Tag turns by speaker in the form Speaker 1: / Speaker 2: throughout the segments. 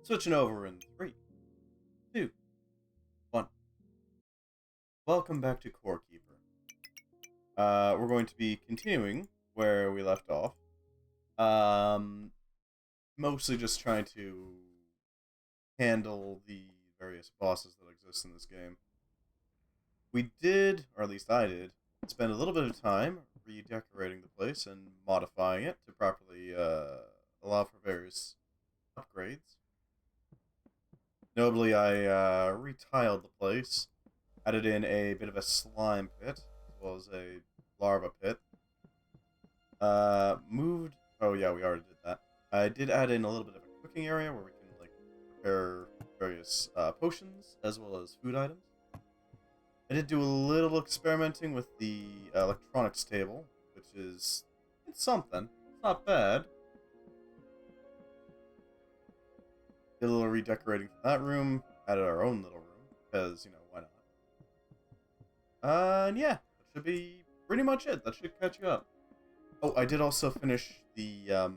Speaker 1: Switching over in three, two, one. Welcome back to Core Keeper. We're going to be continuing where we left off. Mostly just trying to handle the various bosses that exist in this game. We did, or at least I did, spend a little bit of time redecorating the place and modifying it to properly allow for various upgrades. Notably, I retiled the place, added in a bit of a slime pit, as well as a larva pit. Moved... Oh yeah, we already did that. I did add in a little bit of a cooking area where we can, like, prepare various potions, as well as food items. I did do a little experimenting with the electronics table, which is... it's something. It's not bad. Did a little redecorating for that room, added our own little room, because, you know, why not? And yeah, that should be pretty much it. That should catch you up. Oh, I did also finish the,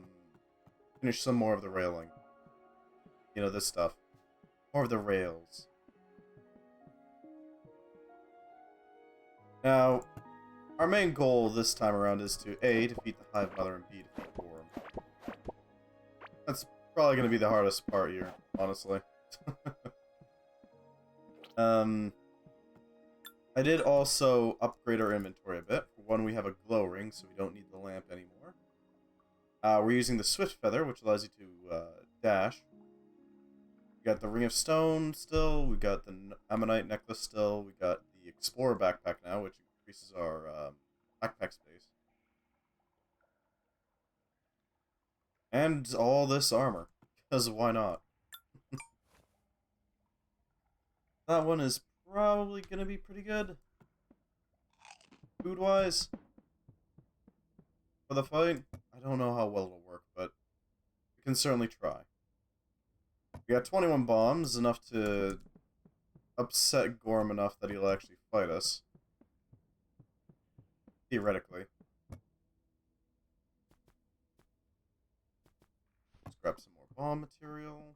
Speaker 1: finish some more of the railing. You know, this stuff. More of the rails. Now, our main goal this time around is to A, defeat the Hive Mother, and B, defeat the Worm. That's probably going to be the hardest part here, honestly. I did also upgrade our inventory a bit. For one, we have a glow ring, so we don't need the lamp anymore. We're using the Swift Feather, which allows you to dash. We got the Ring of Stone still. We got the Ammonite necklace still. We got the Explorer backpack now, which increases our backpack space. And all this armor, because why not? That one is probably going to be pretty good. Food-wise. For the fight, I don't know how well it'll work, but we can certainly try. We got 21 bombs, enough to upset Gorm enough that he'll actually fight us. Theoretically. Let's grab some more bomb material.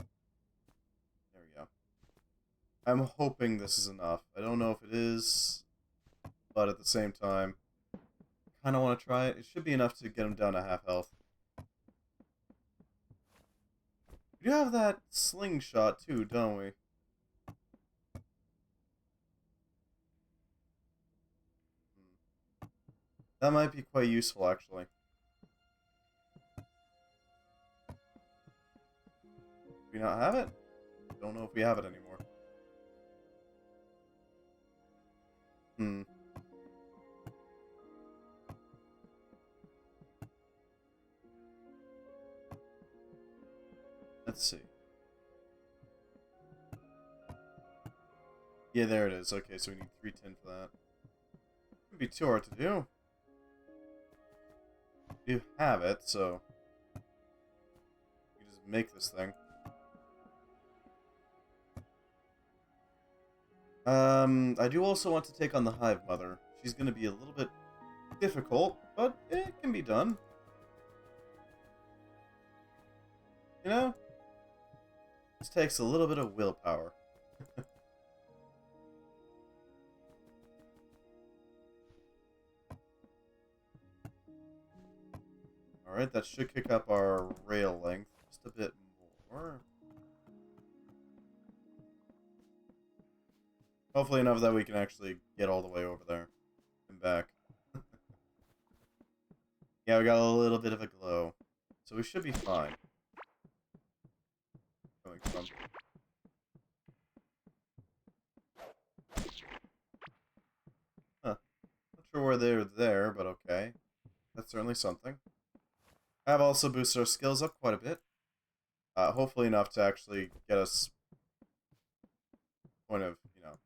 Speaker 1: There we go. I'm hoping this is enough. I don't know if it is, but at the same time, I kind of want to try it. It should be enough to get him down to half health. We do have that slingshot too, don't we? That might be quite useful, actually. Do we not have it? Don't know if we have it anymore. Let's see. Yeah, there it is. Okay, so we need 310 for that. Wouldn't be too hard to do. You have it, so you just make this thing. I do also want to take on the Hive Mother. She's going to be a little bit difficult, but it can be done. You know? This takes a little bit of willpower. Alright, that should kick up our rail length just a bit more. Hopefully enough that we can actually get all the way over there and back. Yeah, we got a little bit of a glow. So we should be fine. Coming from. Huh. Not sure where they're there, but okay. That's certainly something. I have also boosted our skills up quite a bit. Hopefully enough to actually get us point of, you know.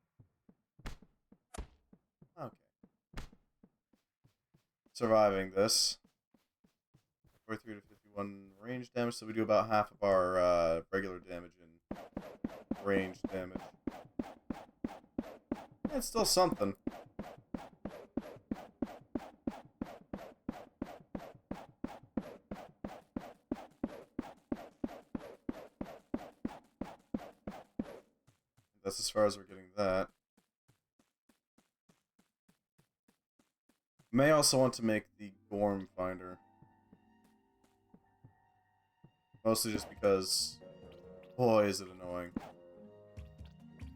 Speaker 1: Okay. Surviving this. 43 to 51 range damage, so we do about half of our regular damage in range damage. Yeah, it's still something. That's as far as we're getting that. May also want to make the Gorm Finder. Mostly just because, boy, is it annoying.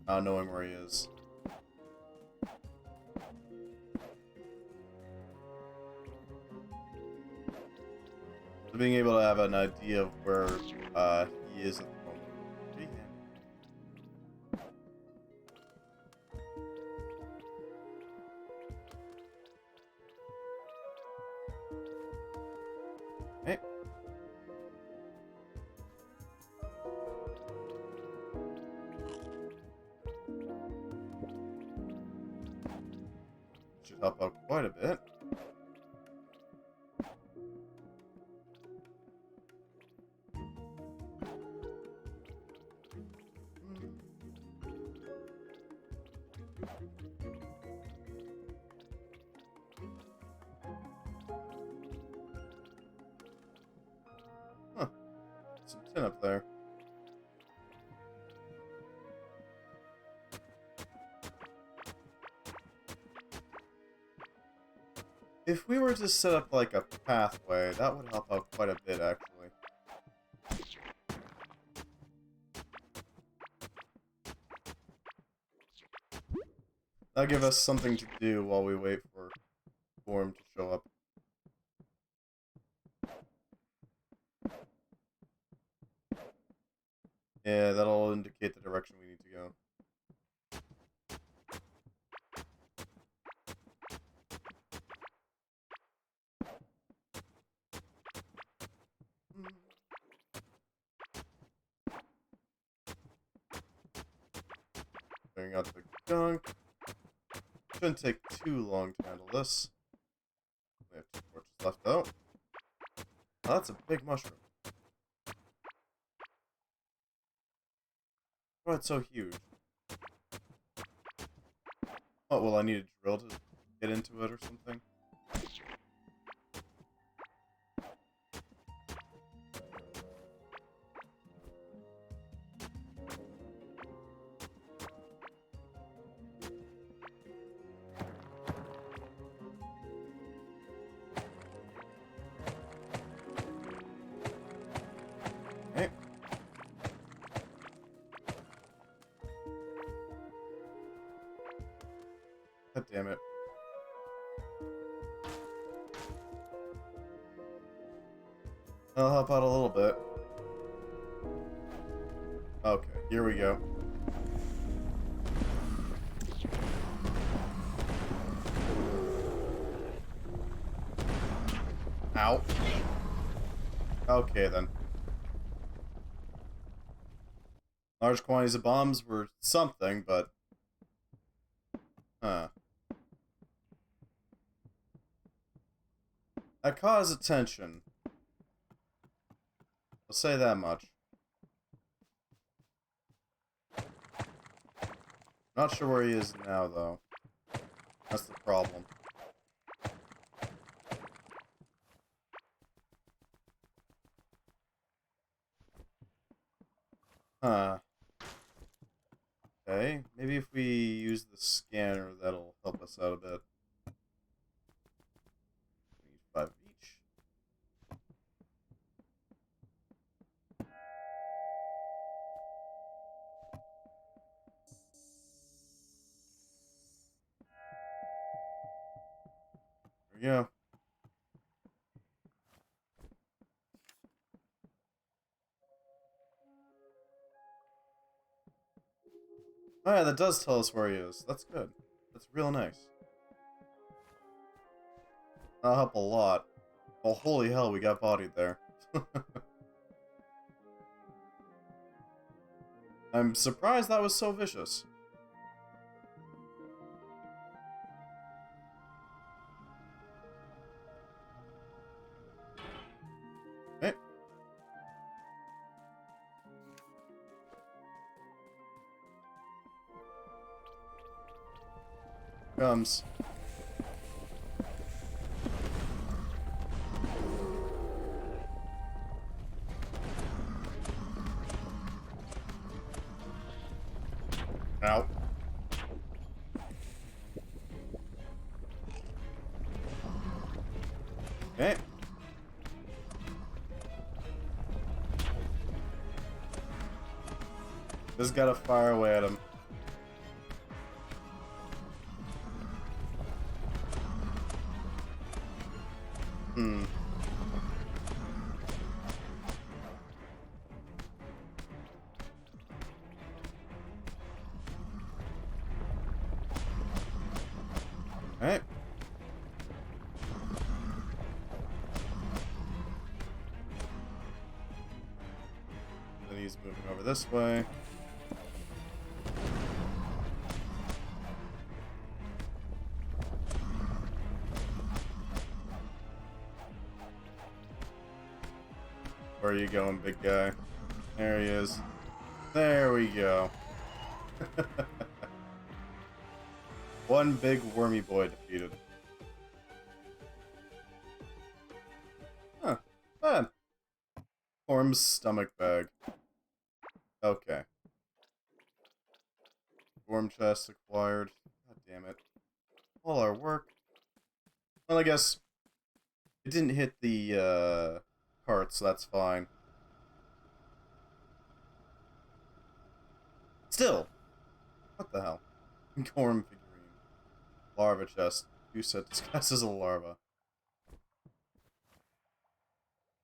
Speaker 1: Not knowing where he is. So being able to have an idea of where he is at the moment. Hey. Should help out quite a bit. Huh. Some tin up there. If we were to set up like a pathway, that would help out quite a bit, actually. That'll give us something to do while we wait for him to show up. Yeah, that'll indicate the direction we need to go. Clearing out the gunk. Shouldn't take too long to handle this. We have 2 torches left out. Oh, that's a big mushroom. Oh, it's so huge. Oh, well, I need a drill to get into it or something. Okay. God damn it. I'll help out a little bit. Okay, here we go. Ow. Okay, then. Large quantities of bombs were something, but... Huh. That caused attention. I'll say that much. Not sure where he is now, though. That's the problem. Huh. Okay, maybe if we use the scanner, that'll help us out a bit. We need 5 of each. There we go. Oh yeah, that does tell us where he is. That's good. That's real nice. That'll help a lot. Well, holy hell, we got bodied there. I'm surprised that was so vicious. Okay. Comes. Ow. Okay. Just gotta fire away at him. Hmm. Alright. Then he's moving over this way. Where are you going, big guy? There he is. There we go. One big wormy boy defeated. Huh. Bad. Orm's stomach bag. Okay. Worm chest acquired. God damn it. All our work. Well, I guess it didn't hit the cart, so that's fine. Still, what the hell? Gorm figurine. Larva chest. You said disguised as a larva.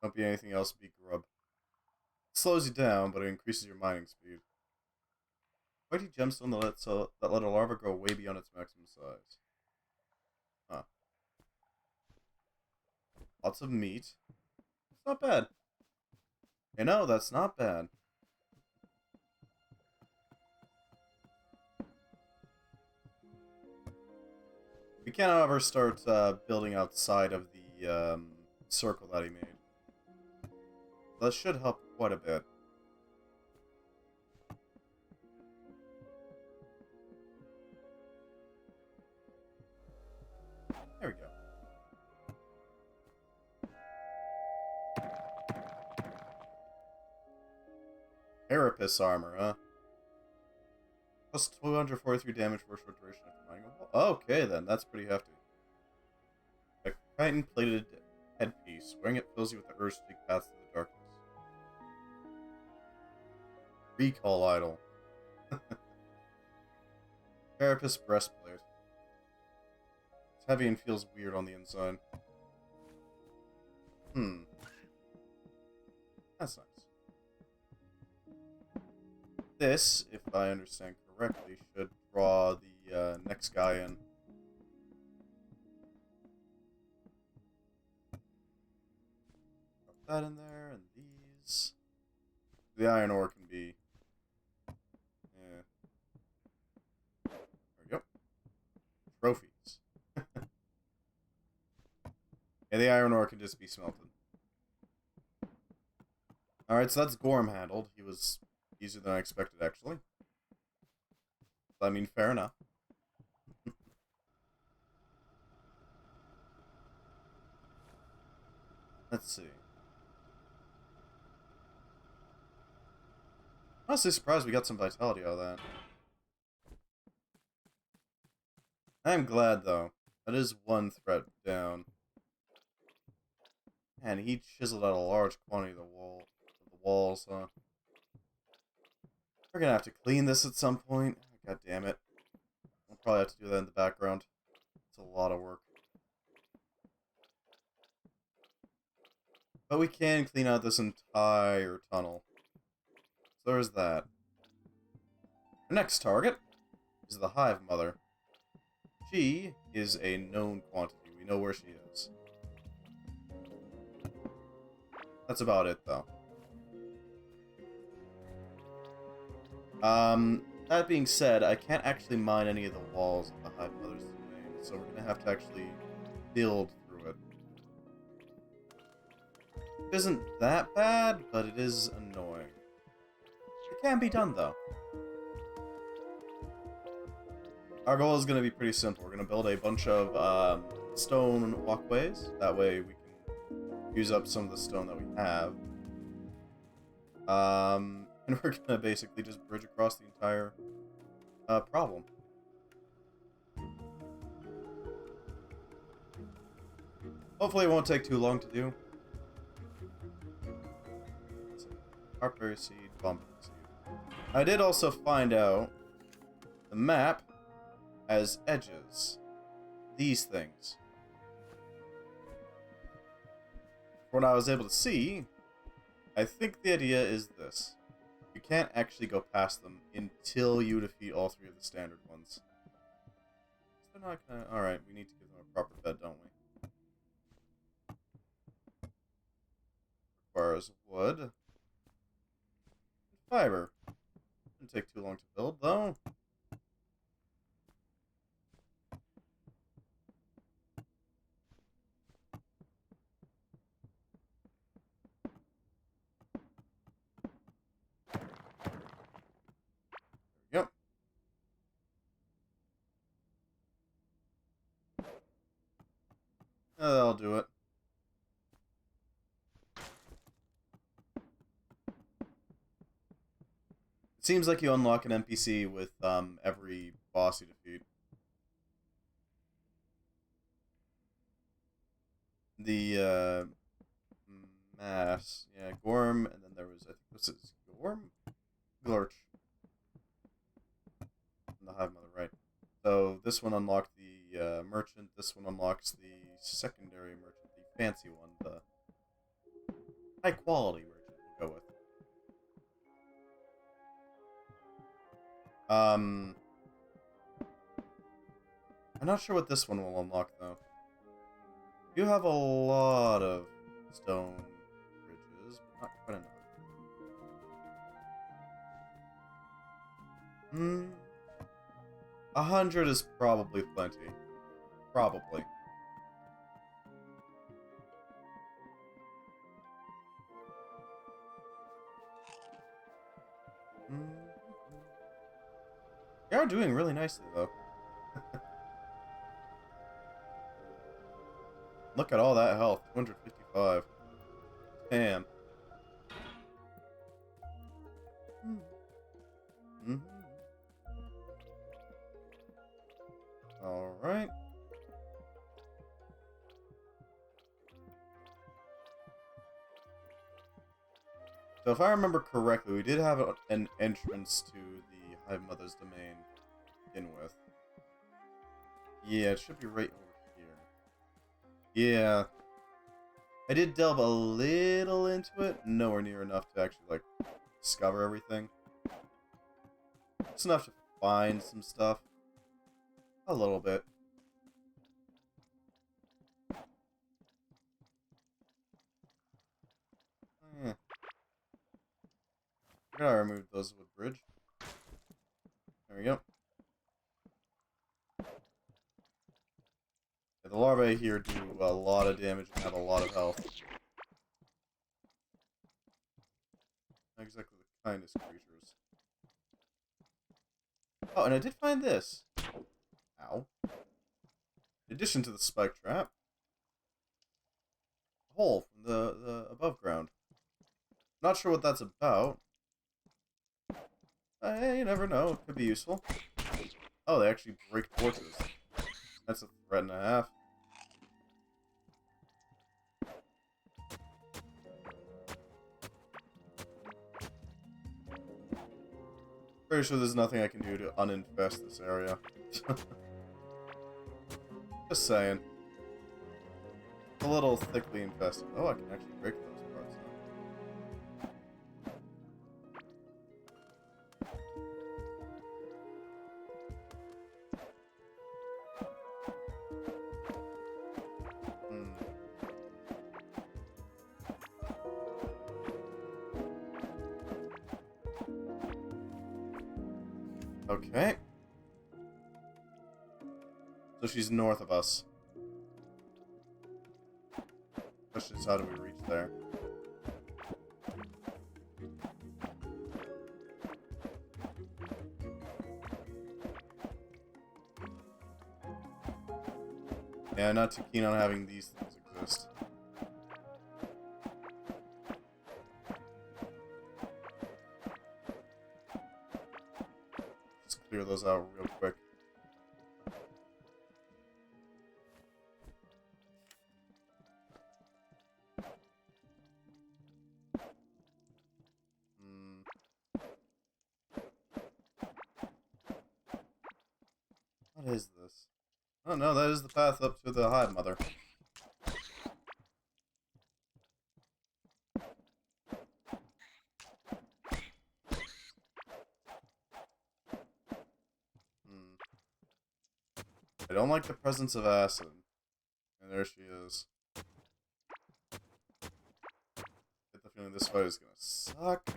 Speaker 1: Don't be anything else, be grub. It slows you down, but it increases your mining speed. Mighty gemstone that let a larva grow way beyond its maximum size. Huh. Lots of meat. It's not bad. You know, that's not bad. We can't, however, start building outside of the circle that he made. That should help quite a bit. There we go. Carapace armor, huh? Plus 243 damage for a short duration after mining a wall. Okay, then. That's pretty hefty. A chitin-plated headpiece. Wearing it fills you with the urge to take paths through the darkness. Recall idol. Carapace breastplate. It's heavy and feels weird on the inside. That's nice. This, if I understand correctly, should draw the next guy in. Drop that in there, and these. The iron ore can be. Yeah. There we go. Trophies. Yeah, the iron ore can just be smelted. Alright, so that's Gorm handled. He was easier than I expected, actually. I mean, fair enough. Let's see. Honestly surprised we got some vitality out of that. I am glad, though. That is one threat down. Man, he chiseled out a large quantity of the walls, huh? We're gonna have to clean this at some point. God damn it. I'll probably have to do that in the background. It's a lot of work. But we can clean out this entire tunnel. So there's that. Our next target is the Hive Mother. She is a known quantity. We know where she is. That's about it, though. That being said, I can't actually mine any of the walls of the Hive Mother's domain, so we're gonna have to actually build through it. It isn't that bad, but it is annoying. It can be done, though. Our goal is gonna be pretty simple. We're gonna build a bunch of stone walkways. That way we can use up some of the stone that we have. And we're gonna basically just bridge across the entire problem. Hopefully it won't take too long to do. Harperberry seed, bumpkin seed. I did also find out the map has edges. These things. From what I was able to see, I think the idea is this. You can't actually go past them until you defeat all three of the standard ones. So they're not gonna... Alright, we need to give them a proper bed, don't we? Requires wood. And fiber. Didn't take too long to build, though. Yep. That'll do it. It seems like you unlock an NPC with every boss you defeat. The mass, yeah, Gorm, and then there was, I think, what's it, Gorm? Glorch. And the Hive Mother, right. So this one unlocked the merchant, this one unlocks the secondary merchant, the fancy one, the high quality merchant we'll go with. I'm not sure what this one will unlock though. You have a lot of stone bridges, but not quite enough. 100 is probably plenty. Probably. They are doing really nicely, though. Look at all that health. 255. Damn. Alright. So if I remember correctly, we did have an entrance to the Hive Mother's domain to begin with. Yeah, it should be right over here. Yeah. I did delve a little into it, nowhere near enough to actually, like, discover everything. Just enough to find some stuff. A little bit. Yeah. I gotta remove those with bridge. There we go. Yeah, the larvae here do a lot of damage and have a lot of health. Not exactly the kindest creatures. Oh, and I did find this. Ow. In addition to the spike trap, a hole from the above ground. Not sure what that's about. Hey, you never know. It could be useful. Oh, they actually break torches. That's a threat and a half. Pretty sure there's nothing I can do to uninfest this area. Just saying. A little thickly infested. Oh, I can actually break those parts now. Okay. So she's north of us. Question is, how do we reach there? Yeah, not too keen on having these things exist. Just clear those out real quick. What is this? Oh no, that is the path up to the hive mother. I don't like the presence of acid. And there she is. Get the feeling this fight is gonna suck.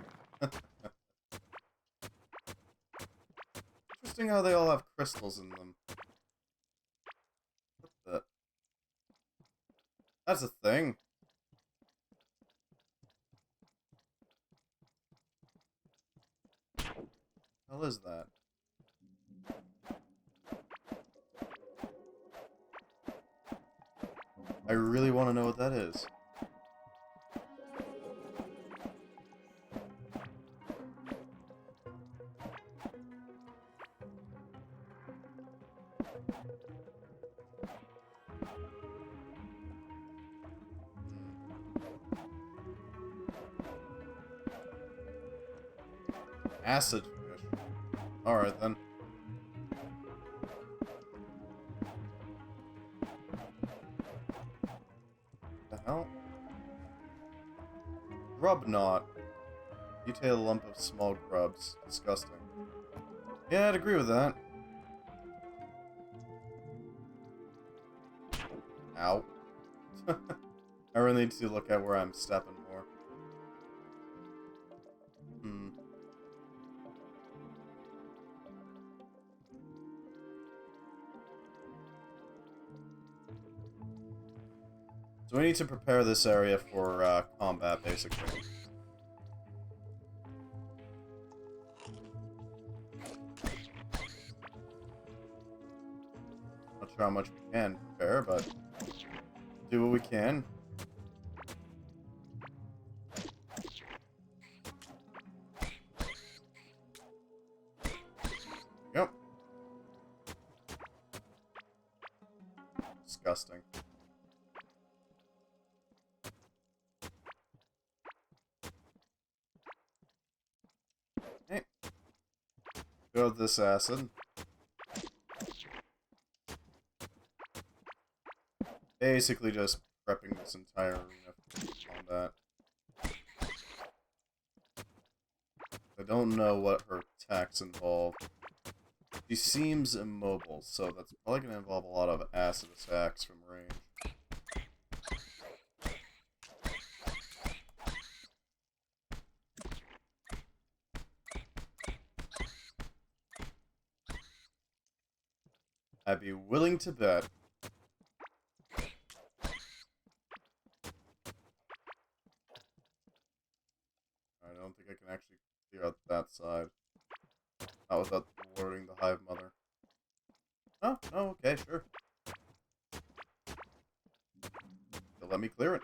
Speaker 1: Interesting how they all have crystals in them. What the? That's a thing. What the hell is that? I really want to know what that is. Acid fish. Alright then. The hell? Grub knot. Detail lump of small grubs. Disgusting. Yeah, I'd agree with that. Ow. I really need to look at where I'm stepping more. So we need to prepare this area for combat, basically. Not sure how much we can prepare, but do what we can. Yep. Disgusting. Hey. Go with this acid. Basically just prepping this entire arena for combat. I don't know what her attacks involve. She seems immobile, so that's probably going to involve a lot of acid attacks from range. I'd be willing to bet. I don't think I can actually clear out that side. Not without alerting the hive mother. Oh, no, okay, sure. They'll let me clear it.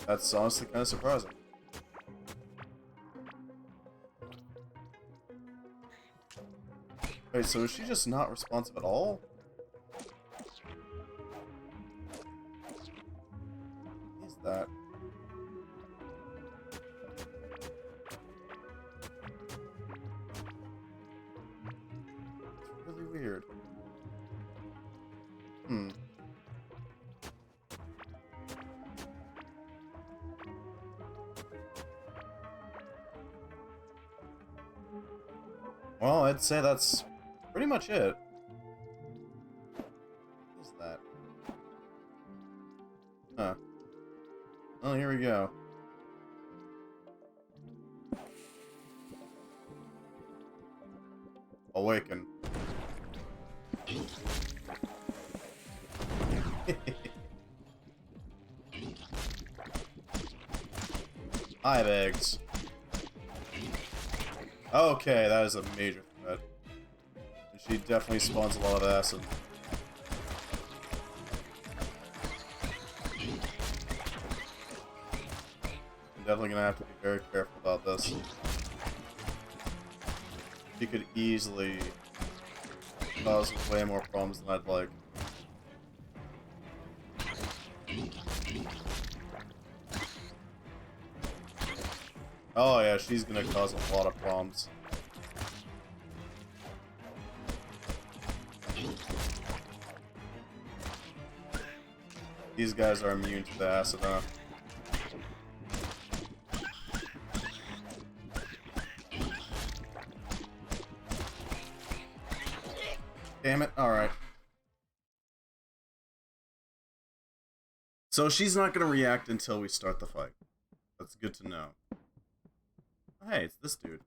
Speaker 1: That's honestly kind of surprising. Wait, so is she just not responsive at all? What is that? It's really weird. Well, I'd say that's pretty much it. What is that? Huh. Oh, here we go. Awaken. Hive eggs. Okay, that is a major threat. And she definitely spawns a lot of acid. definitely gonna have to be very careful about this. He could easily cause way more problems than I'd like. Oh yeah, she's gonna cause a lot of problems. These guys are immune to the acid, huh? Damn it, alright. So she's not gonna react until we start the fight. That's good to know. Oh, hey, it's this dude.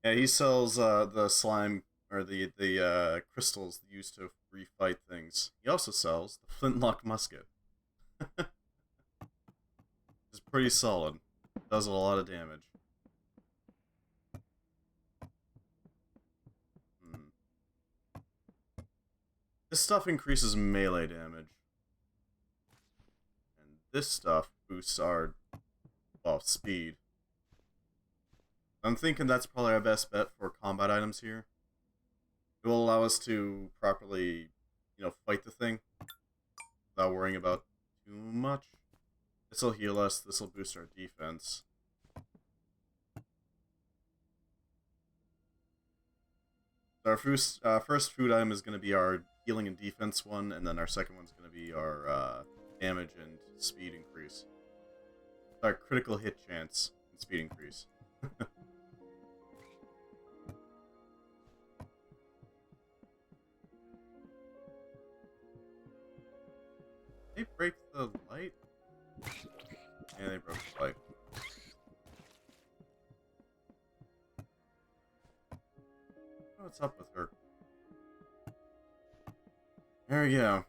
Speaker 1: Yeah, he sells the slime, or the crystals used to refight things. He also sells the flintlock musket. It's pretty solid. Does a lot of damage. This stuff increases melee damage. And this stuff boosts our, well, speed. I'm thinking that's probably our best bet for combat items here. It will allow us to properly, fight the thing without worrying about too much. This will heal us, this will boost our defense. Our first food item is going to be our healing and defense one, and then our second one's going to be our damage and speed increase. Our critical hit chance and speed increase. They break the light? Yeah, they broke the light. What's up with her? There we go.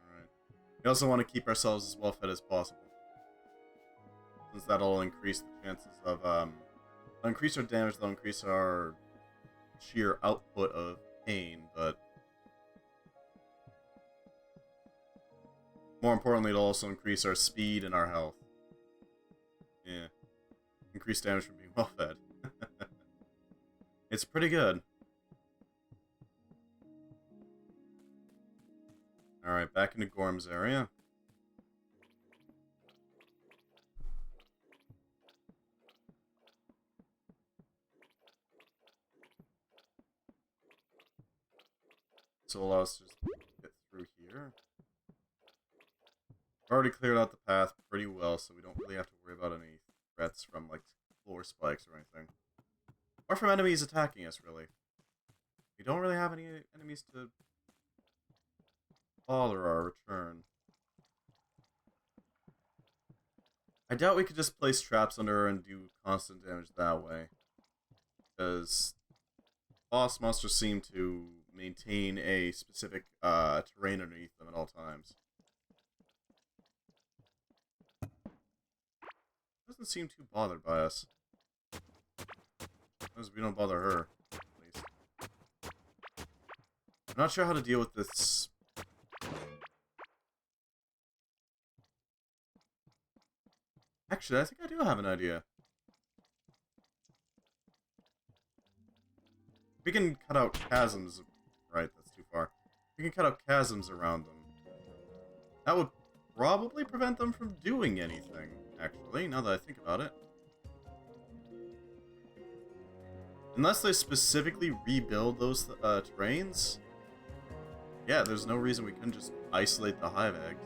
Speaker 1: Alright. We also want to keep ourselves as well fed as possible, since that'll increase the chances of, increase our damage, that'll increase our sheer output of pain, but more importantly, it'll also increase our speed and our health. Yeah. Increased damage from being well fed. It's pretty good. Alright, back into Gorm's area. This will allow us to just get through here. I've already cleared out the path pretty well, so we don't really have to worry about any threats from, like, floor spikes or anything. Or from enemies attacking us, really. We don't really have any enemies to bother our return. I doubt we could just place traps under her and do constant damage that way, because boss monsters seem to maintain a specific terrain underneath them at all times. Doesn't seem too bothered by us. As we don't bother her, at least. I'm not sure how to deal with this. Actually, I think I do have an idea. We can cut out chasms. Right, that's too far. We can cut out chasms around them. That would probably prevent them from doing anything, actually, now that I think about it. Unless they specifically rebuild those terrains, yeah, there's no reason we couldn't just isolate the hive eggs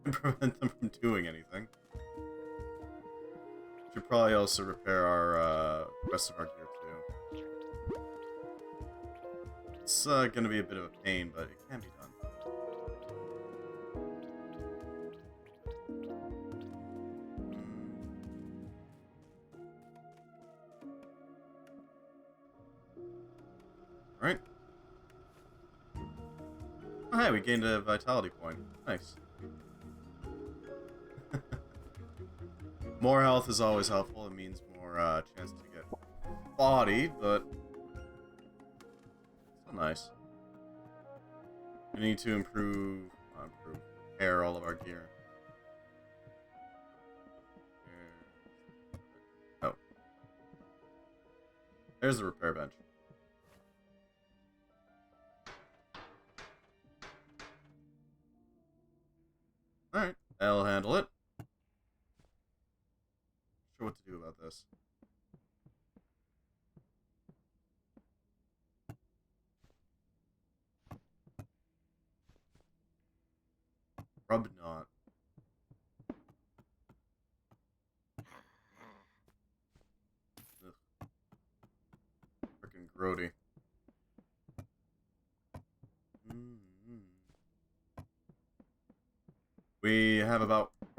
Speaker 1: and prevent them from doing anything. Should probably also repair our rest of our gear too. It's gonna be a bit of a pain, but it can be done. Alright. Oh, hey, we gained a vitality point. Nice. More health is always helpful. It means more chance to get body, but still nice. We need to repair all of our gear. Oh. There's the repair bench. Alright, I'll handle it. Not sure what to do about this. Rub knot. Freaking grody. We're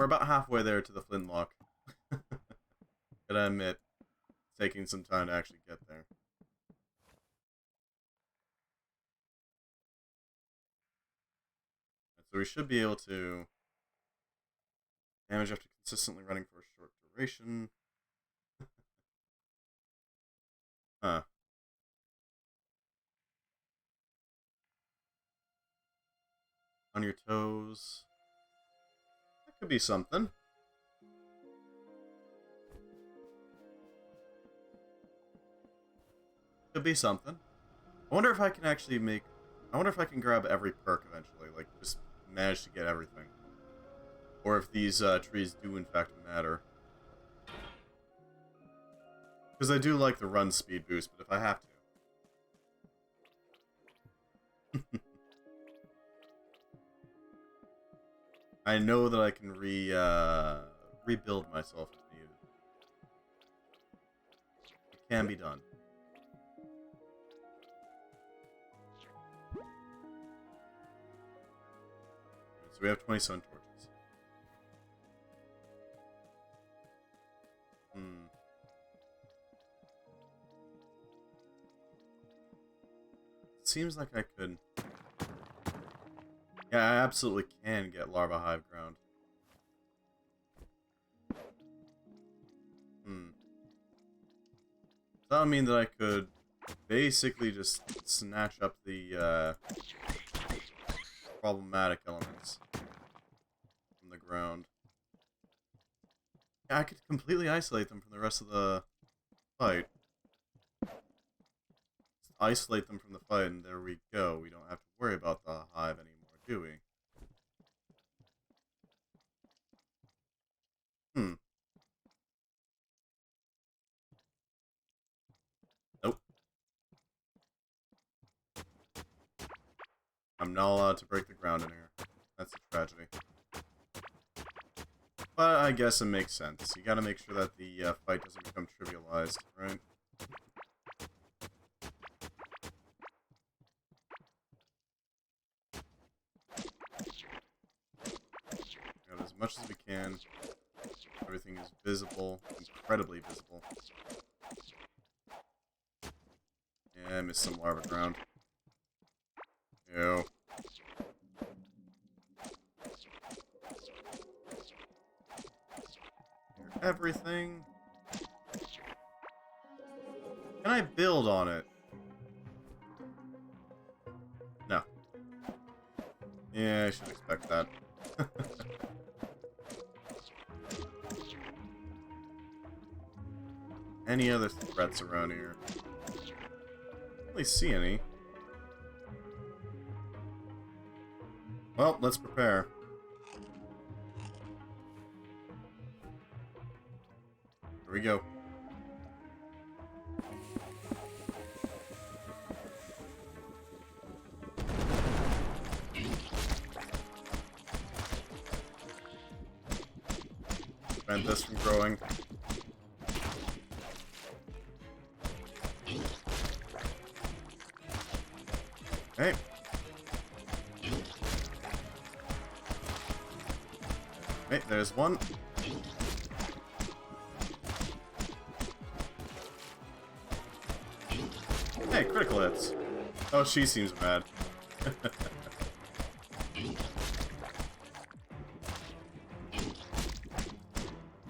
Speaker 1: about halfway there to the flintlock. Gotta admit, it's taking some time to actually get there. So we should be able to damage after consistently running for a short duration. Huh. On your toes. That could be something. Could be something. I wonder if I can actually I wonder if I can grab every perk eventually. Like, just manage to get everything. Or if these trees do in fact matter. Because I do like the run speed boost, but if I have to. I know that I can rebuild myself if needed. It can be done. So we have 27 torches. Seems like I could. Yeah, I absolutely can get larva hive ground. That would mean that I could basically just snatch up the problematic elements from the ground. Yeah, I could completely isolate them from the rest of the fight. Just isolate them from the fight, and there we go. We don't have to worry about the hive anymore, do we? Nope. I'm not allowed to break the ground in here. That's a tragedy. But I guess it makes sense. You gotta make sure that the fight doesn't become trivialized, right? Got as much as we can. Everything is visible, incredibly visible. Yeah, I missed some larva ground. Ew. Everything. Can I build on it? No. Yeah, I should expect that. Any other threats around here? Don't really see any. Well, let's prepare. Here we go. Prevent this from growing. Okay. Wait, there's one. Hey, critical hits. Oh, she seems mad.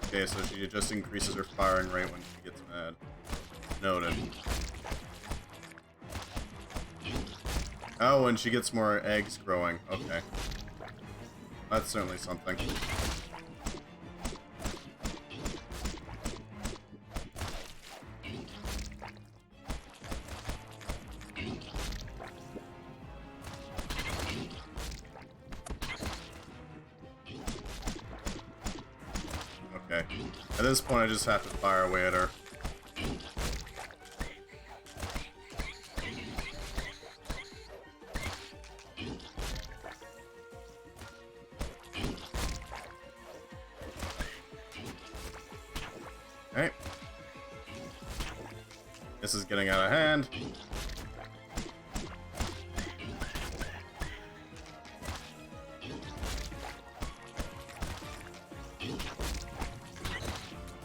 Speaker 1: Okay, so she just increases her firing rate when she gets mad. Noted. Oh, and she gets more eggs growing. Okay. That's certainly something. Okay. At this point, I just have to fire away at her. Okay. This is getting out of hand.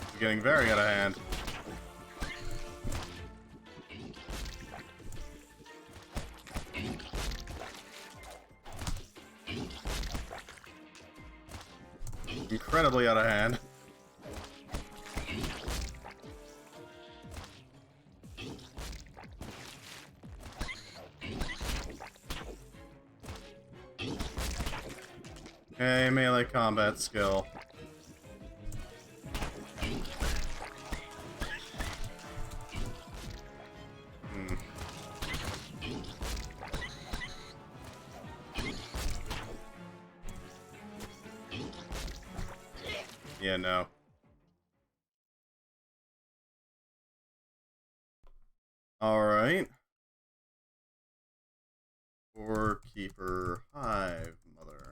Speaker 1: It's getting very out of hand. Incredibly out of hand. Okay, melee combat skill. Yeah, no. Alright. Doorkeeper hive mother.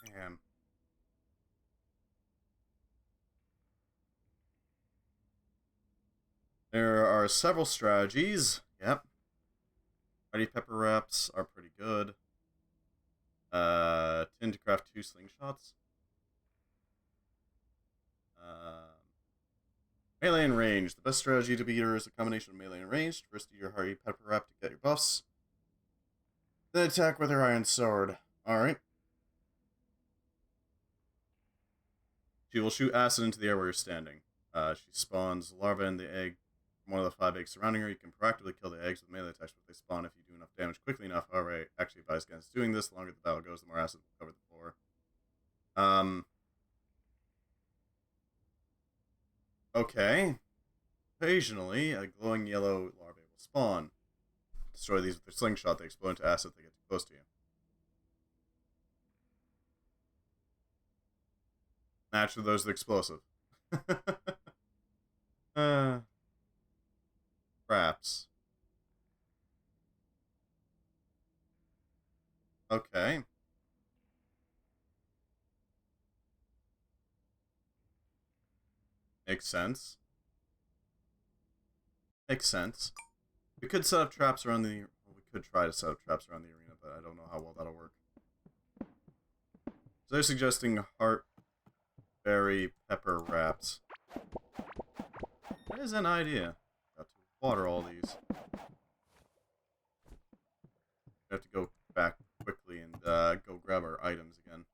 Speaker 1: Damn. There are several strategies. Yep. Mighty pepper wraps are pretty good. Tin to craft 2 slingshots. Melee and range. The best strategy to beat her is a combination of melee and ranged. First, do your hearty pepper wrap to get your buffs. Then attack with her iron sword. Alright. She will shoot acid into the air where you're standing. She spawns larvae in the egg from one of the 5 eggs surrounding her. You can proactively kill the eggs with melee attacks if they spawn if you do enough damage quickly enough. However, I actually advise against doing this. The longer the battle goes, the more acid will cover the floor. Okay. Occasionally, a glowing yellow larvae will spawn. Destroy these with their slingshot. They explode into acid if they get too close to you. Naturally, those are explosive. Traps. Okay. Makes sense. Makes sense. We could set up traps around the... Well, we could try to set up traps around the arena, but I don't know how well that'll work. So they're suggesting heartberry pepper wraps. That is an idea. Got to water all these. We have to go back quickly and go grab our items again.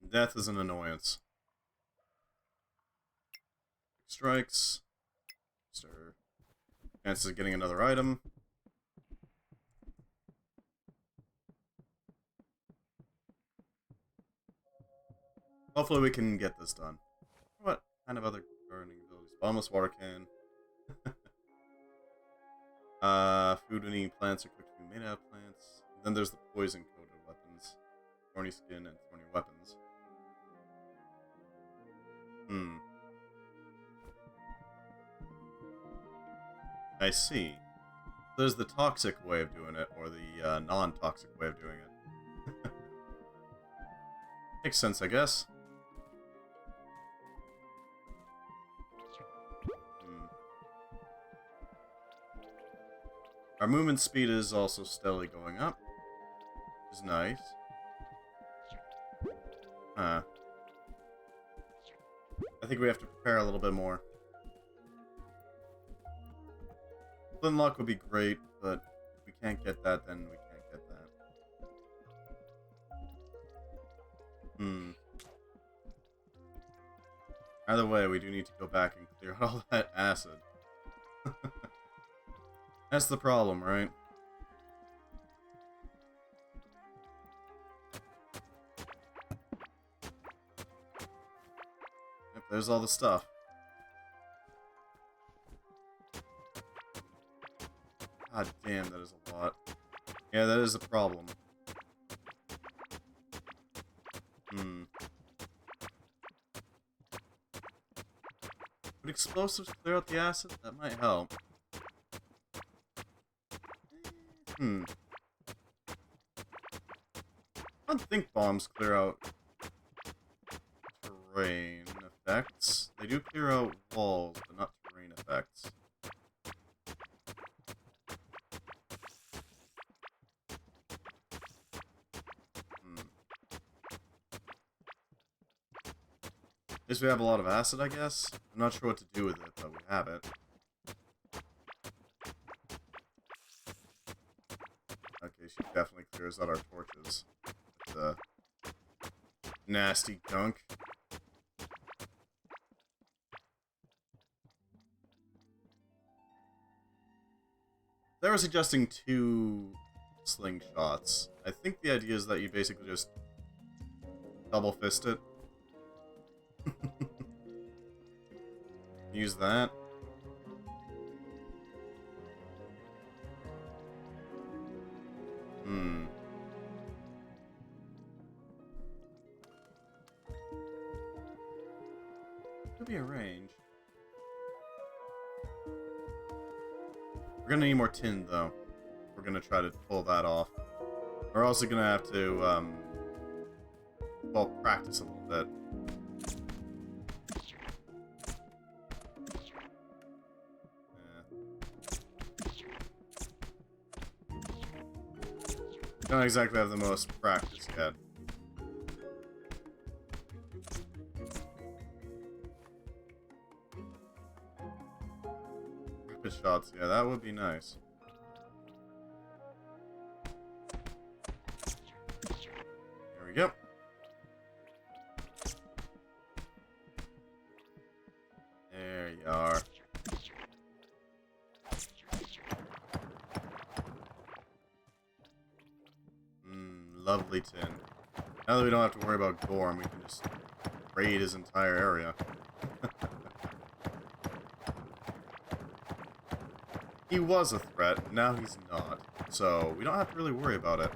Speaker 1: Death is an annoyance. Strikes. Stir. Chances of getting another item. Hopefully we can get this done. What kind of other gardening abilities? Bottomless water can. Food and eating plants are quick to be made out of plants. And then there's the poison coated weapons. Thorny skin and thorny weapons. I see. There's the toxic way of doing it, or the non-toxic way of doing it. Makes sense, I guess. Our movement speed is also steadily going up, which is nice. I think we have to prepare a little bit more. Flintlock would be great, but if we can't get that, then we can't get that. Either way, we do need to go back and clear out all that acid. That's the problem, right? Yep, there's all the stuff. God damn, that is a lot. Yeah, that is a problem. Would explosives clear out the acid? That might help. I don't think bombs clear out terrain effects. They do clear out walls, but not terrain effects. At least we have a lot of acid, I guess. I'm not sure what to do with it, but we have it. Okay, she definitely clears out our torches. The nasty gunk. They were suggesting 2 slingshots. I think the idea is that you basically just double fist it. Use that. Could be a range. We're gonna need more tin, though. We're gonna try to pull that off. We're also gonna have to, well, practice a little bit. Don't exactly have the most practice yet. Rapid shots, yeah, that would be nice. Here we go. There you are. Lovely tin. Now that we don't have to worry about Gorm, we can just raid his entire area. He was a threat, now he's not. So, we don't have to really worry about it.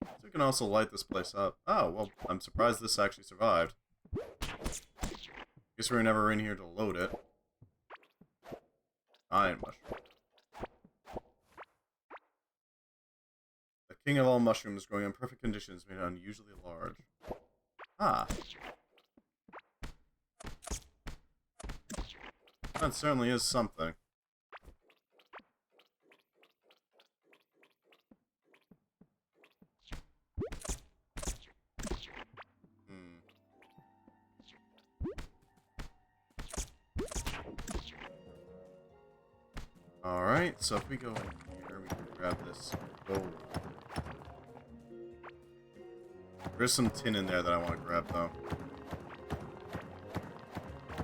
Speaker 1: So we can also light this place up. Oh, well, I'm surprised this actually survived. Guess we were never in here to load it. Iron mushroom. The king of all mushrooms, growing in perfect conditions, made unusually large. Ah. That certainly is something. Alright, so if we go in here, we can grab this gold. There's some tin in there that I want to grab, though.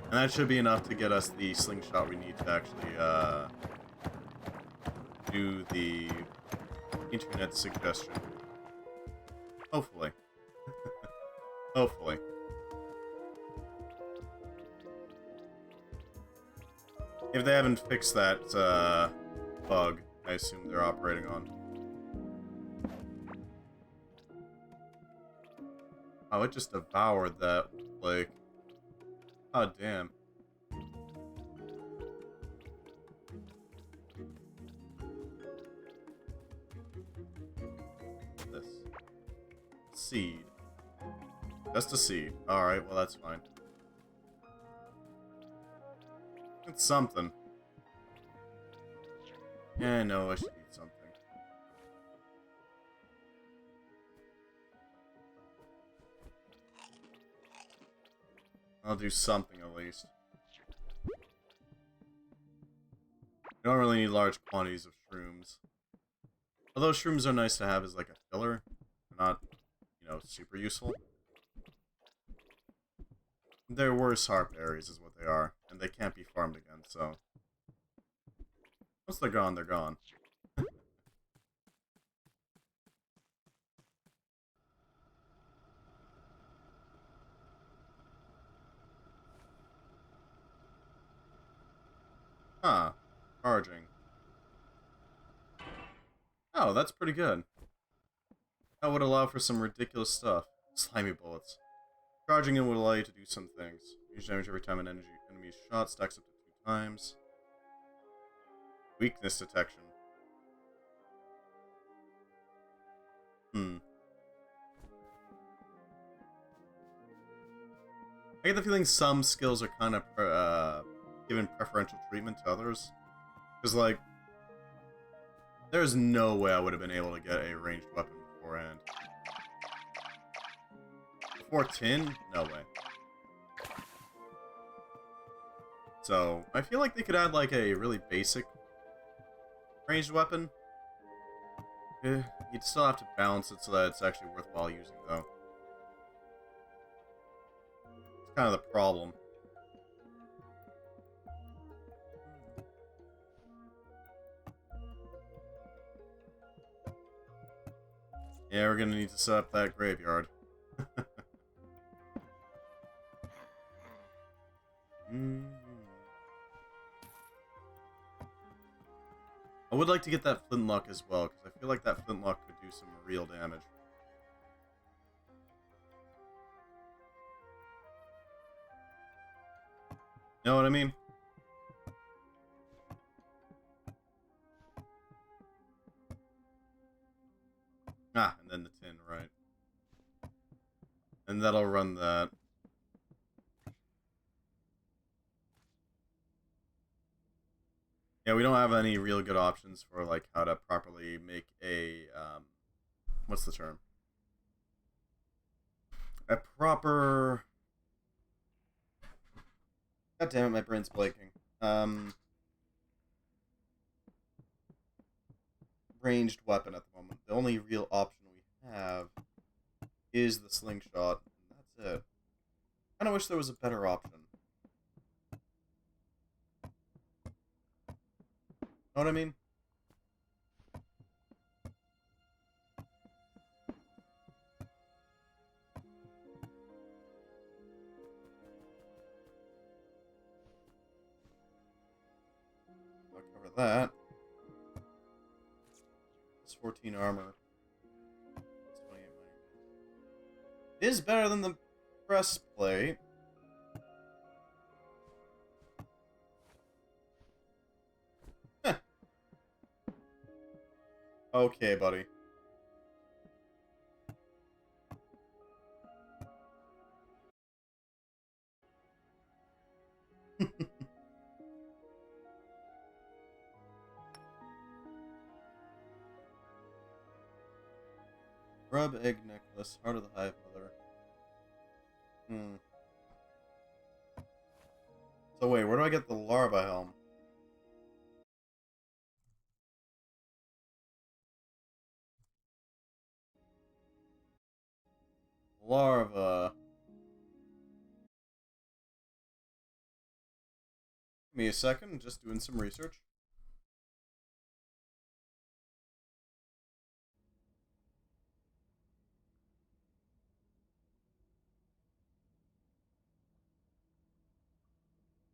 Speaker 1: And that should be enough to get us the slingshot we need to actually, do the internet suggestion. Hopefully. Hopefully. If they haven't fixed that, bug, I assume they're operating on. Oh, it just devoured that, like... Oh, damn. This. Seed. Just a seed. Alright, well that's fine. It's something. Yeah, I know I should eat something. I'll do something at least. You don't really need large quantities of shrooms. Although shrooms are nice to have as like a filler, they're not, you know, super useful. They're worse heart berries is what they are, and they can't be farmed again, so... Once they're gone, they're gone. Huh. Charging. Oh, that's pretty good. That would allow for some ridiculous stuff. Slimy bullets. Charging in would allow you to do some things. Use damage every time an enemy is shot, stacks up to 2 times. Weakness detection. I get the feeling some skills are kind of given preferential treatment to others. Because, like, there's no way I would have been able to get a ranged weapon beforehand. Before tin? No way. So, I feel like they could add, like, a really basic ranged weapon. You'd still have to balance it so that it's actually worthwhile using, though. It's kind of the problem. Yeah, we're gonna need to set up that graveyard. I would like to get that flintlock as well, because I feel like that flintlock could do some real damage. Know what I mean? Ah, and then the tin, right. And that'll run that. Yeah, we don't have any real good options for, like, how to properly make a, what's the term? A proper... God damn it, my brain's blanking. Ranged weapon at the moment. The only real option we have is the slingshot, and that's it. I kinda wish there was a better option. Know what I mean? I'll cover that. It's 14 armor. It's 28 money. It is better than the breastplate. Heh. Okay, buddy. Grub egg necklace, heart of the hive mother. So wait, where do I get the larva helm? Larva. Give me a second, just doing some research.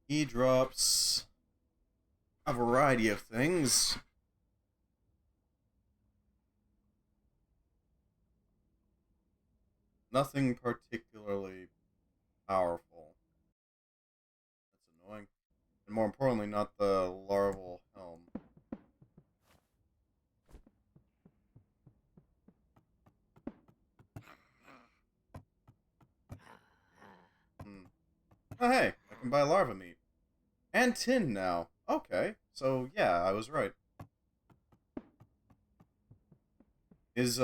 Speaker 1: He drops a variety of things. Nothing particularly powerful. That's annoying. And more importantly, not the larval helm. Oh hey, I can buy larva meat. And tin now. Okay, so yeah, I was right. His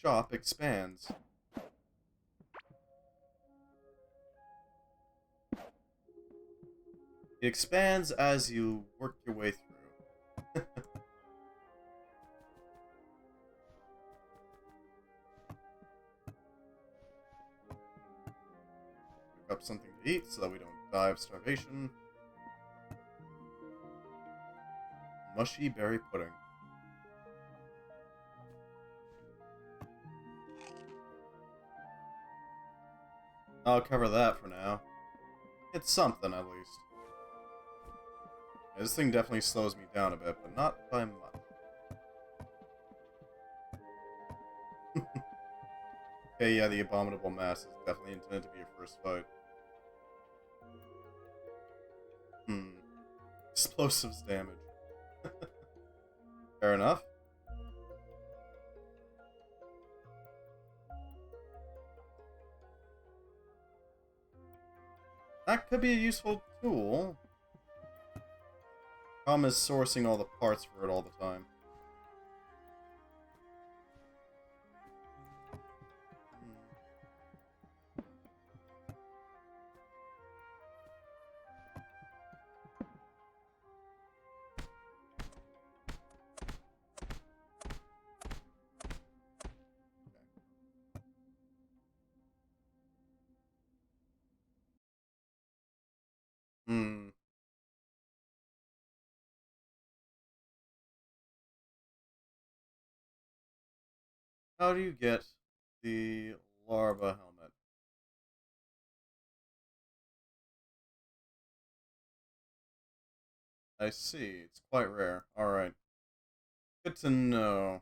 Speaker 1: shop expands. It expands as you work your way through. up something to eat so that we don't die of starvation. Mushy berry pudding. I'll cover that for now. It's something, at least. This thing definitely slows me down a bit, but not by much. Okay, yeah, the abominable mass is definitely intended to be your first fight. Explosives damage. Fair enough. That could be a useful tool. Problem is sourcing all the parts for it all the time. How do you get the larva helmet? I see. It's quite rare. Alright. Good to know.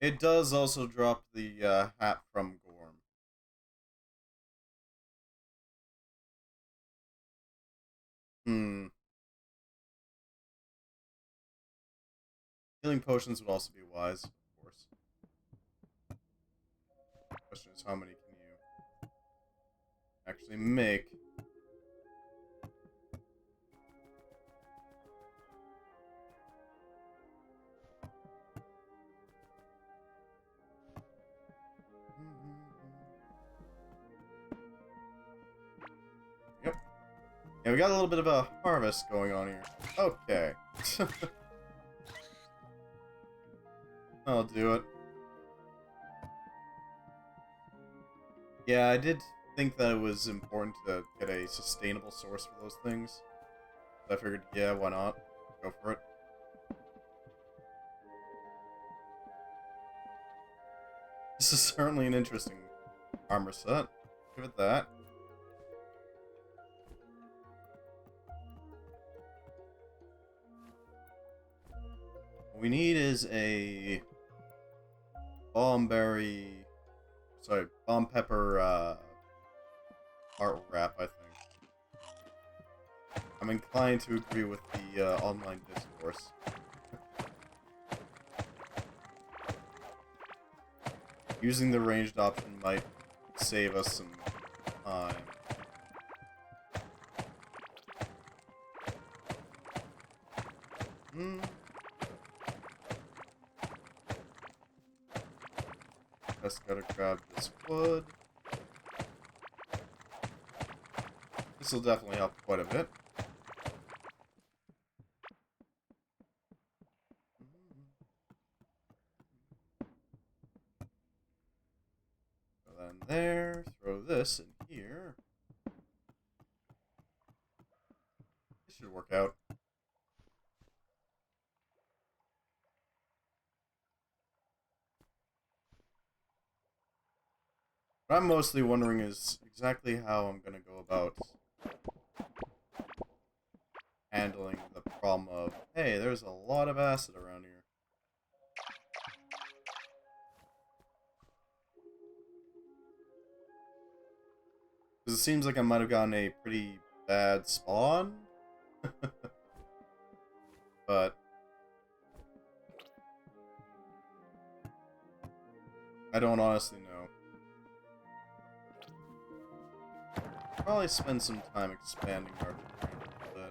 Speaker 1: It does also drop the hat from Gorm. Healing potions would also be wise, of course. Question is, how many can you actually make? Yep. Yeah, we got a little bit of a harvest going on here. Okay. I'll do it. Yeah, I did think that it was important to get a sustainable source for those things. I figured, yeah, why not? Go for it. This is certainly an interesting armor set. Give it that. What we need is a bomb pepper art wrap, I think. I'm inclined to agree with the online discourse. Using the ranged option might save us some time. Just gotta grab this wood. This will definitely help quite a bit. Throw that in there. Throw this in here. This should work out. What I'm mostly wondering is exactly how I'm going to go about handling the problem of, hey, there's a lot of acid around here. Because it seems like I might have gotten a pretty bad spawn. But I don't honestly know. Probably spend some time expanding our terrain a little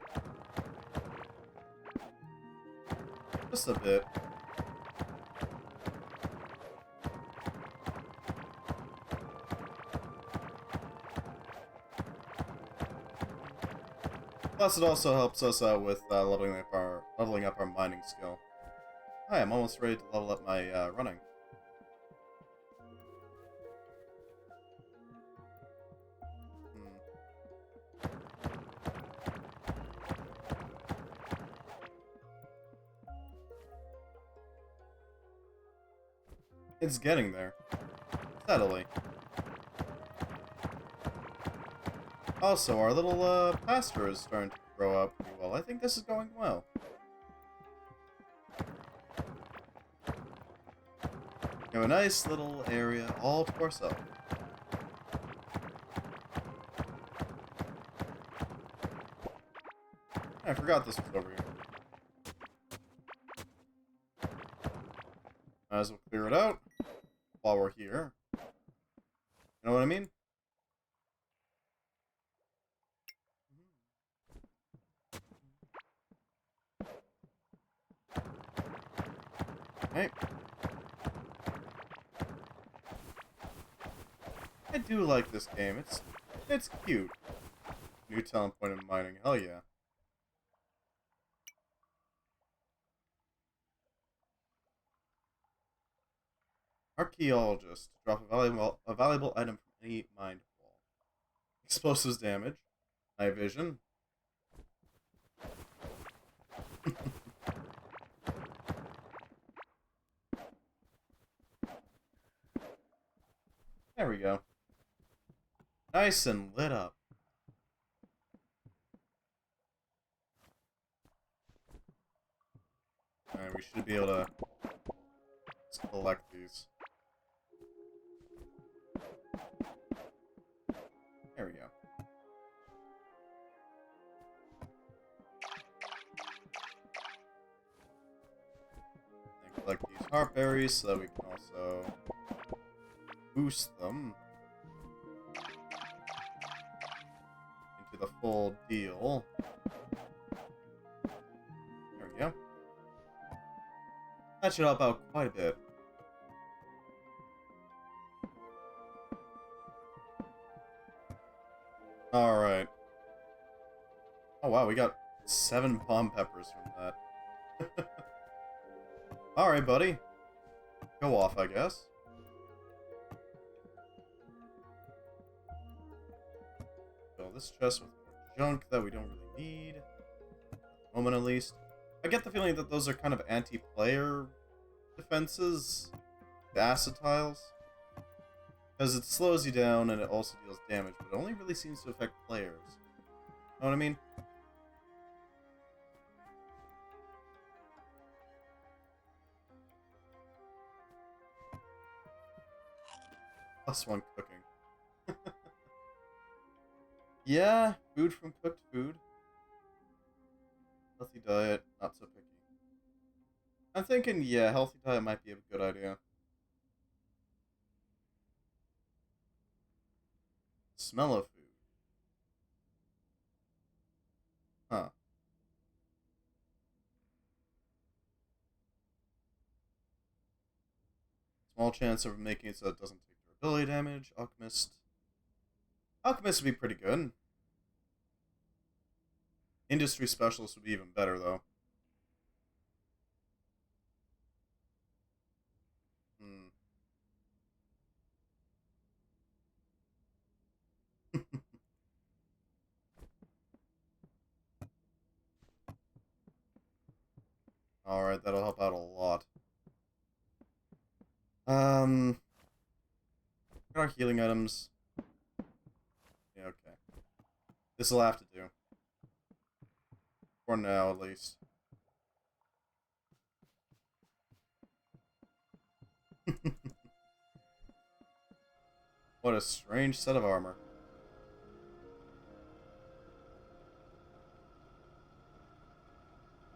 Speaker 1: bit. Just a bit. Plus, it also helps us out with leveling up our mining skill. Hi, I'm almost ready to level up my running. It's getting there. Steadily. Also, our little pasture is starting to grow up pretty well. I think this is going well. We have a nice little area all to ourselves. I forgot this was over here. Might as well clear it out while we're here. You know what I mean? Right. I do like this game. It's cute. New talent point in mining. Hell yeah. Archaeologist. Drop a valuable item from any mined wall. Explosives damage. Night vision. There we go. Nice and lit up. Alright, we should be able to just collect these. There we go. And collect these heart berries so that we can also boost them into the full deal. There we go. That should help out quite a bit. Alright. Oh wow, we got 7 bomb peppers from that. Alright, buddy. Go off, I guess. Fill this chest with more junk that we don't really need. At the moment, at least. I get the feeling that those are kind of anti-player defenses. The acid tiles. Because it slows you down and it also deals damage, but it only really seems to affect players. Know what I mean? +1 cooking. Yeah, food from cooked food. Healthy diet, not so picky. I'm thinking, yeah, healthy diet might be a good idea. Smell of food. Huh. Small chance of making it so it doesn't take durability damage. Alchemist. Alchemist would be pretty good. Industry specialist would be even better, though. Hmm. Alright, that'll help out a lot. Got our healing items. Yeah, okay. This'll have to do. For now, at least. What a strange set of armor.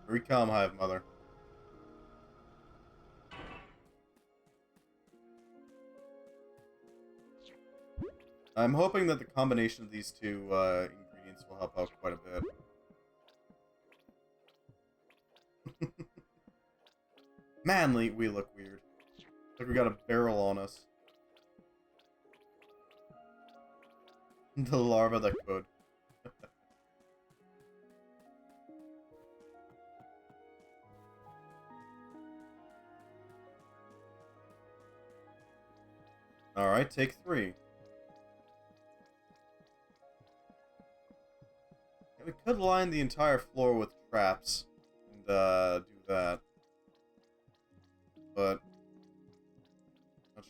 Speaker 1: Recom Hive, mother. I'm hoping that the combination of these two ingredients will help out quite a bit. Manly, we look weird. Like we got a barrel on us. The larva that could. Alright, take 3. Yeah, we could line the entire floor with traps and do that. But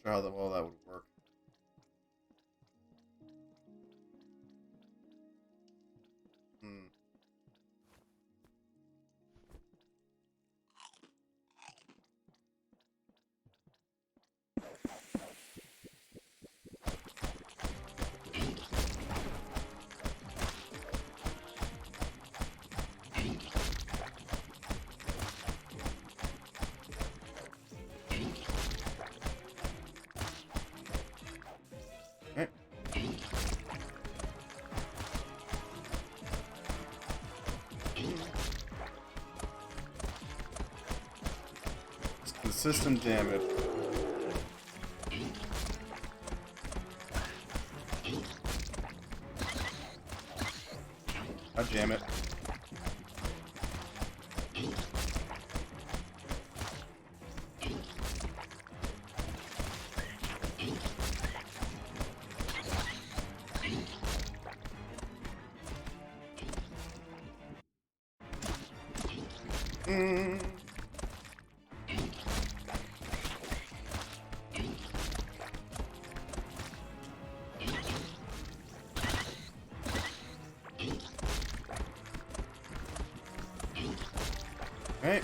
Speaker 1: sure how well that would work. Hmm. Okay. It's consistent damage. God damn it. Mm. Right.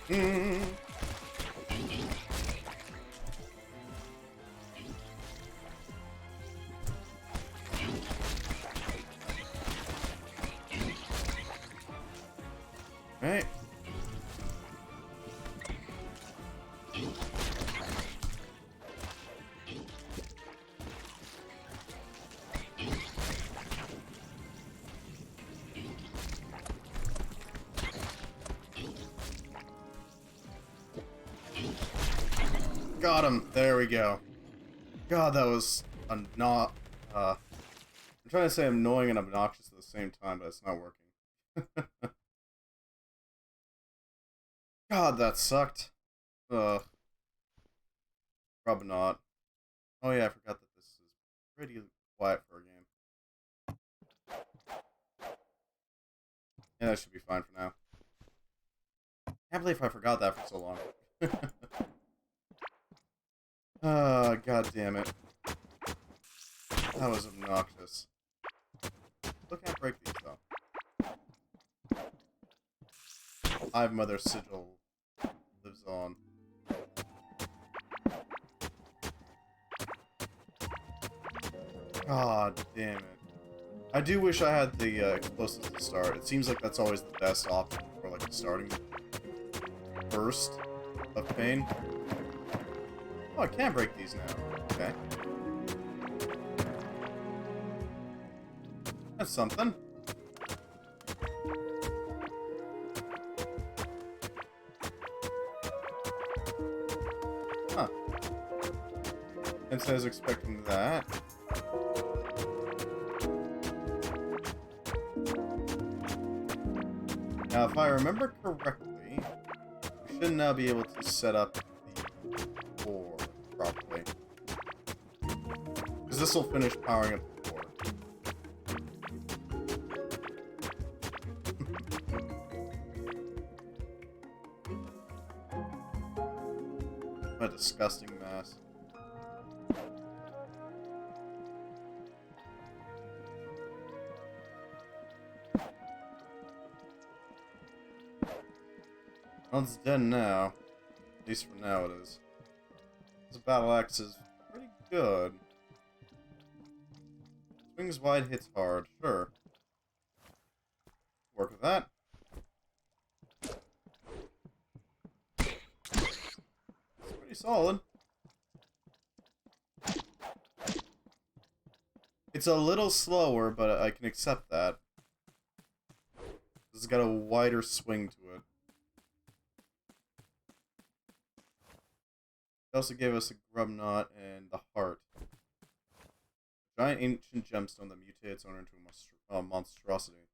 Speaker 1: Mm. Right. Got him. There we go. God, that was not. I'm trying to say annoying and obnoxious at the same time, but it's not working. God, that sucked. Ugh. Probably not. Oh yeah, I forgot that this is pretty quiet for a game. Yeah, that should be fine for now. Can't believe I forgot that for so long. Ah, god damn it. That was obnoxious. Still can't break these though. Hive Mother Sigil lives on. God damn it. I do wish I had the explosives to start. It seems like that's always the best option for like the starting burst of pain. Oh, I can break these now. Okay. That's something. Huh. And so I was expecting that. Now, if I remember correctly, we should now be able to set up the core properly. Because this will finish powering up the core. What a disgusting mess. Well, it's dead now. At least for now it is. This battle axe is pretty good. Swings wide, hits hard. Sure. Work with that. It's pretty solid. It's a little slower, but I can accept that. This has got a wider swing to it. It also gave us a grub knot and the heart. Giant ancient gemstone that mutated its owner into a monstrosity.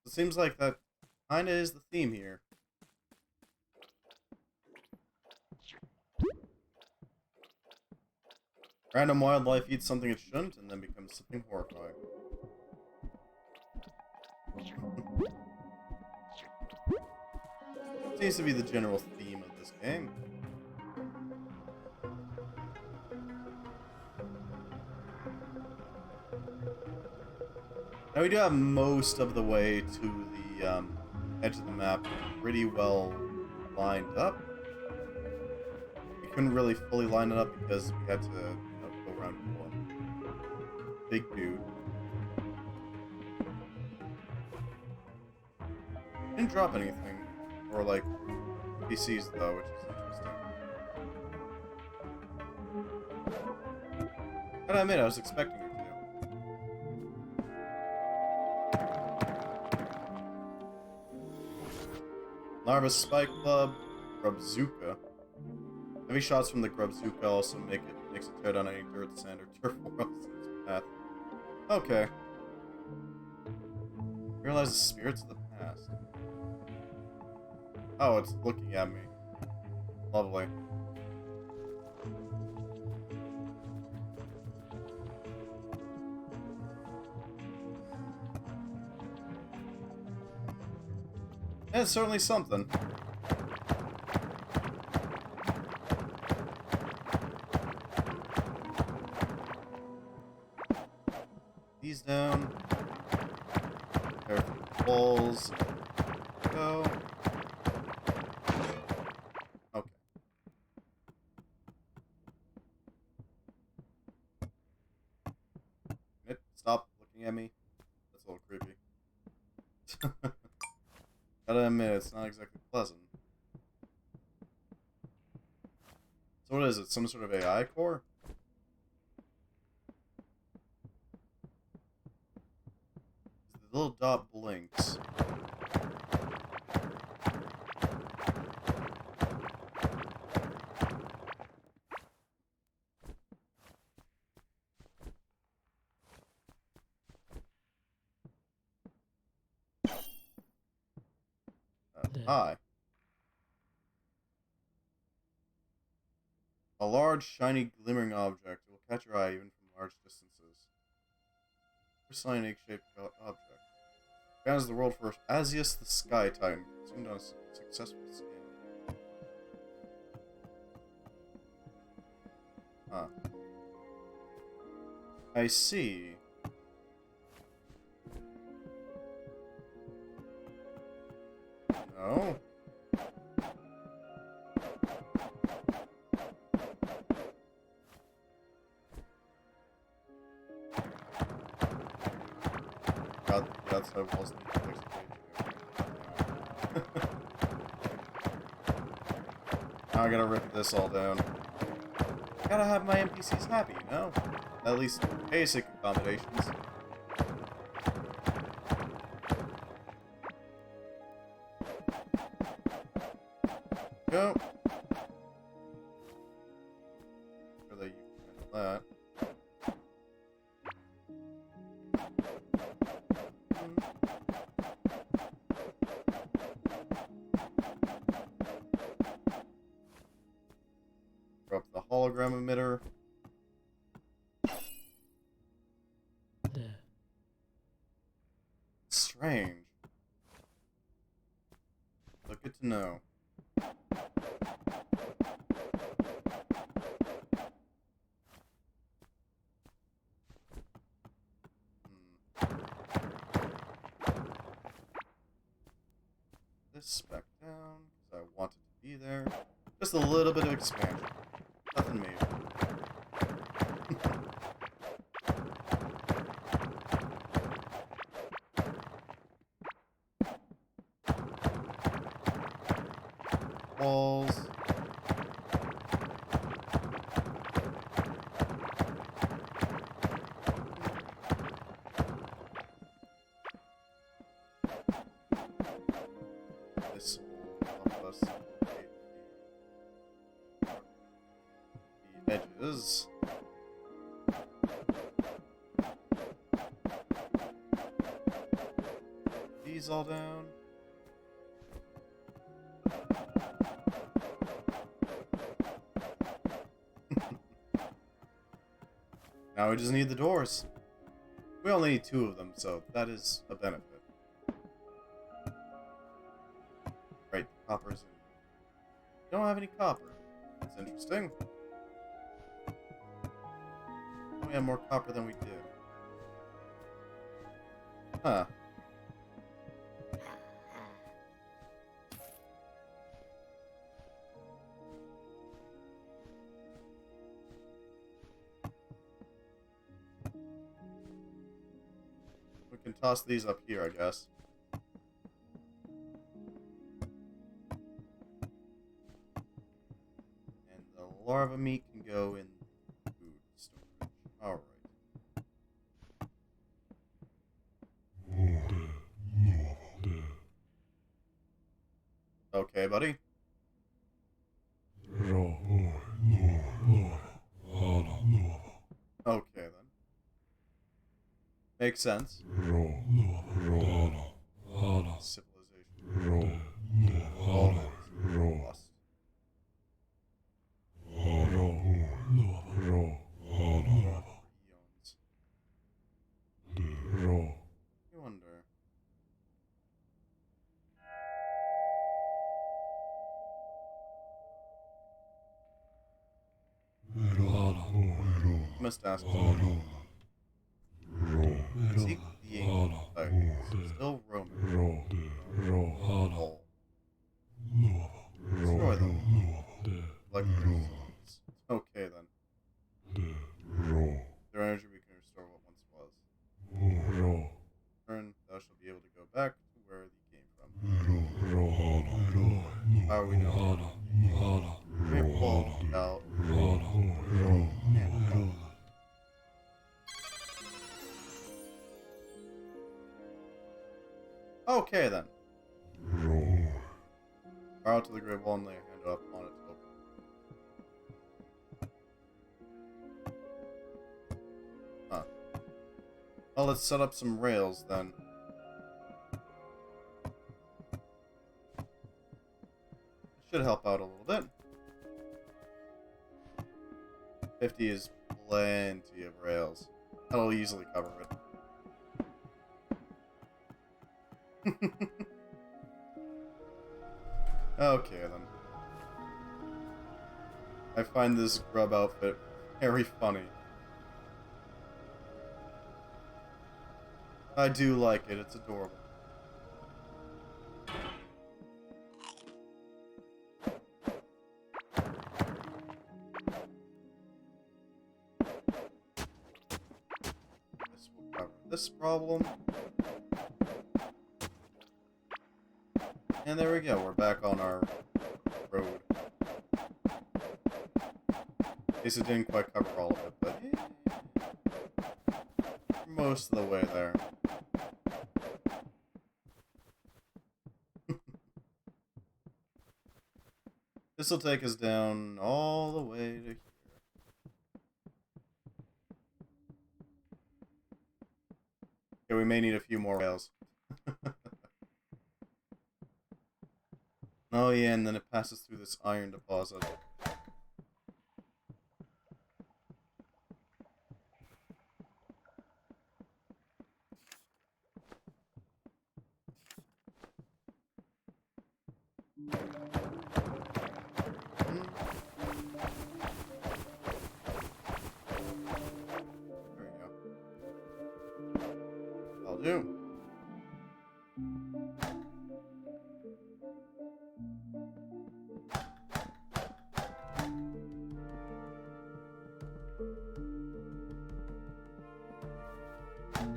Speaker 1: It seems like that kinda is the theme here. Random wildlife eats something it shouldn't and then becomes something horrifying. Seems to be the general theme of this game. Now we do have most of the way to the edge of the map pretty well lined up. We couldn't really fully line it up because we had to, go around one big dude. Didn't drop anything, or like PCs though, which is interesting. Gotta admit, I was expecting her to. Larva Spike Club, Grubzuka. Heavy shots from the Grubzuka also makes it tear down any dirt, sand, or turf walls in its path. Okay. Realize the spirits of the past. Oh, it's looking at me. Lovely. It's certainly something. These down. Careful walls. Go. Okay. Stop looking at me. That's a little creepy. Gotta admit, it's not exactly pleasant. So what is it? Some sort of AI core? The little dot blinks. Hi. A large, shiny, glimmering object will catch your eye even from large distances. Porcelain egg-shaped object. Found as the world first Asius the Sky Titan, consumed on a successful scale. Huh. I see. No. God, the outside walls need to fix the page. Now I gotta rip this all down. I gotta have my NPCs happy, you know? At least basic accommodations. Go. Sure that you can handle that. Drop the hologram emitter. Strange. But good to know. This spec down, because I want it to be there. Just a little bit of expansion. Nothing major. Walls. This will help us locate the edges. These all down. Now we just need the doors. We only need 2 of them, so that is a benefit. Right, the copper's in. We don't have any copper. That's interesting. We have more copper than we did. Huh. We can toss these up here, I guess. And the larva meat can go in food storage. Alright. Okay, buddy. Okay, then. Makes sense. Civilization. Lost. Eons. I wonder. Must ask. Seek the ingots. Still roaming. Oh. Destroy them. Like things. Okay then. Their energy we can restore what once was. Turn, thou shalt be able to go back to where you came from. How are we now? Great wall out. Okay then. Far out to the great wall and lay your hand up on it to open. Huh. Well, let's set up some rails then. Should help out a little bit. 50 is plenty of rails. That'll easily cover it. Okay then. I find this grub outfit very funny. I do like it, it's adorable. This will cover this problem. And there we go, we're back on our road. At least it didn't quite cover all of it, but most of the way there. This will take us down all the way to here. Okay, we may need a few more rails. Oh yeah, and then it passes through this iron deposit. There we go. I'll do.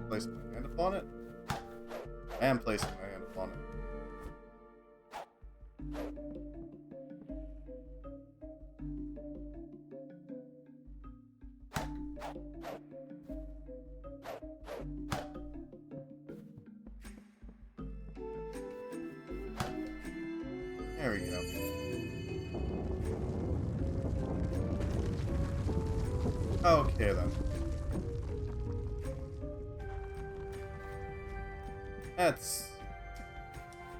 Speaker 1: Place my hand upon it. I am placing my hand upon it. There we go. Okay then. That's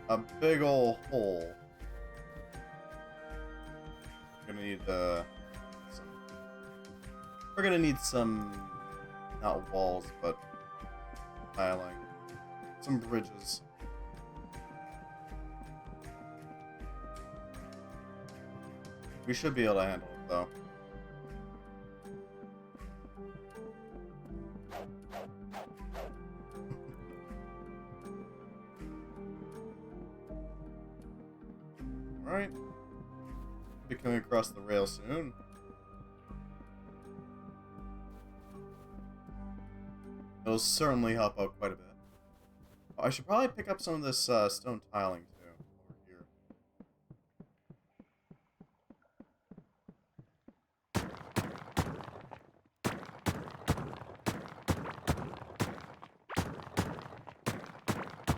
Speaker 1: a big ol' hole. We're gonna need some not walls, but tiling. Some bridges. We should be able to handle it, though. Alright. Be coming across the rail soon. It'll certainly help out quite a bit. Oh, I should probably pick up some of this stone tiling, too, over here.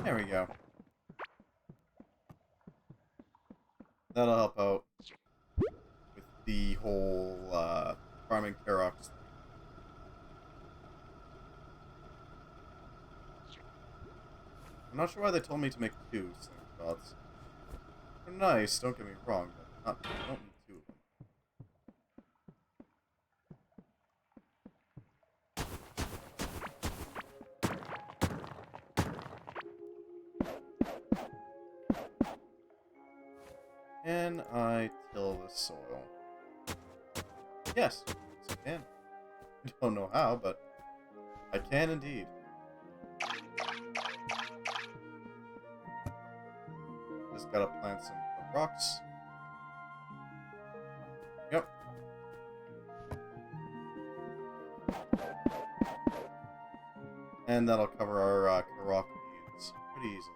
Speaker 1: There we go. That'll help out with the whole farming Karoks thing. I'm not sure why they told me to make 2 slingshots. They're nice, don't get me wrong, but I don't need 2 of them. Can I till the soil? Yes, yes I can. I don't know how, but I can indeed. Just gotta plant some rocks. Yep. And that'll cover our Karok needs pretty easily.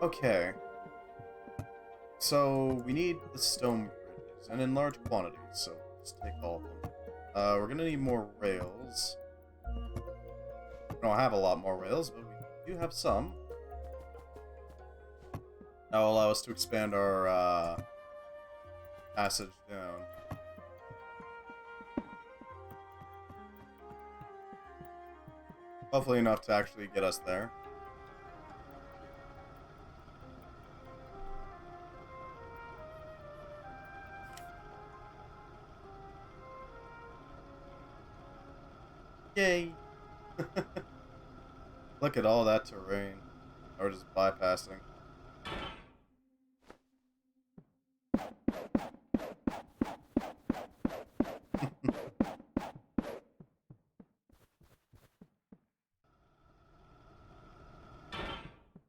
Speaker 1: Okay. So, we need the stone bridges, and in large quantities, so let's take all of them. We're gonna need more rails. We don't have a lot more rails, but we do have some. That will allow us to expand our passage down. Hopefully enough to actually get us there. Yay! Look at all that terrain. Or just bypassing.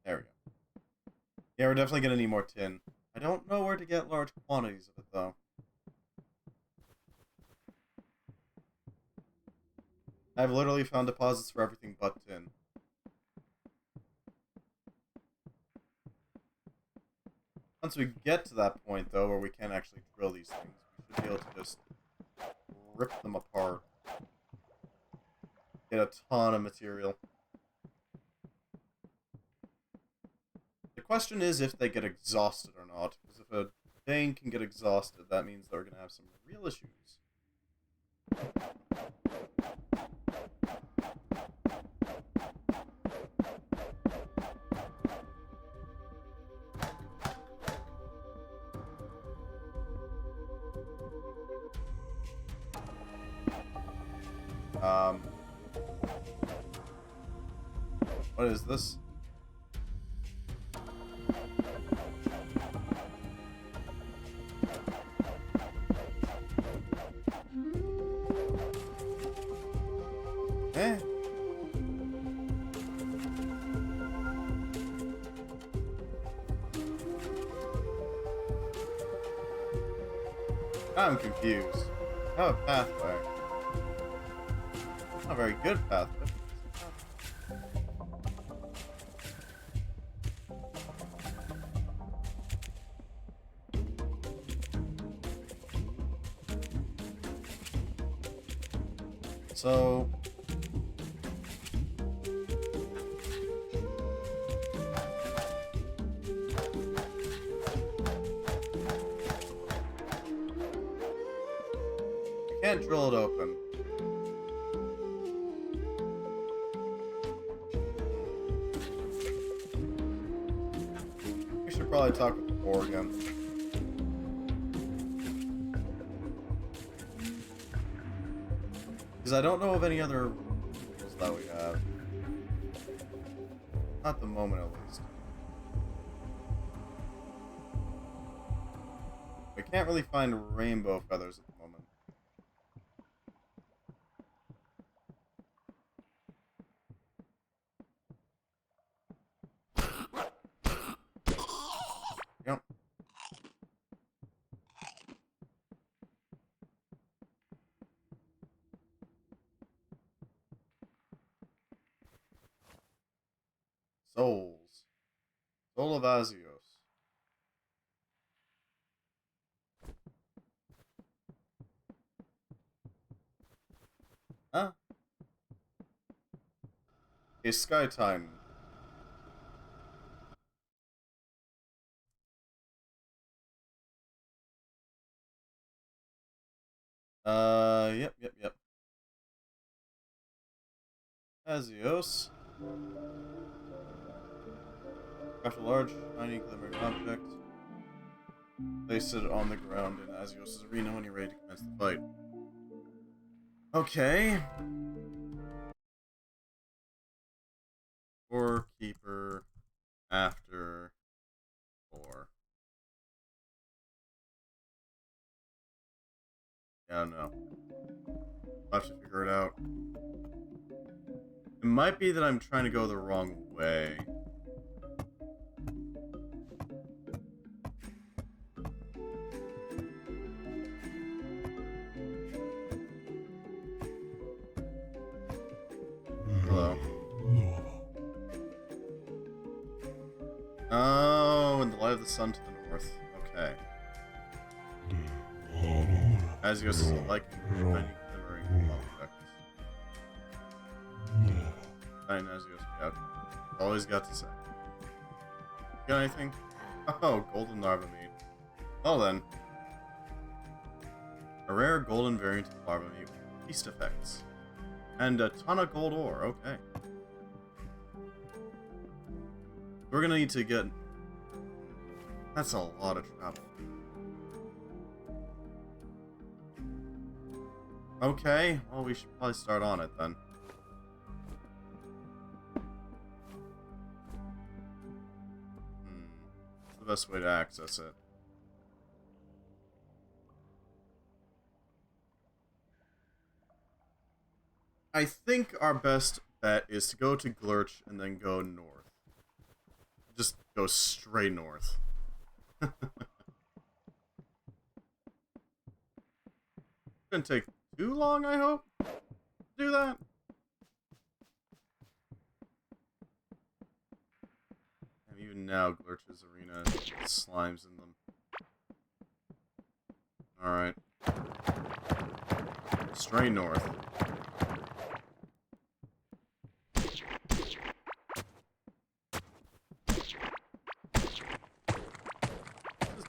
Speaker 1: There we go. Yeah, we're definitely gonna need more tin. I don't know where to get large quantities of it, though. I've literally found deposits for everything but tin. Once we get to that point, though, where we can actually drill these things, we should be able to just rip them apart. Get a ton of material. The question is if they get exhausted or not, because if a vein can get exhausted, that means they're going to have some real issues. What is this? Eh? I'm confused. I have a pathway. Not a very good pathway. So I can't drill it open. probably talk with the boar again. Because I don't know of any other rules that we have. Not at the moment, at least. We can't really find rainbow feathers at the moment. Yep. Souls. Soul of Azios. Huh? A Sky Titan. Yep. Azios. Craft a large, shiny, glimmering object. Place it on the ground in Azios' arena when you're ready to commence the fight. Okay. Or keeper after 4. Yeah, I don't know. I'll have to figure it out. It might be that I'm trying to go the wrong way. Hello. Oh, and the light of the sun to the north. Okay. Azios is a liking tiny glimmering objects. Tiny Azios, yeah. Always got to say. Got anything? Oh, golden larva meat. Well then. A rare golden variant of larva meat with feast effects. And a ton of gold ore, okay. We're gonna need to get... That's a lot of travel. Okay, well we should probably start on it then. What's the best way to access it? I think our best bet is to go to Glurch and then go north. Just go straight north. Shouldn't take too long, I hope, to do that. And even now, Glurch's arena has slimes in them. Alright. Straight north.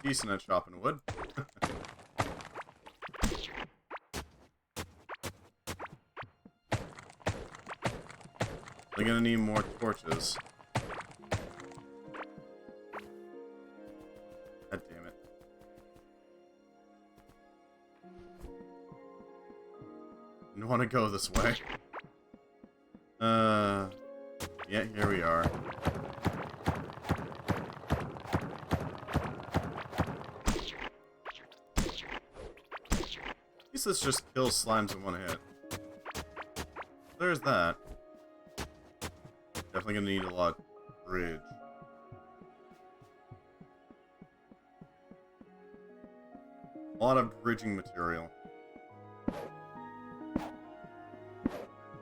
Speaker 1: Decent at chopping wood. They're gonna need more torches. God damn it. I don't want to go this way. Yeah, here we are. This just kills slimes in one hit. There's that. Definitely gonna need a lot of bridge. A lot of bridging material.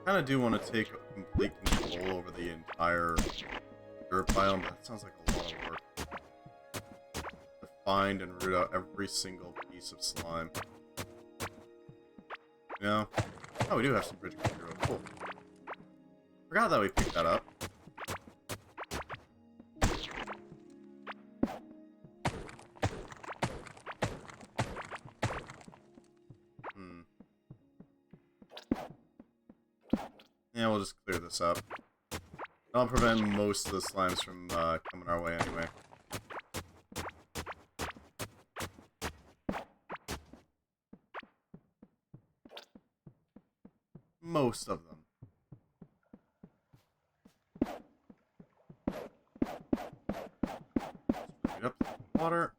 Speaker 1: Kinda do want to take complete control over the entire dirt biome, but that sounds like a lot of work. To find and root out every single piece of slime. You know? Oh, we do have some bridging material. Cool. Forgot that we picked that up. Yeah, we'll just clear this up. That'll prevent most of the slimes from coming our way anyway. most of them. Straight up to the water.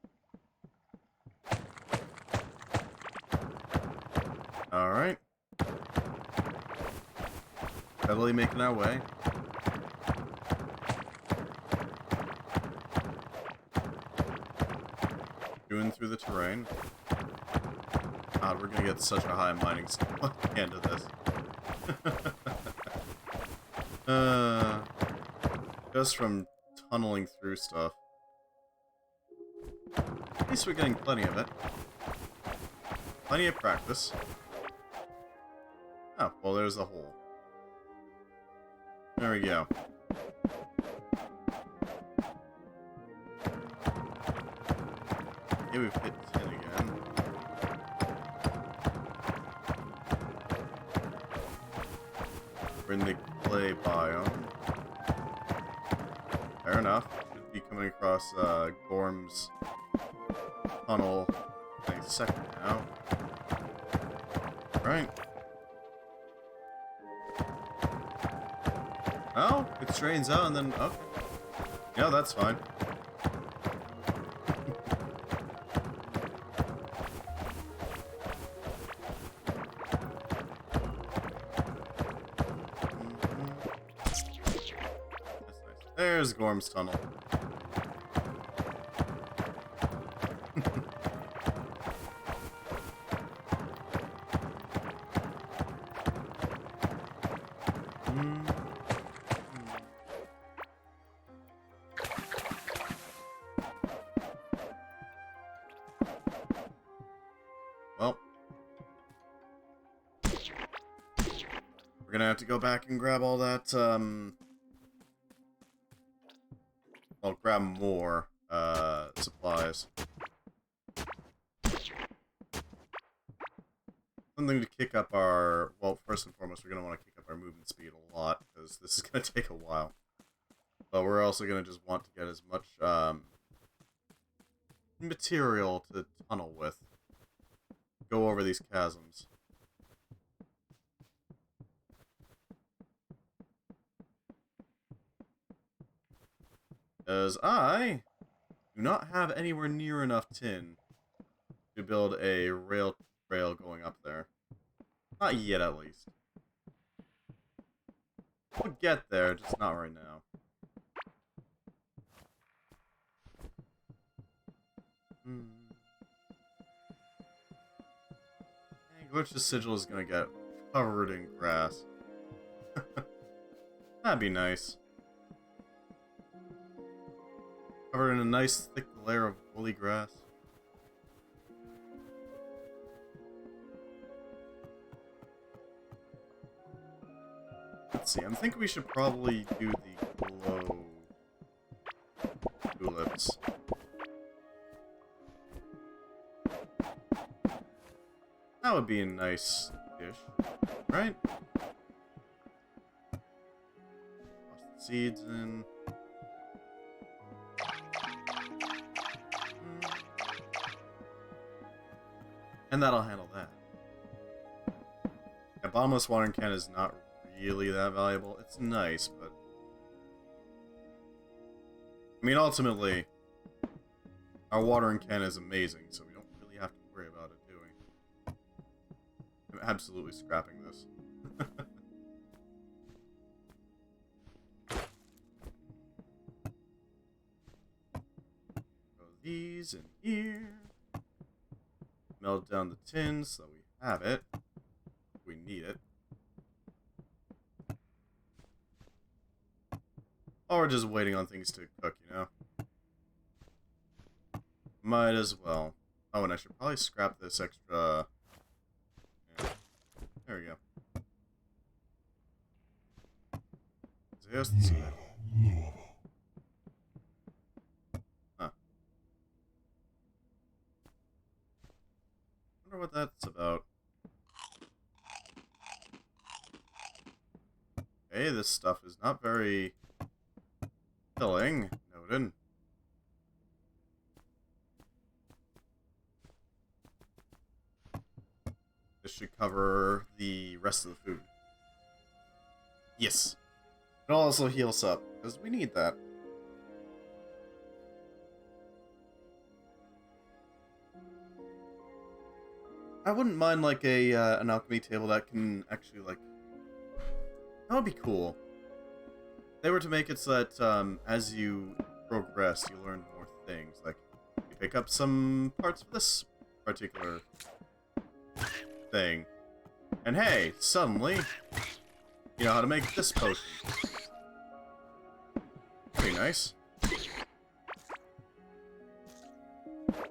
Speaker 1: Alright. Steadily making our way. Chewing through the terrain. God, we're gonna get such a high mining skill at the end of this. Just from tunneling through stuff. At least we're getting plenty of it. Plenty of practice. Oh, well, there's a hole. There we go. Okay, we've hit 10 again. We're in the clay biome. Fair enough. Should be coming across Gorm's tunnel any second now. Right. Oh, it straightens out and then okay. Yeah, that's fine. That's nice. There's Gorm's tunnel. Well, we're gonna have to go back and grab all that, I'll grab more, supplies. Something to kick up our, well, first and foremost, we're gonna want to kick up our movement speed a lot, because this is gonna take a while. But we're also gonna just want to get as much, material to tunnel with. Go over these chasms. As I do not have anywhere near enough tin to build a rail trail going up there. Not yet, at least. We'll get there, just not right now. Glitch's sigil is gonna get covered in grass. That'd be nice. Covered in a nice thick layer of woolly grass. Let's see, I'm thinking we should probably do the glow tulips. That would be a nice dish, right? Toss the seeds in. And that'll handle that. A bottomless watering can is not really that valuable. It's nice, but... I mean, ultimately, our watering can is amazing, so we don't really have to worry about it doing. I'm absolutely scrapping this. Throw these in here. Melt down the tin so we have it. We need it. Or we're just waiting on things to cook, you know? Might as well. Oh, and I should probably scrap this extra... Yeah. There we go. Just... Huh. Wonder what that's about. Okay, this stuff is not very filling. Noted. This should cover the rest of the food. Yes. It also heals up, because we need that. I wouldn't mind, like, an alchemy table that can actually, like... That would be cool. They were to make it so that, as you progress, you learn more things. Like, you pick up some parts of this particular thing. And hey, suddenly, you know how to make this potion. Pretty nice.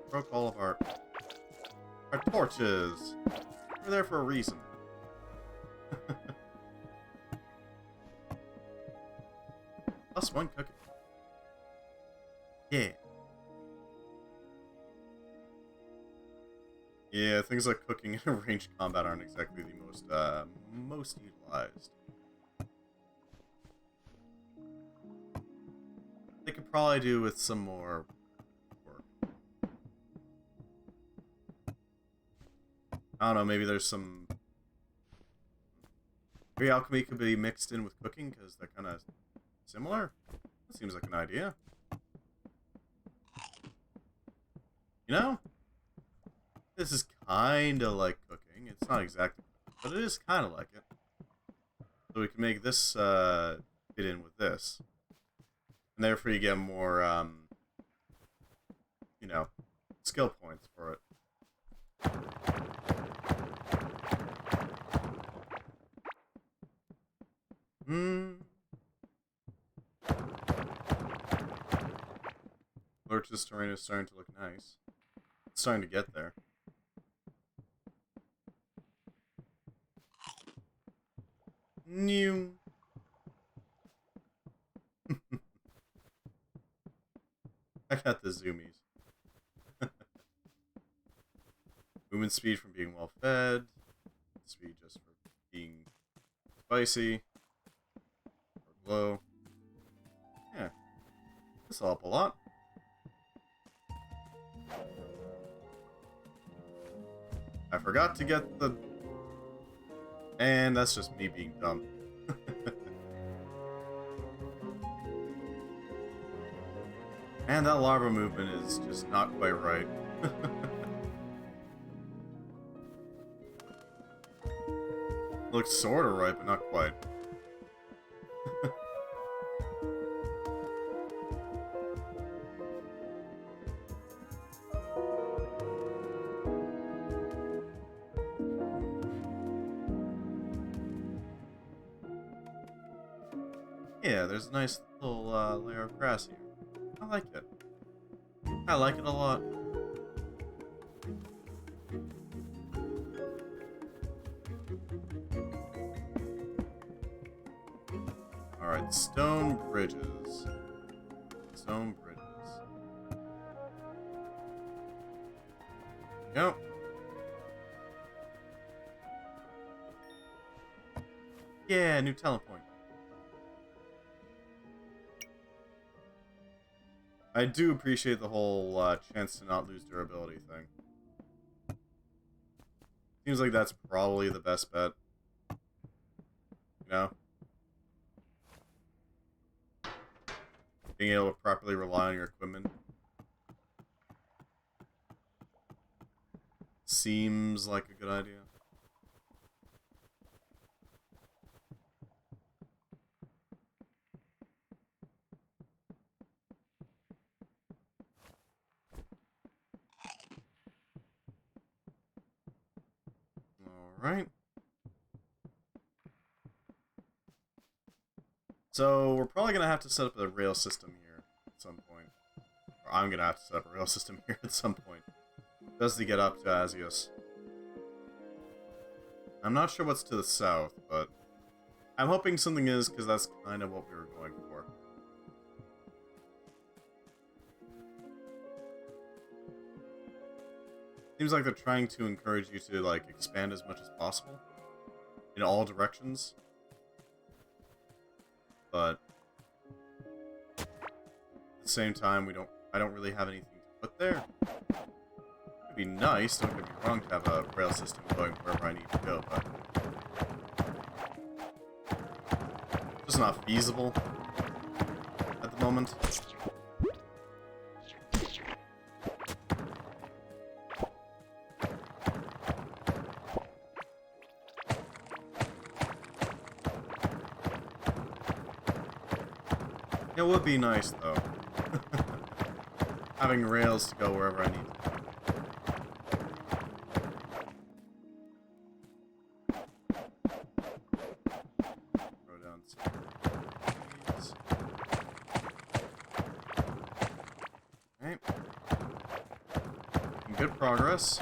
Speaker 1: Broke all of our torches. We're there for a reason. Plus one cookie. Yeah. Yeah, things like cooking and ranged combat aren't exactly the most utilized. They could probably do with some more work. I don't know, maybe there's some... Maybe alchemy could be mixed in with cooking, because they're kind of similar? That seems like an idea. You know? This is kind of like cooking. It's not exactly, but it is kind of like it. So we can make this fit in with this. And therefore you get more, you know, skill points for it. Lurch's terrain is starting to look nice. It's starting to get there. New. I got the zoomies. Movement speed from being well fed. Speed just for being spicy. Or glow. Yeah. This'll help a lot. I forgot to get the... And that's just me being dumb. And that larva movement is just not quite right. Looks sorta right, but not quite. Yeah, there's a nice little layer of grass here. I like it. I like it a lot. Alright, stone bridges. Stone bridges. Yep. Yeah, new talent point. I do appreciate the whole chance to not lose durability thing. Seems like that's probably the best bet. You know? Being able to properly rely on your equipment. Seems like a good idea. Alright. So, we're probably going to have to set up a rail system here at some point. Or I'm going to have to set up a rail system here at some point. Just to get up to Azios. I'm not sure what's to the south, but I'm hoping something is, because that's kind of what we were going for. Seems like they're trying to encourage you to, like, expand as much as possible. In all directions. But at the same time, I don't really have anything to put there. It'd be nice, don't get me wrong, to have a rail system going wherever I need to go, but just not feasible at the moment. It would be nice, though. Having rails to go wherever I need to. Throw down some trees. Alright. Making good progress.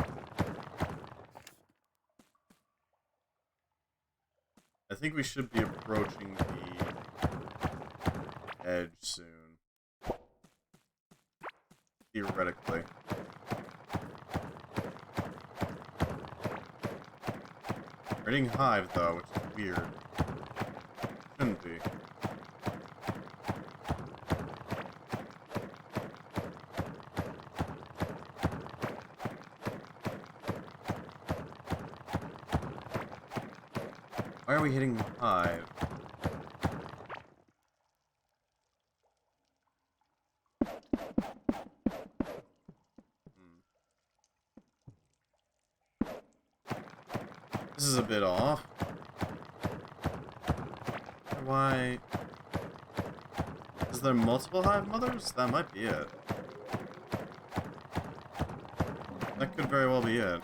Speaker 1: I think we should be approaching the edge soon. Theoretically. We're hitting hive though, which is weird. Shouldn't be. Why are we hitting hive? This is a bit off. Why? Is there multiple hive mothers? That might be it. That could very well be it.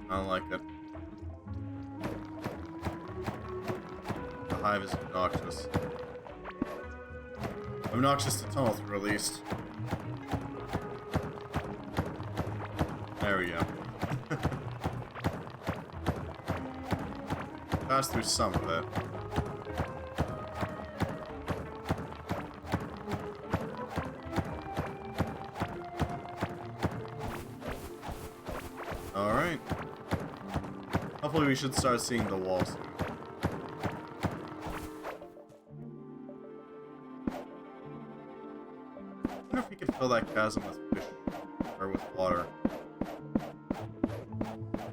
Speaker 1: I don't like it. The hive is obnoxious. Obnoxious to tunnel through, at least. There we go. Pass through some of it. Alright. Hopefully we should start seeing the wall soon. I wonder if we could fill that chasm with fish, or with water.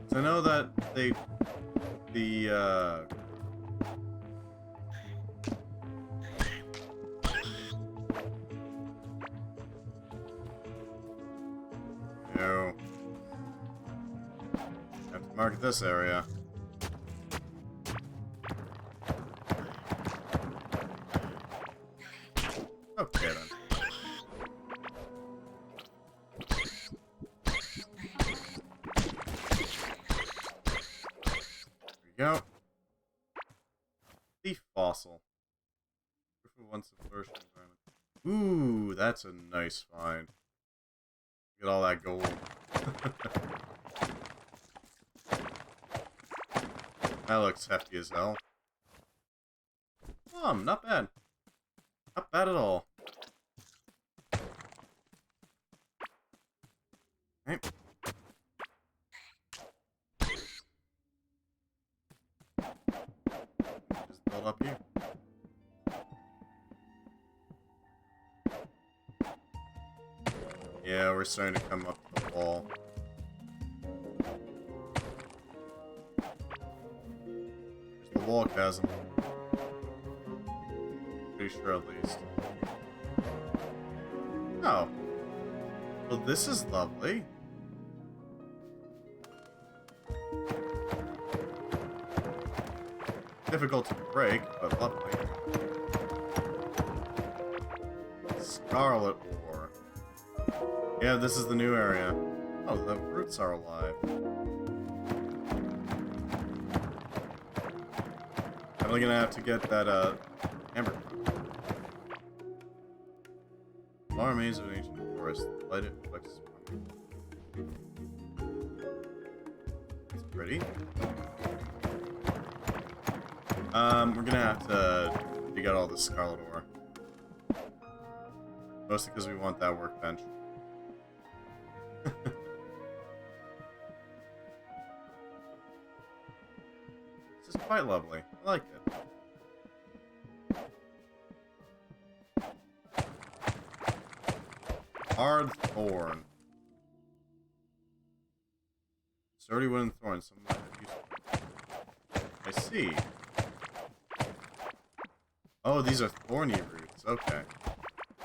Speaker 1: So I know that no. Have to mark this area. Okay then. There we go. Leaf fossil. Proof of once a flourishing environment. Ooh, that's a nice find. Look at all that gold. That looks hefty as hell. Not bad. Not bad at all. Right. Just build up here. Yeah, we're starting to come up to the wall. There's the wall chasm. Pretty sure at least. Oh. Well, this is lovely. Difficult to break, but lovely. Scarlet ore. Yeah, this is the new area. Oh, the roots are alive. Definitely gonna have to get that, amber. Flower maze of an ancient forest. Light it reflects. It's pretty. We're gonna have to dig out all the scarlet ore. Mostly because we want that workbench. This is quite lovely. I like it. Hard thorn. Sturdy wooden thorn. Some might have used. I see. Oh, these are thorny roots. Okay.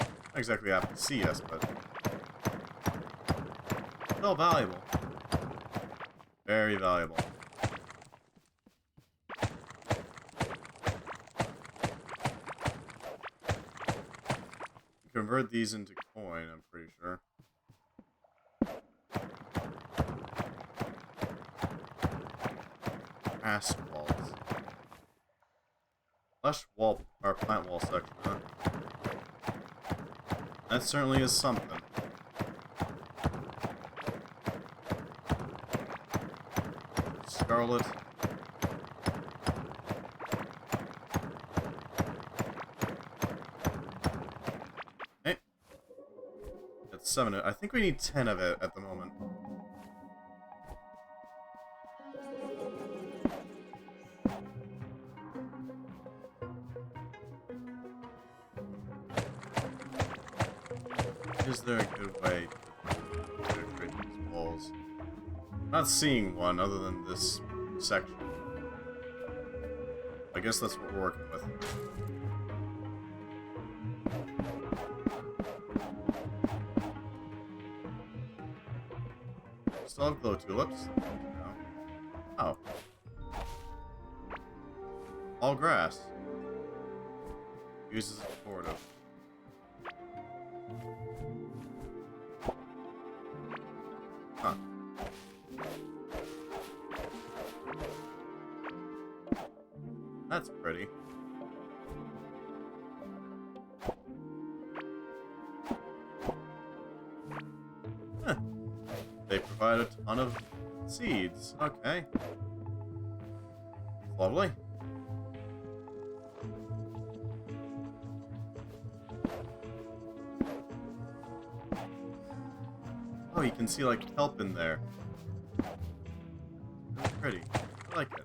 Speaker 1: Not exactly happy to see us, but still valuable. Very valuable. Convert these into coin, I'm pretty sure. Ass walls. Lush wall, or plant wall section, huh? That certainly is something. Scarlet. Hey. That's 7. I think we need 10 of it at the moment. Is there a good way to penetrate these walls? I'm not seeing one other than this section. I guess that's what we're working with. Still have glow tulips? No. Oh. All grass. Uses a decorative. Huh. That's pretty. Huh. They provide a ton of seeds. Okay. Lovely. Oh, you can see like kelp in there. That's pretty. I like it.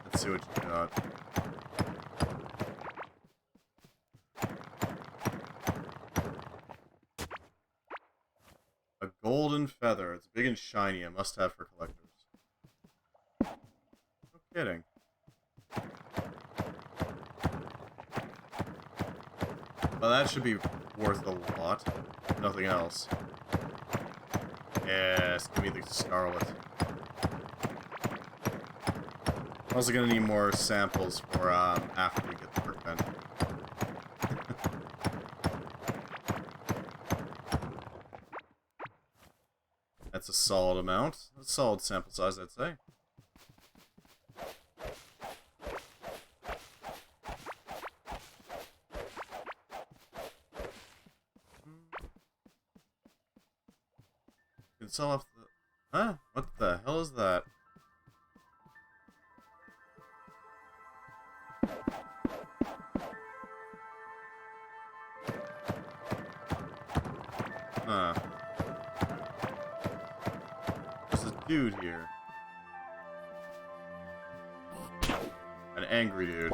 Speaker 1: Let's see what you got. A golden feather. It's big and shiny. A must-have for collectors. No kidding. Well, that should be worth a lot. If nothing else. Yes, give me the scarlet. I'm also gonna need more samples for after we get the percent. That's a solid amount. A solid sample size, I'd say. Can sell off the... Huh? What the hell is that? Huh. There's a dude here. An angry dude.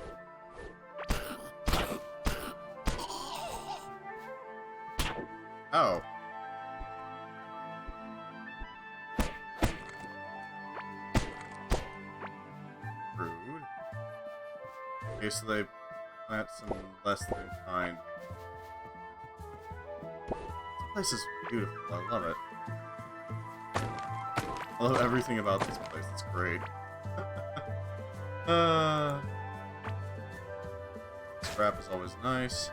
Speaker 1: Oh. Rude. Okay, so they plant some less than kind. This place is beautiful. I love it. I love everything about this place. It's great. Scrap is always nice.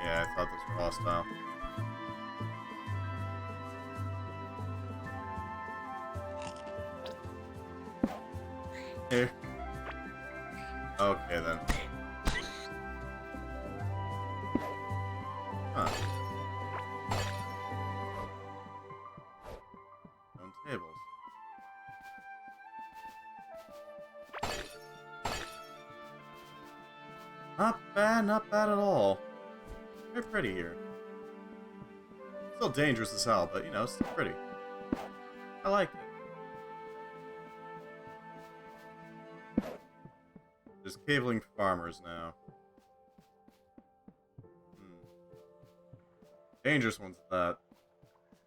Speaker 1: Yeah, I thought those were hostile. Here. Okay then. Huh. Stone tables. Not bad at all. Very pretty here. Still dangerous as hell, but, you know, still pretty. I like it. There's caveling farmers now. Dangerous ones at that.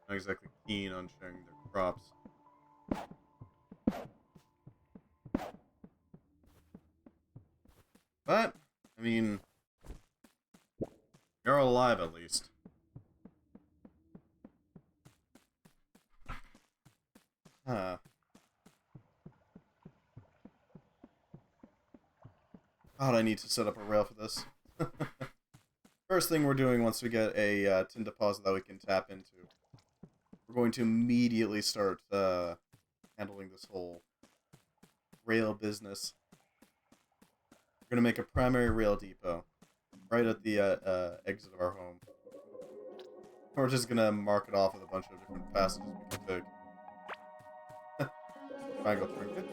Speaker 1: Not exactly keen on sharing their crops. But, I mean, you're alive at least. Huh. God, I need to set up a rail for this. First thing we're doing once we get a tin deposit that we can tap into, we're going to immediately start handling this whole rail business. We're going to make a primary rail depot right at the exit of our home. We're just going to mark it off with a bunch of different passages we can take. Triangle trinket.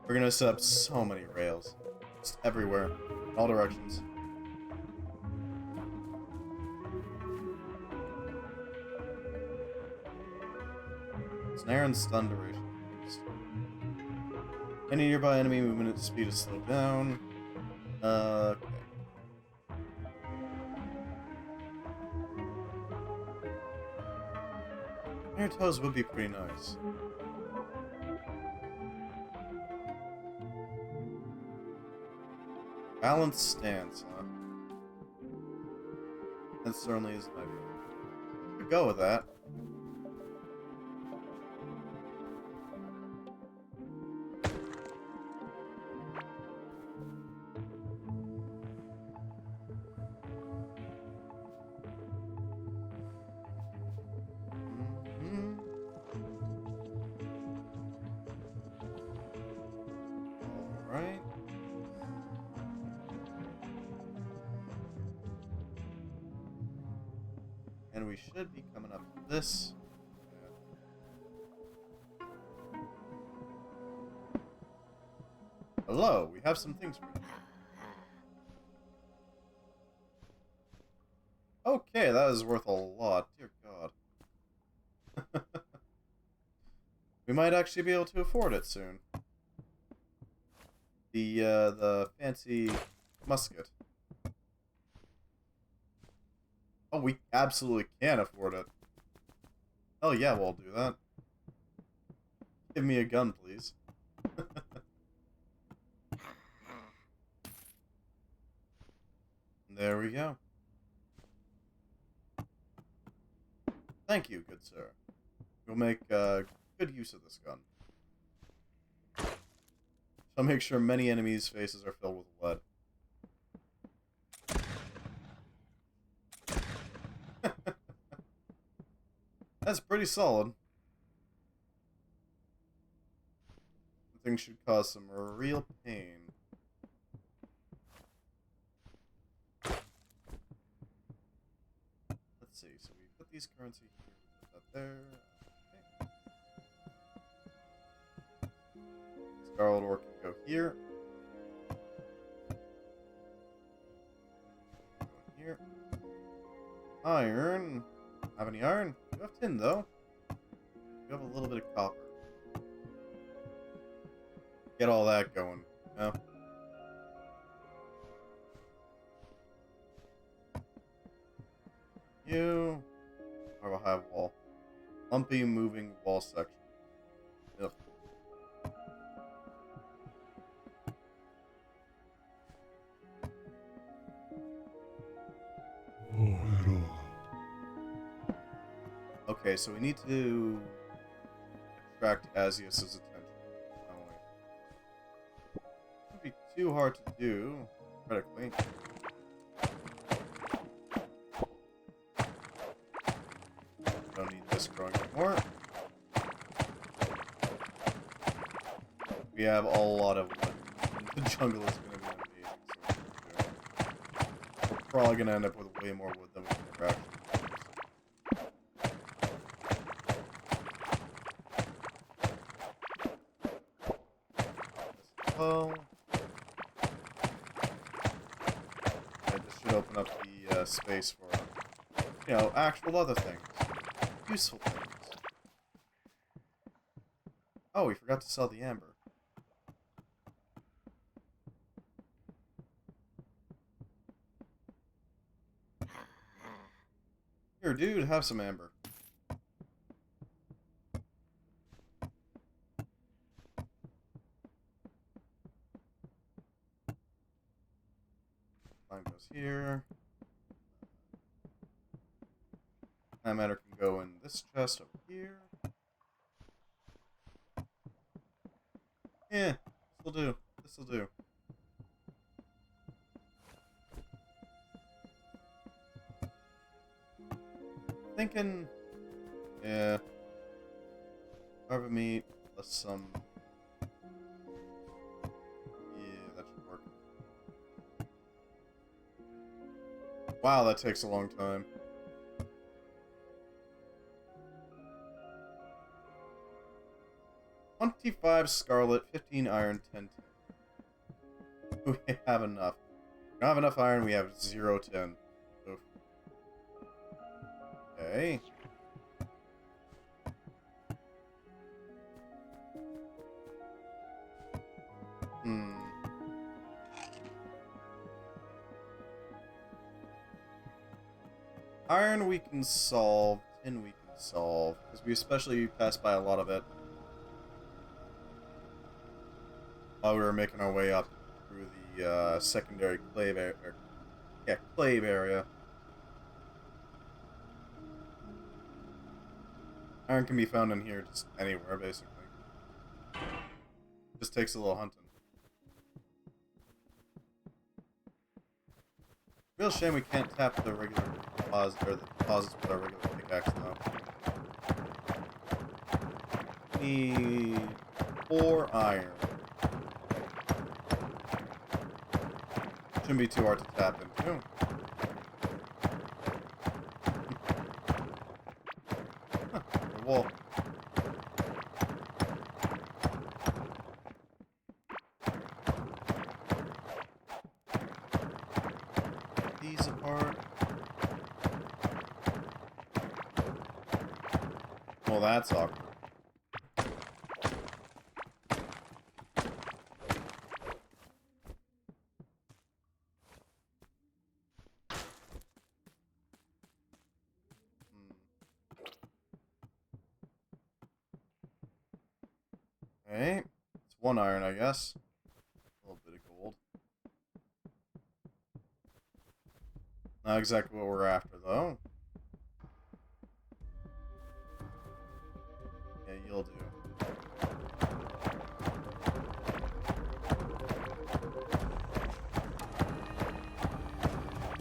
Speaker 1: We're going to set up so many rails. Just everywhere. In all directions. Snare and stun duration. Any nearby enemy movement speed is slowed down. Okay. Snare toes would be pretty nice. Balanced stance, huh? That certainly is an idea. Could go with that. Alright. And we should be coming up to this. Yeah. Hello, we have some things for you. Okay, that is worth a lot. Dear God. We might actually be able to afford it soon. The fancy musket. Oh, we absolutely can afford it. Oh yeah, we'll do that. Give me a gun, please. There we go. Thank you, good sir. You'll make good use of this gun. I'll make sure many enemies' faces are filled with lead. That's pretty solid. The thing should cause some real pain. Let's see, so we put these currency here, we put that there. Okay. Scarlet ore can go here. Go here. Iron. Have any iron? You have tin though. You have a little bit of copper. Get all that going. No. You have a high wall. Lumpy moving wall section. Ugh. Okay, so we need to attract Asius's attention. Oh, wait. Wouldn't be too hard to do, critically. Don't need this growing anymore. We have a lot of wood. The jungle is going to be amazing. So we're probably going to end up with way more wood than we can ever actually use. Well, open up the space for, you know, actual other things. Useful things. Oh, we forgot to sell the amber. Here, dude, have some amber. Line goes here. That matter can go in this chest over here. Yeah, this'll do. This'll do. Thinking, yeah, carve meat plus some. Yeah, that should work. Wow, that takes a long time. $25 scarlet, 15 iron, 10 tin. We have enough. We don't have enough iron, we have 0 tin. Oof. Okay. Iron we can solve, tin we can solve, because we especially passed by a lot of it while we were making our way up through the secondary clave area. Yeah, clave area. Iron can be found in here just anywhere, basically. Just takes a little hunting. Real shame we can't tap the regular deposit, or the deposits with our regular pickaxe now. Need 4 iron. Shouldn't be too hard to tap into. Huh, a wall. These apart. Well, that's awkward. Okay, it's 1 iron, I guess. A little bit of gold. Not exactly what we're after, though. Yeah, you'll do.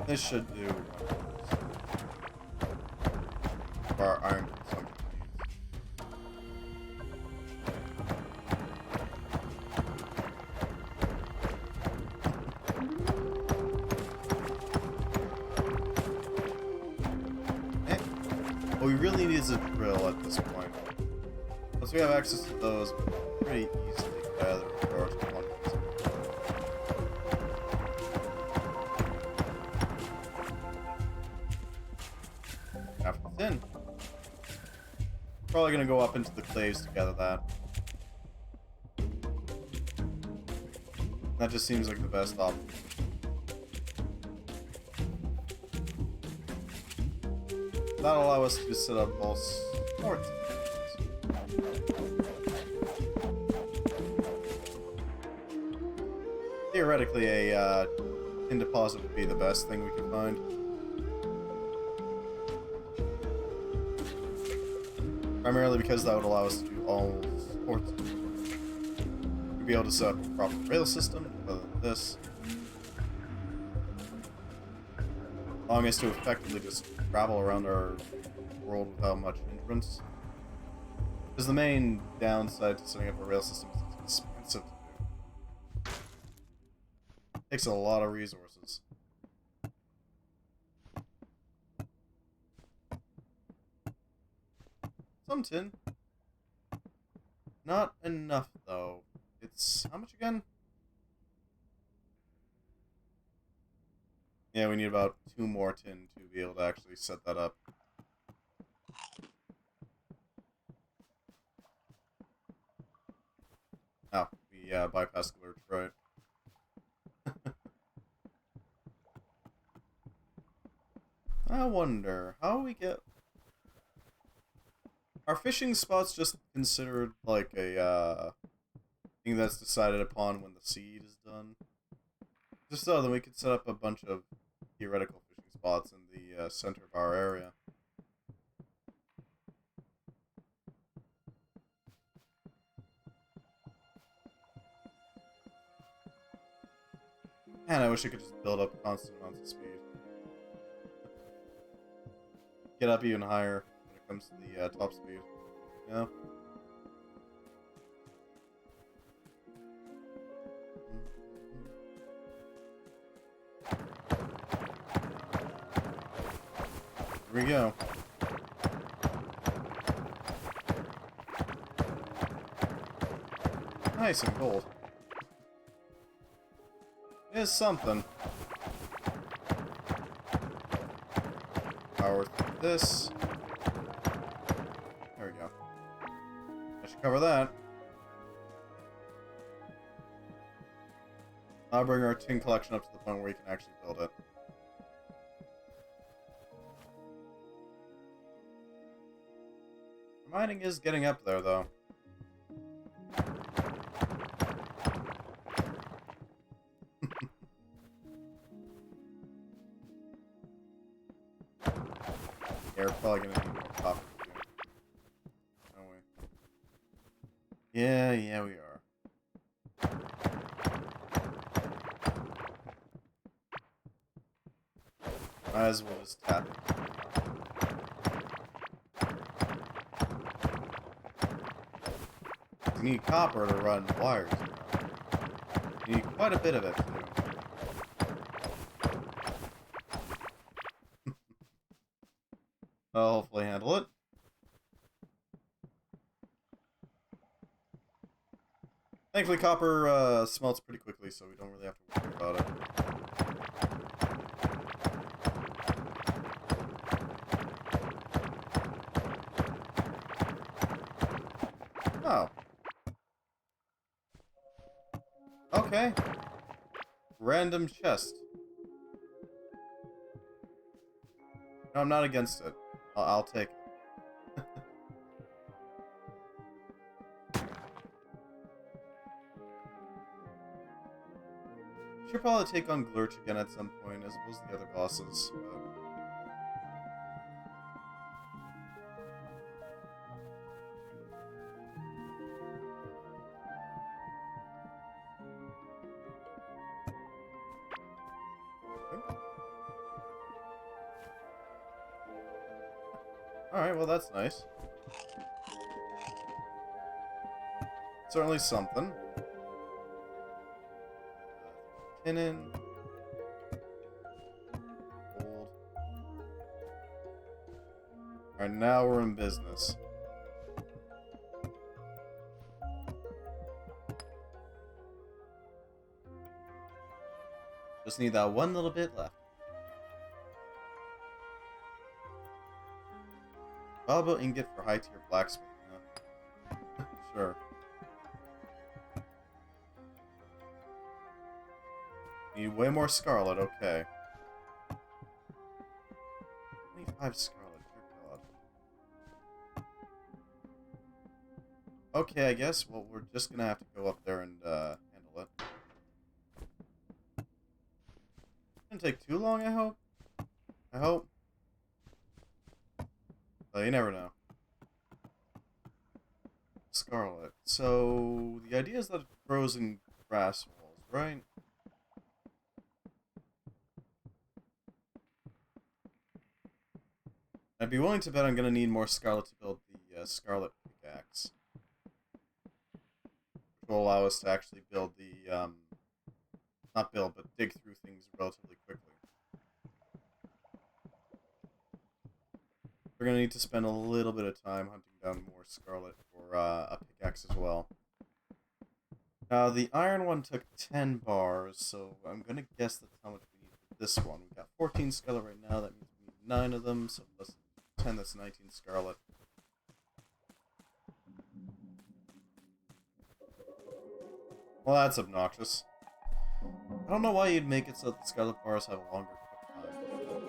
Speaker 1: This should do for our iron consumption needs. What we really need is a drill at this point. Once we have access to those, we can pretty easily gather large quantities. After it's in. Probably gonna go up into the claves to gather that. That just seems like the best option. That'll allow us to set up all sorts of things. Theoretically, a tin deposit would be the best thing we can find. Primarily because that would allow us to do all sorts of things. We'd be able to set up a proper rail system, other than this. Allowing us to effectively just travel around our world without much hindrance. Because the main downside to setting up a rail system is it's expensive to do. It takes a lot of resources. Some tin. Not enough, though. It's... how much again? Yeah, we need about 2 more tin to be able to actually set that up. Oh, we bypassed alerts, right. I wonder, how we get... Are fishing spots just considered like a thing that's decided upon when the seed is done? Just so, then we could set up a bunch of theoretical fishing spots in the center of our area. Man, I wish I could just build up constant amounts of speed. Get up even higher when it comes to the top speed. You know? Here we go. Nice and gold. It is something. Power through this. There we go. I should cover that. I'll bring our tin collection up to the point where we can actually build it. Mining is getting up there, though. Yeah, we're probably gonna need more copper too. Aren't we? Yeah, we are. Might as well just tap it. You need copper to run wires. You need quite a bit of it, too. I'll hopefully handle it. Thankfully, copper smelts pretty quickly, so we don't really have to worry about it. Oh. Okay. Random chest. No, I'm not against it. I'll take it. Should probably take on Glurch again at some point, as well as the other bosses. But... Alright, well that's nice. Certainly something. Tin in. Gold. Alright, now we're in business. Just need that one little bit left. Valuable ingot for high tier blacksmith. Yeah. Sure. Need way more scarlet, okay. 25 scarlet, dear god. Okay, I guess, well, we're just gonna have to go up there and handle it. Shouldn't take too long, I hope. I hope. But you never know. Scarlet. So, the idea is that it grows in grass walls, right? I'd be willing to bet I'm going to need more scarlet to build the scarlet pickaxe. Which will allow us to actually build the, not build, but dig through things relatively quickly. We're going to need to spend a little bit of time hunting down more scarlet for a pickaxe as well. Now, the iron one took 10 bars, so I'm going to guess that's how much we need for this one. We got 14 scarlet right now. That means we need 9 of them. So plus 10, that's 19 scarlet. Well, that's obnoxious. I don't know why you'd make it so that the scarlet bars have a longer cook time.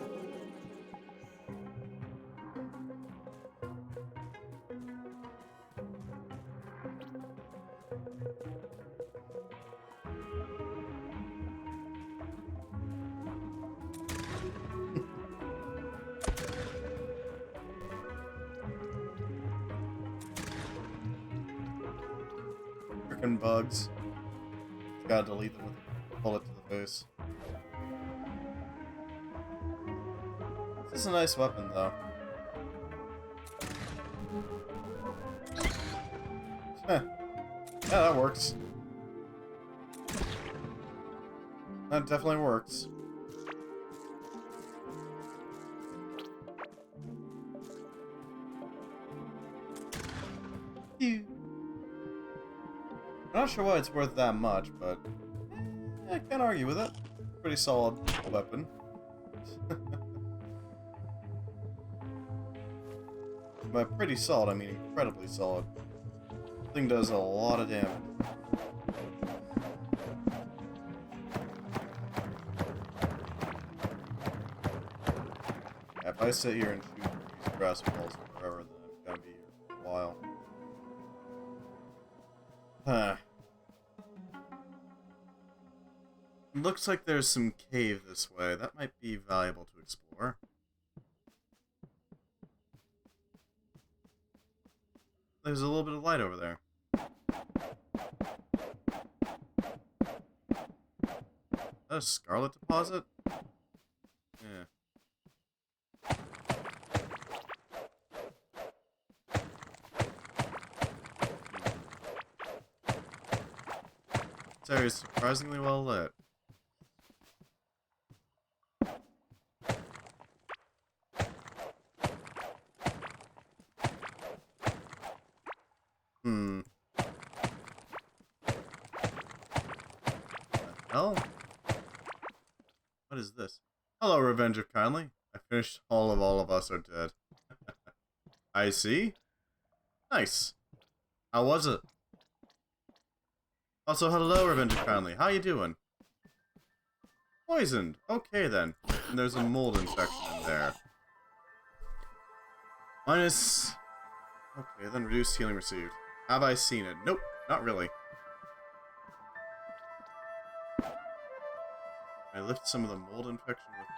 Speaker 1: Frickin' bugs. Gotta delete them with a bullet to the face. This is a nice weapon, though. Heh. Yeah, that works. That definitely works. Phew. I'm not sure why it's worth that much, but I can't argue with it. Pretty solid weapon. By pretty solid, I mean incredibly solid. Thing does a lot of damage. Yeah, if I sit here and shoot these grass balls forever, then I'm gonna be here for a while. Huh. Looks like there's some cave this way. That might be valuable to explore. There's a little bit of light over there. Is that a scarlet deposit? Yeah. This area is surprisingly well lit. Hell? What is this? Hello, Revenger Kindly. I finished all of us are dead. I see. Nice. How was it? Also, hello, Revenger Kindly. How you doing? Poisoned. Okay, then. And there's a mold infection in there. Minus... Okay, then reduced healing received. Have I seen it? Nope, not really. I lift some of the mold infection with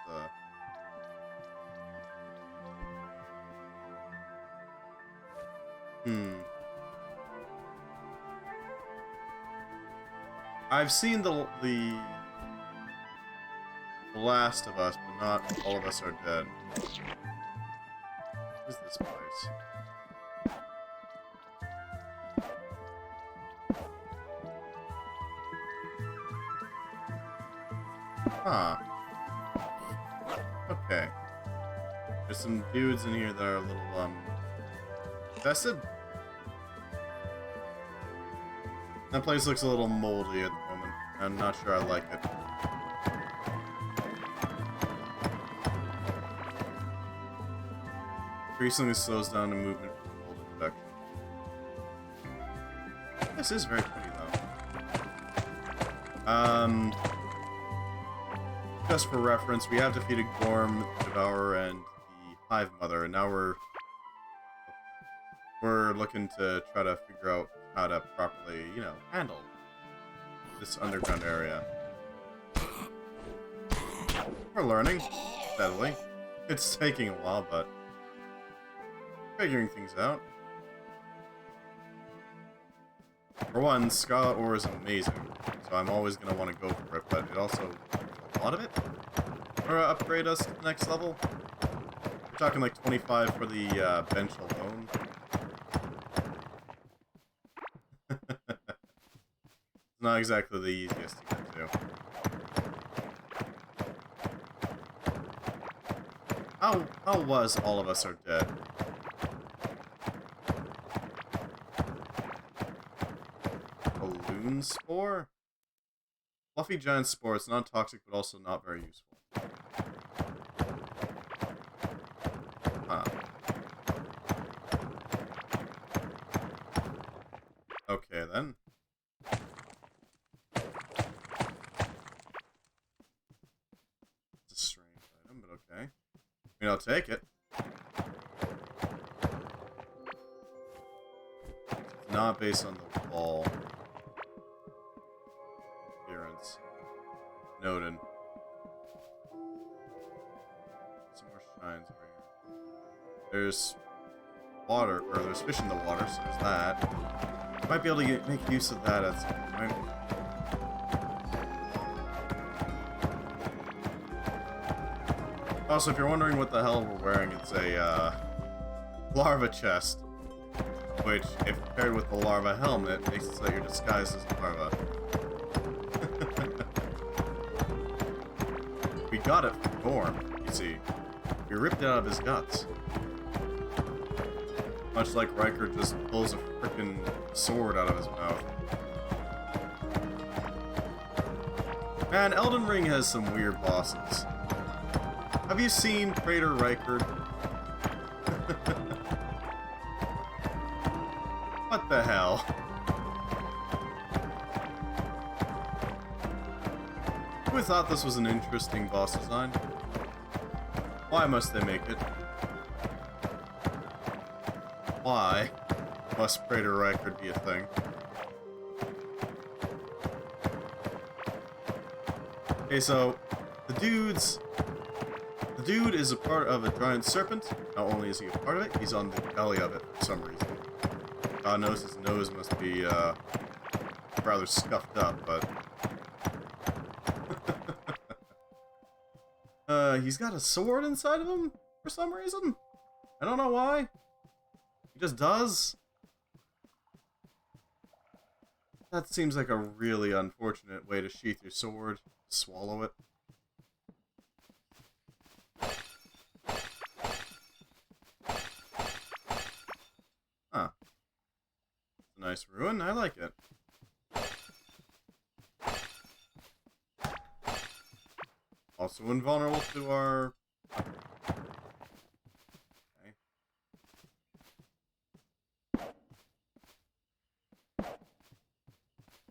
Speaker 1: the... I've seen the Last of Us, but not All of Us Are Dead. What is this place? Huh. Okay. There's some dudes in here that are a little, infested? That place looks a little moldy at the moment. I'm not sure I like it. Increasingly slows down the movement for the mold infection. This is very pretty, though. Just for reference, we have defeated Gorm, the Devourer, and the Hive Mother, and now we're looking to try to figure out how to properly, you know, handle this underground area. We're learning, steadily. It's taking a while, but figuring things out. For one, Scarlet Ore is amazing, so I'm always going to want to go for it, but it also... a lot of it? Or upgrade us to the next level? We're talking like 25 for the bench alone. It's not exactly the easiest to get to. How was All of Us Are Dead? Balloon Spore? Fluffy giant spore. It's not toxic, but also not very useful. mean, I'll take it. It's not based on the wall appearance. Noted. Some more shines over here. There's water, or there's fish in the water, so there's that. Might be able to make use of that at some point. Also, if you're wondering what the hell we're wearing, it's a larva chest, which, if paired with the larva helmet, makes it so that you're disguised as a larva. We got it from Gorm, you see. We ripped it out of his guts. Much like Riker just pulls a frickin' sword out of his mouth. Man, Elden Ring has some weird bosses. Have you seen Praetor Riker? What the hell? Who thought this was an interesting boss design? Why must they make it? Why must Praetor Riker be a thing? Okay, so the dude is a part of a giant serpent. Not only is he a part of it, he's on the belly of it for some reason. God knows his nose must be rather scuffed up, but he's got a sword inside of him for some reason. I don't know why. He just does. That seems like a really unfortunate way to sheath your sword. Swallow it. Huh. It's a nice ruin. I like it. Also invulnerable to our... Okay.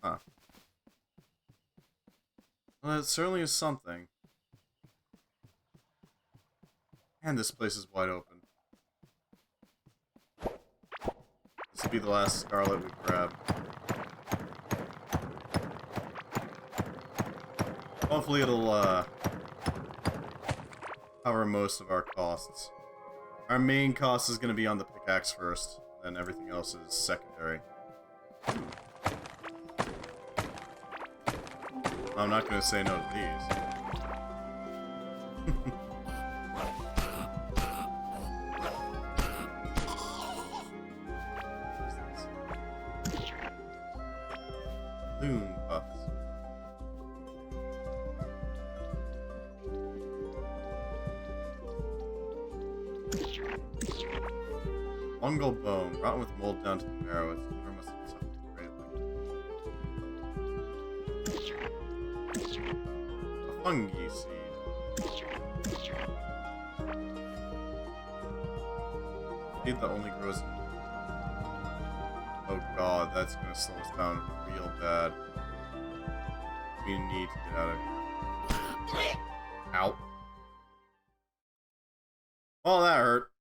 Speaker 1: Huh. Well, it certainly is something. And this place is wide open. This will be the last scarlet we grab. Hopefully it'll, cover most of our costs. Our main cost is going to be on the pickaxe first, and everything else is secondary. I'm not going to say no to these. Loon puffs. Fungal bone, rotten with mold down to the marrow. Its owner must have suffered greatly. A fungi seed. Seed that only grows in... Oh god, that's gonna slow us down real bad. We need to get out of here. Ow. Oh, that hurt.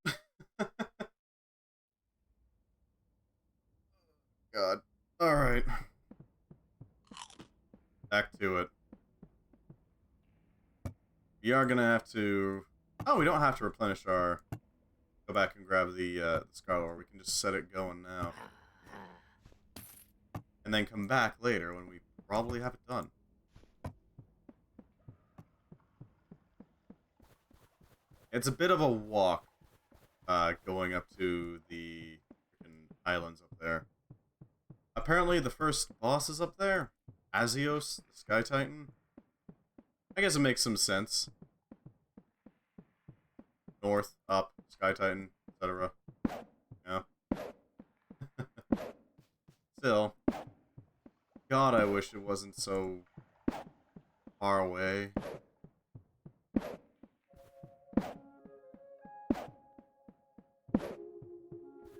Speaker 1: God. Alright. Back to it. We are gonna have to... Oh, we don't have to replenish our... Go back and grab the scarlet ore. We can just set it going now. And then come back later when we probably have it done. It's a bit of a walk, going up to the freaking islands up there. Apparently the first boss is up there. Azios, the Sky Titan. I guess it makes some sense. North, up, Sky Titan, etc. Yeah. Still. God, I wish it wasn't so far away.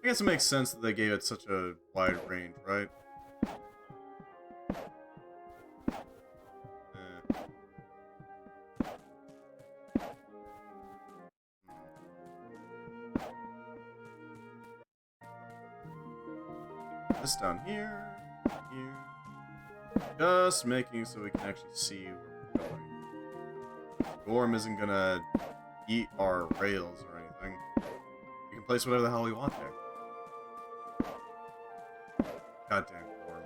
Speaker 1: I guess it makes sense that they gave it such a wide range, right? this down here, here. Just making so we can actually see where we're going. Gorm isn't gonna eat our rails or anything. We can place whatever the hell we want there. Goddamn Gorm.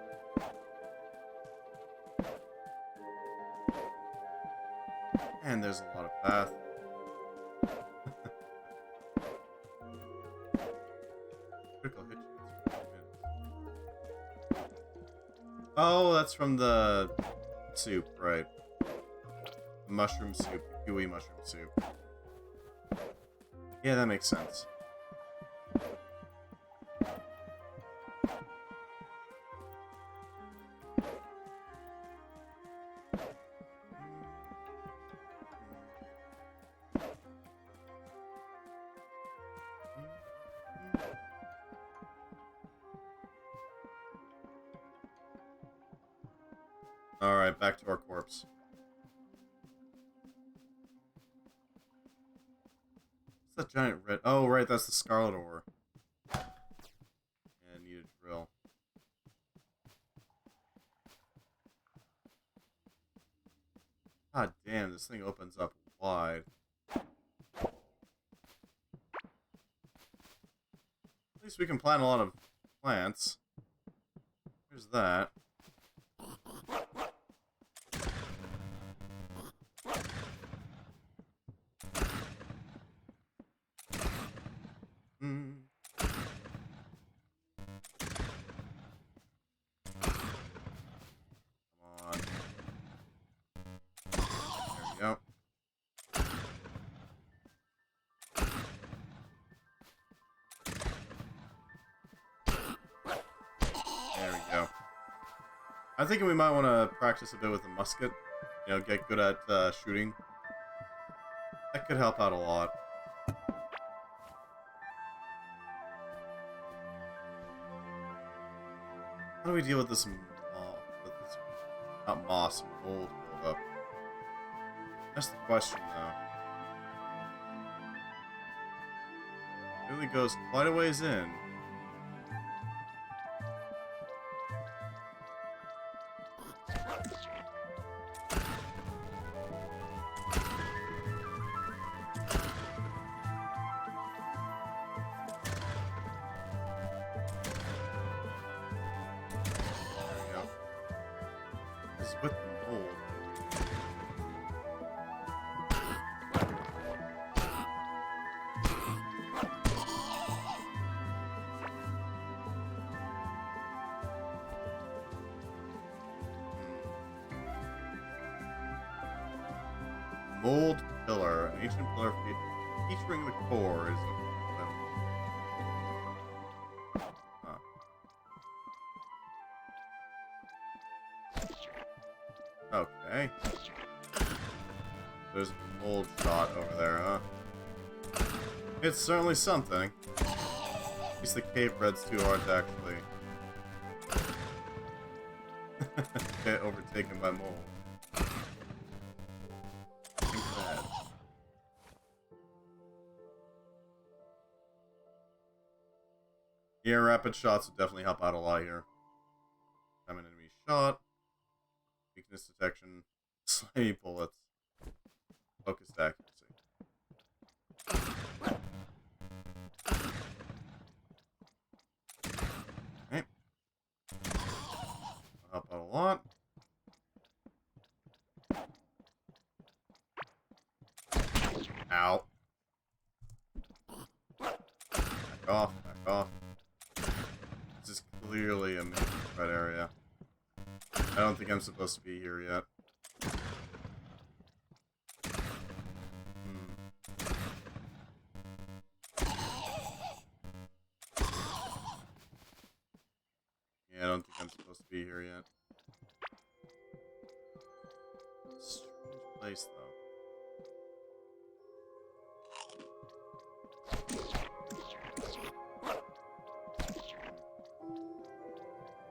Speaker 1: And there's a lot of path. Critical hit chance for 2 minutes. Oh, that's from the soup, right? The mushroom soup, the gooey mushroom soup. Yeah, that makes sense. Alright, back to our corpse. What's that giant red? Oh, right, that's the scarlet ore. Yeah, I need a drill. God damn, this thing opens up wide. At least we can plant a lot of plants. Here's that. Yep. There we go. I'm thinking we might want to practice a bit with the musket. You know, get good at shooting. That could help out a lot. How do we deal with this not moss, mold buildup? That's the question, though. It really goes quite a ways in. There we go. This is with the mold. Mold pillar, an ancient pillar featuring the core is okay. There's a mold shot over there, huh? It's certainly something. At least the cave breads too aren't actually get overtaken by mold. Yeah, rapid shots would definitely help out a lot here. I'm an enemy shot. Weakness detection. Slimy bullets. Focused accuracy. Okay. That'll help out a lot. Ow. Back off, back off. This is clearly a main threat area. I don't think I'm supposed to be here yet. Yeah, I don't think I'm supposed to be here yet. Strange place, though.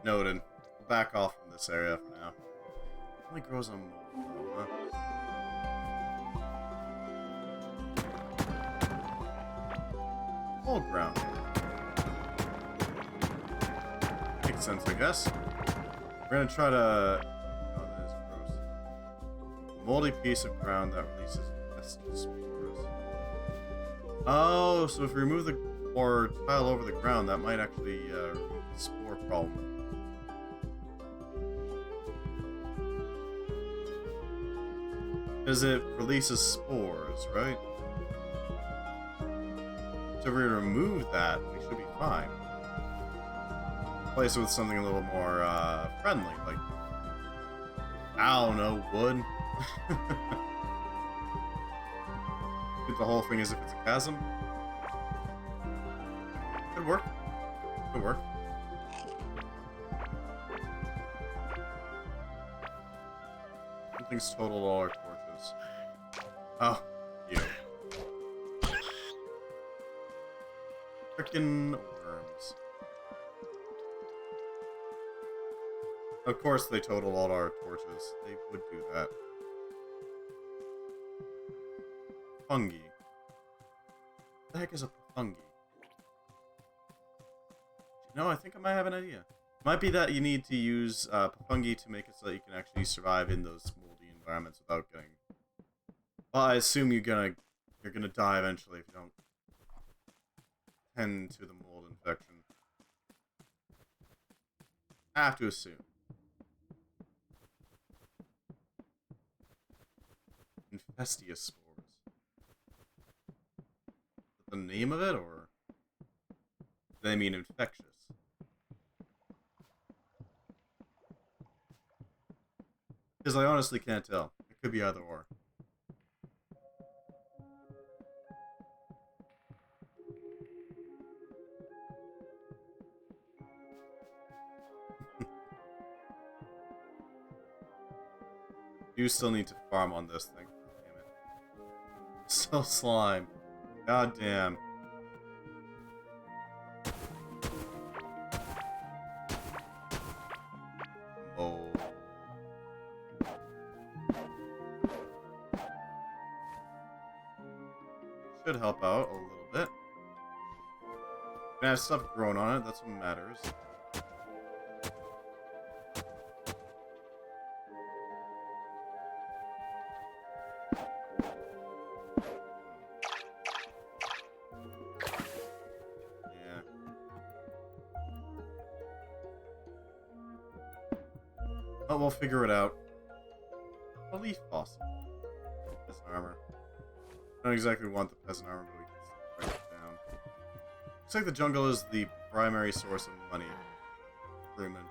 Speaker 1: Noted. We'll back off from this area for now. It only grows on mold, though, huh? Mold ground. Makes sense, I guess. We're gonna try to... Oh, that is gross. A moldy piece of ground that releases pesky spores. Oh, so if we remove the... or tile over the ground, that might actually remove the spore problem. Because it releases spores, right? So if we remove that, we should be fine. Replace it with something a little more friendly, like, I don't know, wood. Treat the whole thing as if it's a chasm. Could work. Could work. Something's totaled all our torches. Oh, you. Frickin' worms. Of course they totaled all our torches. They would do that. Fungi. What the heck is a fungi? No, I think I might have an idea. It might be that you need to use fungi to make it so that you can actually survive in those moldy environments without getting... Well, I assume you're gonna die eventually if you don't tend to the mold infection. I have to assume. Infestious spores. Is that the name of it, or do they mean infectious? Because I honestly can't tell. It could be either or. You still need to farm on this thing. Damn it. Still slime. God damn. Oh. Should help out a little bit. Gonna have stuff growing on it, that's what matters. But we'll figure it out. A leaf fossil. Peasant armor. I don't exactly want the peasant armor, but we can write it down. Looks like the jungle is the primary source of money. Improvement.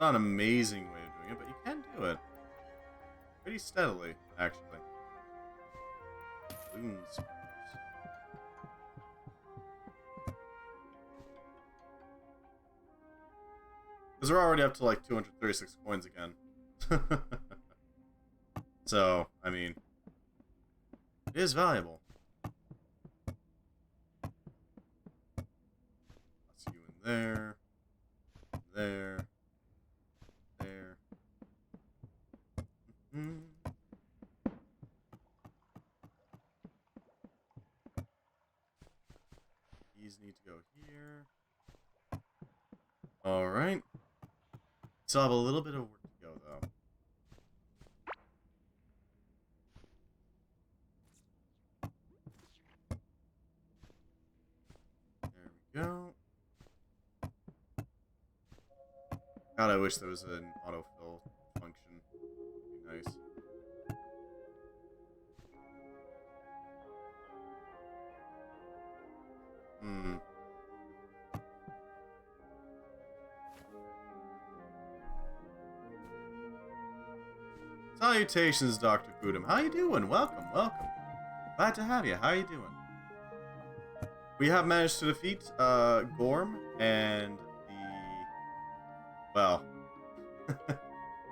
Speaker 1: Not an amazing way of doing it, but you can do it. Pretty steadily, actually. Balloons. Because we're already up to like 236 coins again. So, I mean, it is valuable. That's you in there. There. There. Mm-hmm. These need to go here. Alright. Still have a little bit of work to go, though. There we go. God, I wish there was an autofill function. It'd be nice. Salutations, Dr. Kudum. How you doing? Welcome, welcome. Glad to have you. How you doing? We have managed to defeat Gorm and well,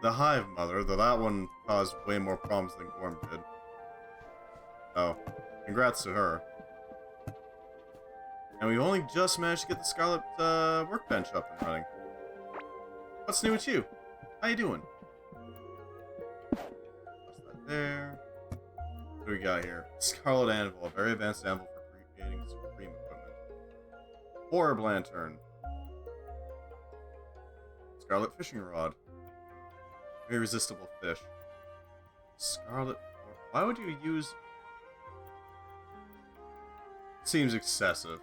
Speaker 1: the Hive Mother, though that one caused way more problems than Gorm did. Oh, congrats to her. And we've only just managed to get the Scarlet workbench up and running. What's new with you? How you doing? There. What do we got here? Scarlet Anvil, a very advanced anvil for creating supreme equipment. Orb lantern. Scarlet fishing rod. Irresistible fish. Scarlet. Why would you use? Seems excessive.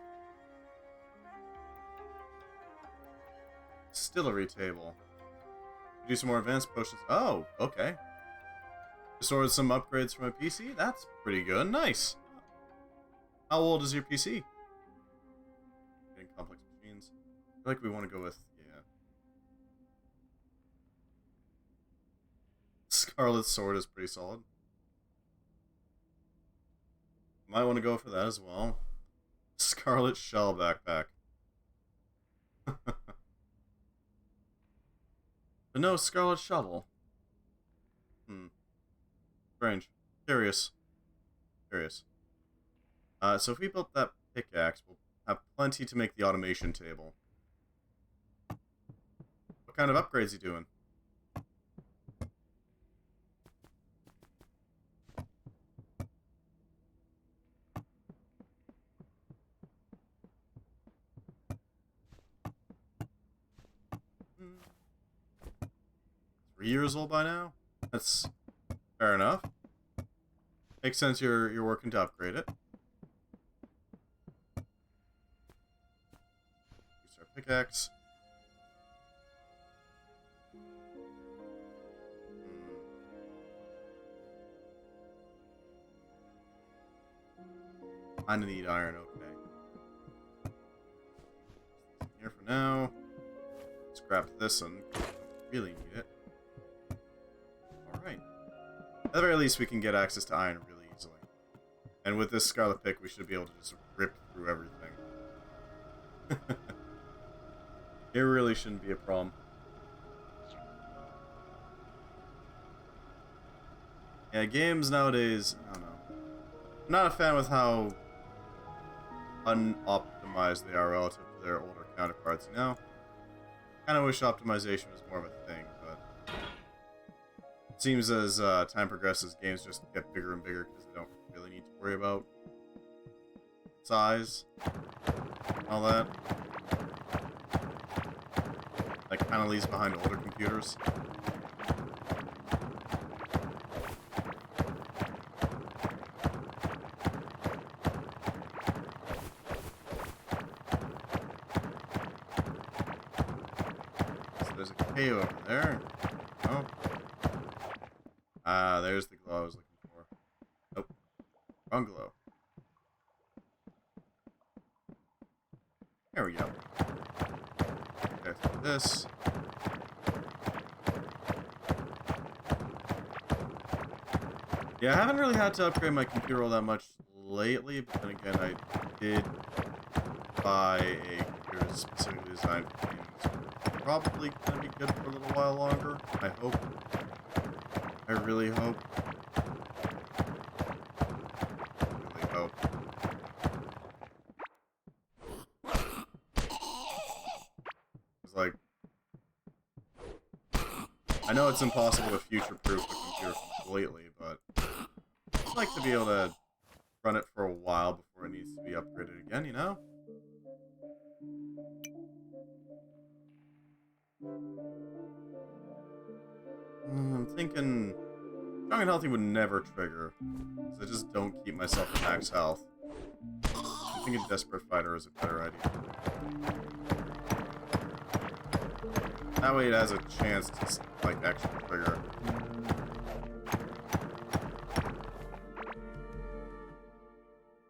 Speaker 1: Distillery table. Do some more advanced potions. Oh, okay. Just ordered some upgrades for my PC. That's pretty good. Nice. How old is your PC? Getting complex machines. I feel like we want to go with, yeah. Scarlet sword is pretty solid. Might want to go for that as well. Scarlet shell backpack. But no scarlet shovel. Strange. Curious. So if we built that pickaxe, we'll have plenty to make the automation table. What kind of upgrades are you doing? Hmm. 3 years old by now? That's fair enough. Makes sense you're working to upgrade it. Use our pickaxe. I need iron, okay. Here for now. Scrap this and really need it. Alright. At the very least, we can get access to iron really easily. And with this scarlet pick, we should be able to just rip through everything. It really shouldn't be a problem. Yeah, games nowadays, I don't know. I'm not a fan with how unoptimized they are relative to their older counterparts, you know? Kind of wish optimization was more of a thing, but it seems as time progresses, games just get bigger and bigger because they don't really need to worry about size, all that. That kind of leaves behind older computers. There's a cave over there. Oh. Ah, there's the glow I was looking for. Nope. Wrong glow. There we go. Okay, so this. Yeah, I haven't really had to upgrade my computer all that much lately, but then again, I did buy a computer specifically designed for games. Probably gonna be good for a little while longer. I hope. I really hope. Really hope. It's like, I know it's impossible to future-proof a computer completely, but I'd like to be able to run it for a while before it needs to be upgraded again, you know? I'm thinking strong and healthy would never trigger, because I just don't keep myself at max health. I think a desperate fighter is a better idea. That way it has a chance to, like, actually trigger.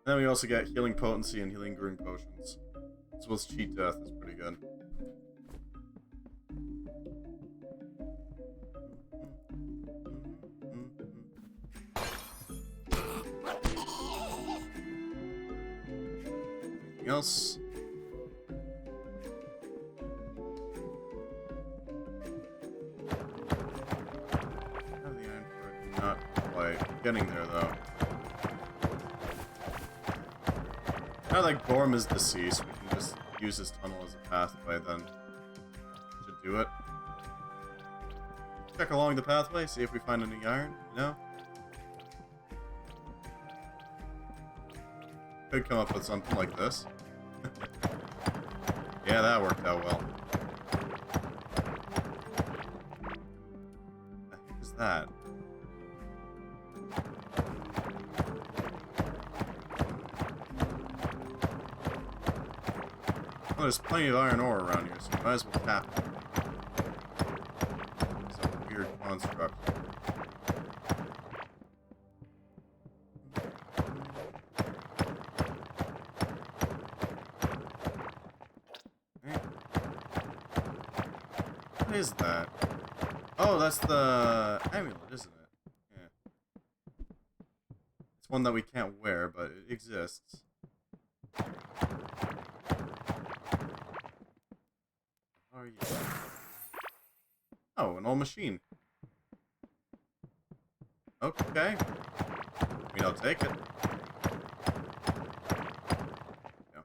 Speaker 1: Then we also get healing potency and healing green potions. As well as cheat death is pretty good. Anything else? Have the iron for not quite getting there though. Now that Gorm is deceased, we can just use this tunnel as a pathway then. Should do it. Check along the pathway, see if we find any iron, you know? Could come up with something like this. Yeah, that worked out well. What the heck is that? Well, there's plenty of iron ore around here, so we might as well tap it. Some weird construct. What is that? Oh, that's the amulet, isn't it? Yeah. It's one that we can't wear, but it exists. Are you? Oh, an old machine. Okay. I mean, I'll take it. Yeah.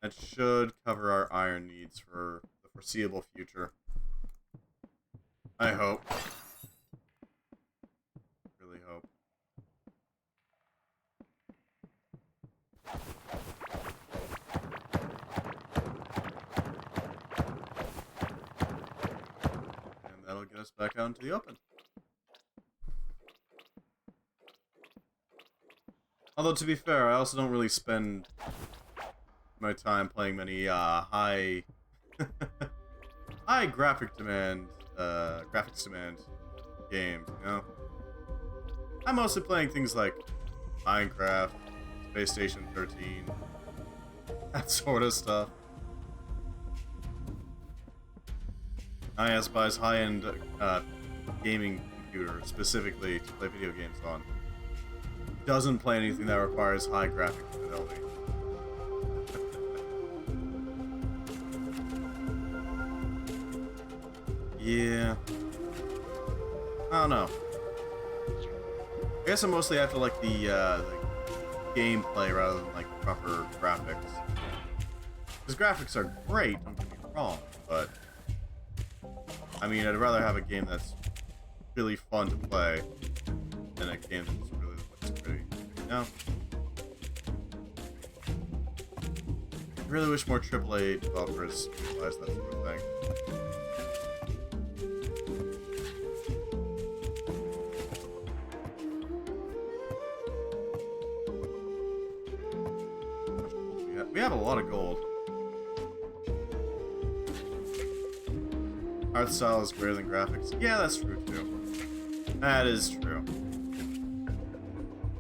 Speaker 1: That should cover our iron needs for the foreseeable future. I hope. Really hope. And that'll get us back out into the open. Although, to be fair, I also don't really spend my time playing many high high graphics demand games, you know? I'm mostly playing things like Minecraft, Space Station 13, that sort of stuff. I buys high-end gaming computer specifically to play video games on. Doesn't play anything that requires high graphic fidelity. Yeah. I don't know. I guess I mostly have to like the gameplay rather than like proper graphics. Because graphics are great, don't get me wrong, but I mean, I'd rather have a game that's really fun to play than a game that's really looks pretty. You know? I really wish more AAA developers realized that sort of thing. We have a lot of gold. Art style is greater than graphics. Yeah, that's true too. That is true.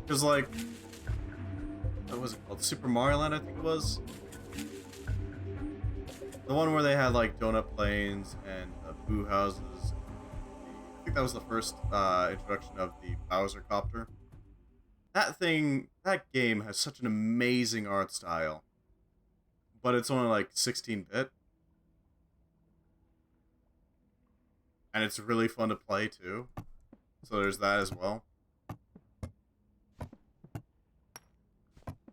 Speaker 1: Because like, what was it called? Super Mario Land, I think it was. The one where they had like donut planes and boo houses. I think that was the first introduction of the Bowser Copter. That game has such an amazing art style. But it's only like 16-bit. And it's really fun to play too. So there's that as well.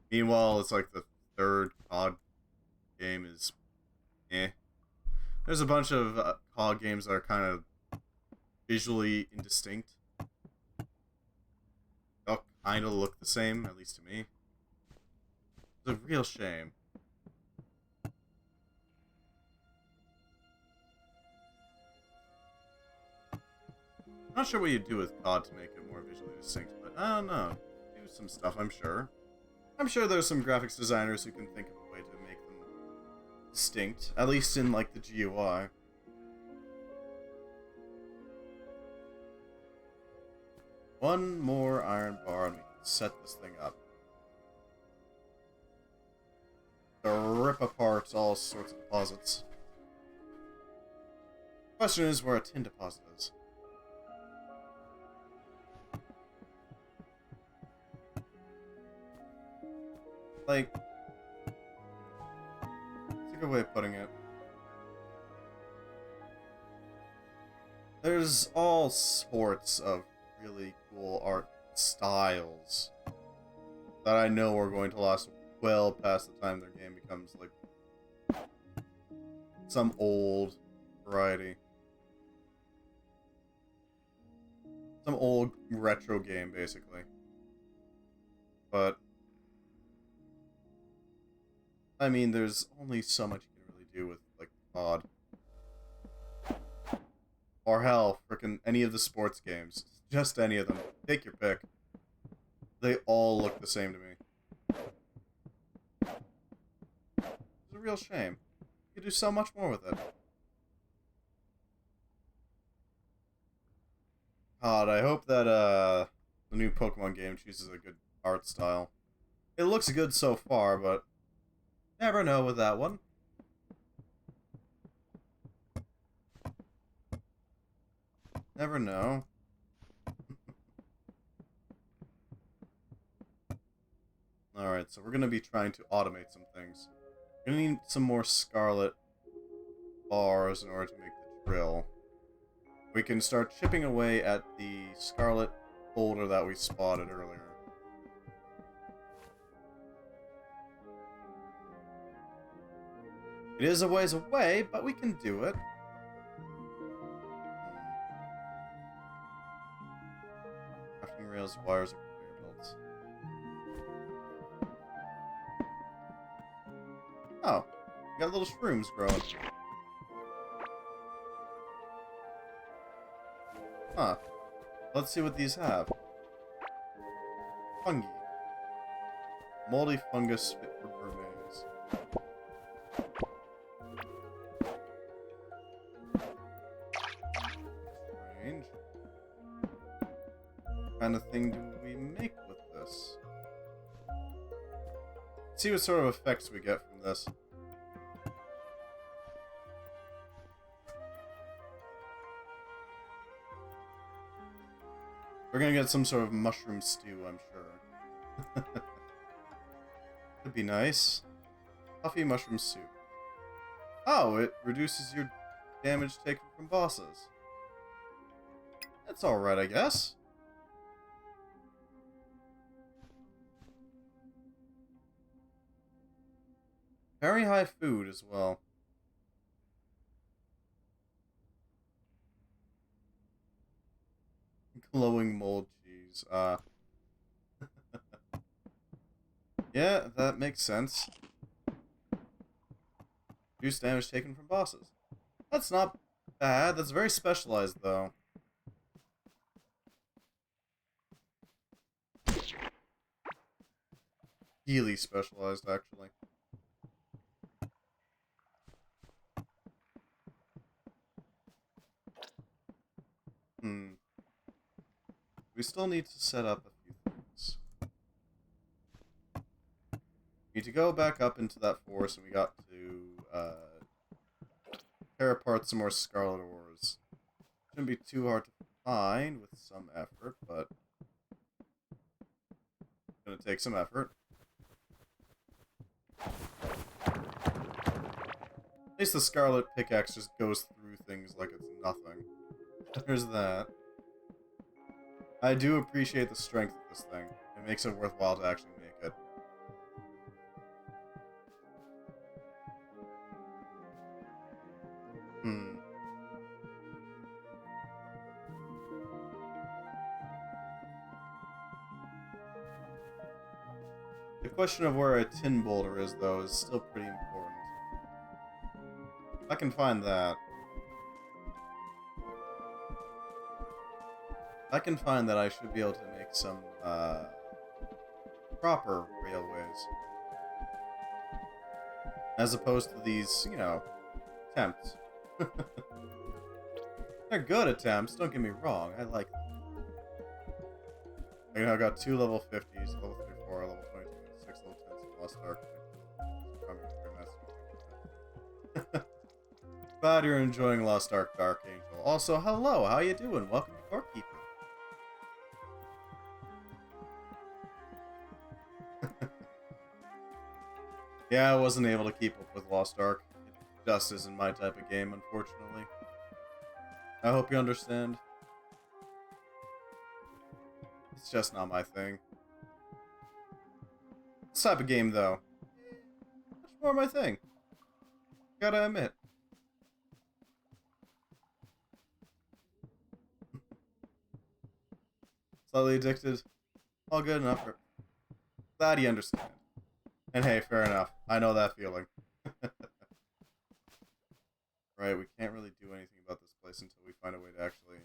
Speaker 1: Meanwhile, it's like the third COD game is eh. There's a bunch of COD games that are kind of visually indistinct. They all kind of look the same, at least to me. It's a real shame. I'm not sure what you do with COD to make it more visually distinct, but I don't know. Do some stuff, I'm sure. I'm sure there's some graphics designers who can think of a way to make them distinct, at least in like the GUI. One more iron bar and we can set this thing up. To rip apart all sorts of deposits. Question is where a tin deposit is. Like, it's a good way of putting it. There's all sorts of really cool art styles that I know are going to last well past the time their game becomes like some old variety. Some old retro game, basically. But I mean, there's only so much you can really COD. Or hell, frickin' any of the sports games. Just any of them. Take your pick. They all look the same to me. It's a real shame. You could do so much more with it. God, I hope that the new Pokemon game chooses a good art style. It looks good so far, but never know with that one. Never know. Alright, so we're going to be trying to automate some things. We're going to need some more scarlet bars in order to make the drill. We can start chipping away at the scarlet boulder that we spotted earlier. It is a ways away, but we can do it. Crafting rails, wires, and conveyor belts. Oh, we got little shrooms growing. Huh. Let's see what these have. Fungi. Moldy fungus fit for gourmets. Strange. What kind of thing do we make with this? Let's see what sort of effects we get from this. We're gonna get some sort of mushroom stew, I'm sure. Could be nice. Puffy mushroom soup. Oh, it reduces your damage taken from bosses. That's alright, I guess. Very high food as well. Glowing mold cheese. Yeah, that makes sense. Reduce damage taken from bosses. That's not bad. That's very specialized, though. Really specialized, actually. We still need to set up a few things. We need to go back up into that forest, and we got to tear apart some more scarlet ores. Shouldn't be too hard to find with some effort, but it's gonna take some effort. At least the scarlet pickaxe just goes through things like it's nothing. There's that. I do appreciate the strength of this thing. It makes it worthwhile to actually make it. The question of where a tin boulder is, though, is still pretty important. If I can find that. If I can find that, I should be able to make some, proper railways. As opposed to these, you know, attempts. They're good attempts, don't get me wrong, I like them. You know, I got 2 level 50s, level 34, level 22, 6 level 10s, Lost Ark. Glad you're enjoying Lost Ark, Dark Angel. Also, hello, how you doing? Welcome to Courtkeeper. Yeah, I wasn't able to keep up with Lost Ark. It just isn't my type of game, unfortunately. I hope you understand. It's just not my thing. This type of game, though, much more my thing. Gotta admit. Slightly addicted. All good enough. Glad you understand. And hey, fair enough. I know that feeling. Right, we can't really do anything about this place until we find a way to actually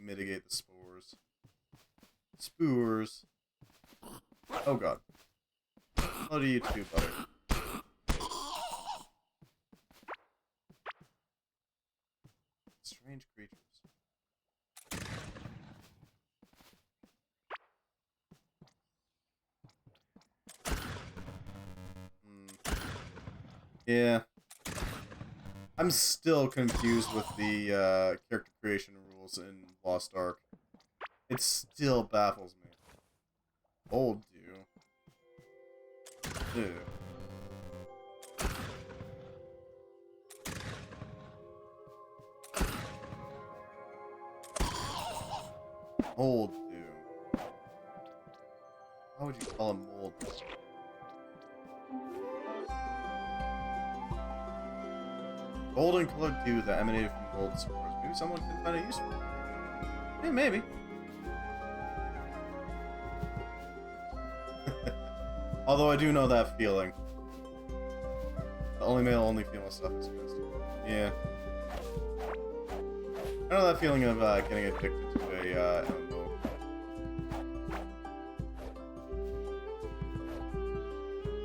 Speaker 1: mitigate the spores. Spores. Oh god. Hello to you too, buddy. Strange creatures. Yeah. I'm still confused with the character creation rules in Lost Ark. It still baffles me. Old do. Ew. Mold do. How would you call a mold? Golden colored dew that emanated from mold spores. Maybe someone can find a use for it. Yeah, maybe. Although I do know that feeling. The only male, only female stuff is good. Yeah. I know that feeling of getting addicted to a MMO.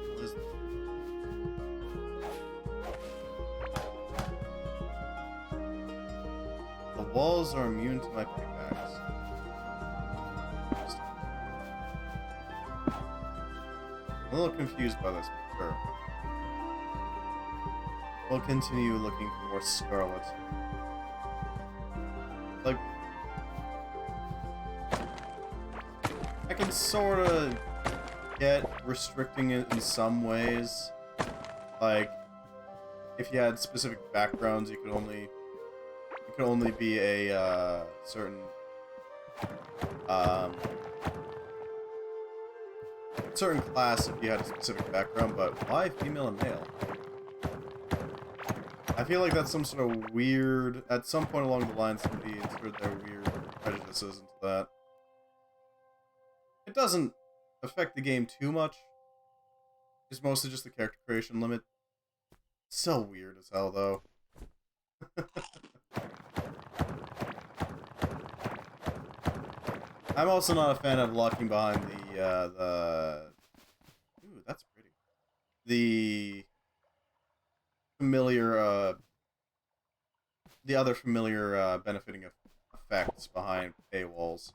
Speaker 1: What is this? The walls are immune to my pickaxe. I'm a little confused by this, but sure. We'll continue looking for more scarlet. Like, I can sort of get restricting it in some ways. Like, if you had specific backgrounds, you could only be a certain class if you had a specific background. But why female and male? I feel like that's some sort of weird... At some point along the line, somebody inserted their weird prejudices into that. It doesn't affect the game too much. It's mostly just the character creation limit. It's so weird as hell, though. I'm also not a fan of locking behind the... Ooh, that's pretty. The... familiar, the other familiar, benefiting effects behind paywalls.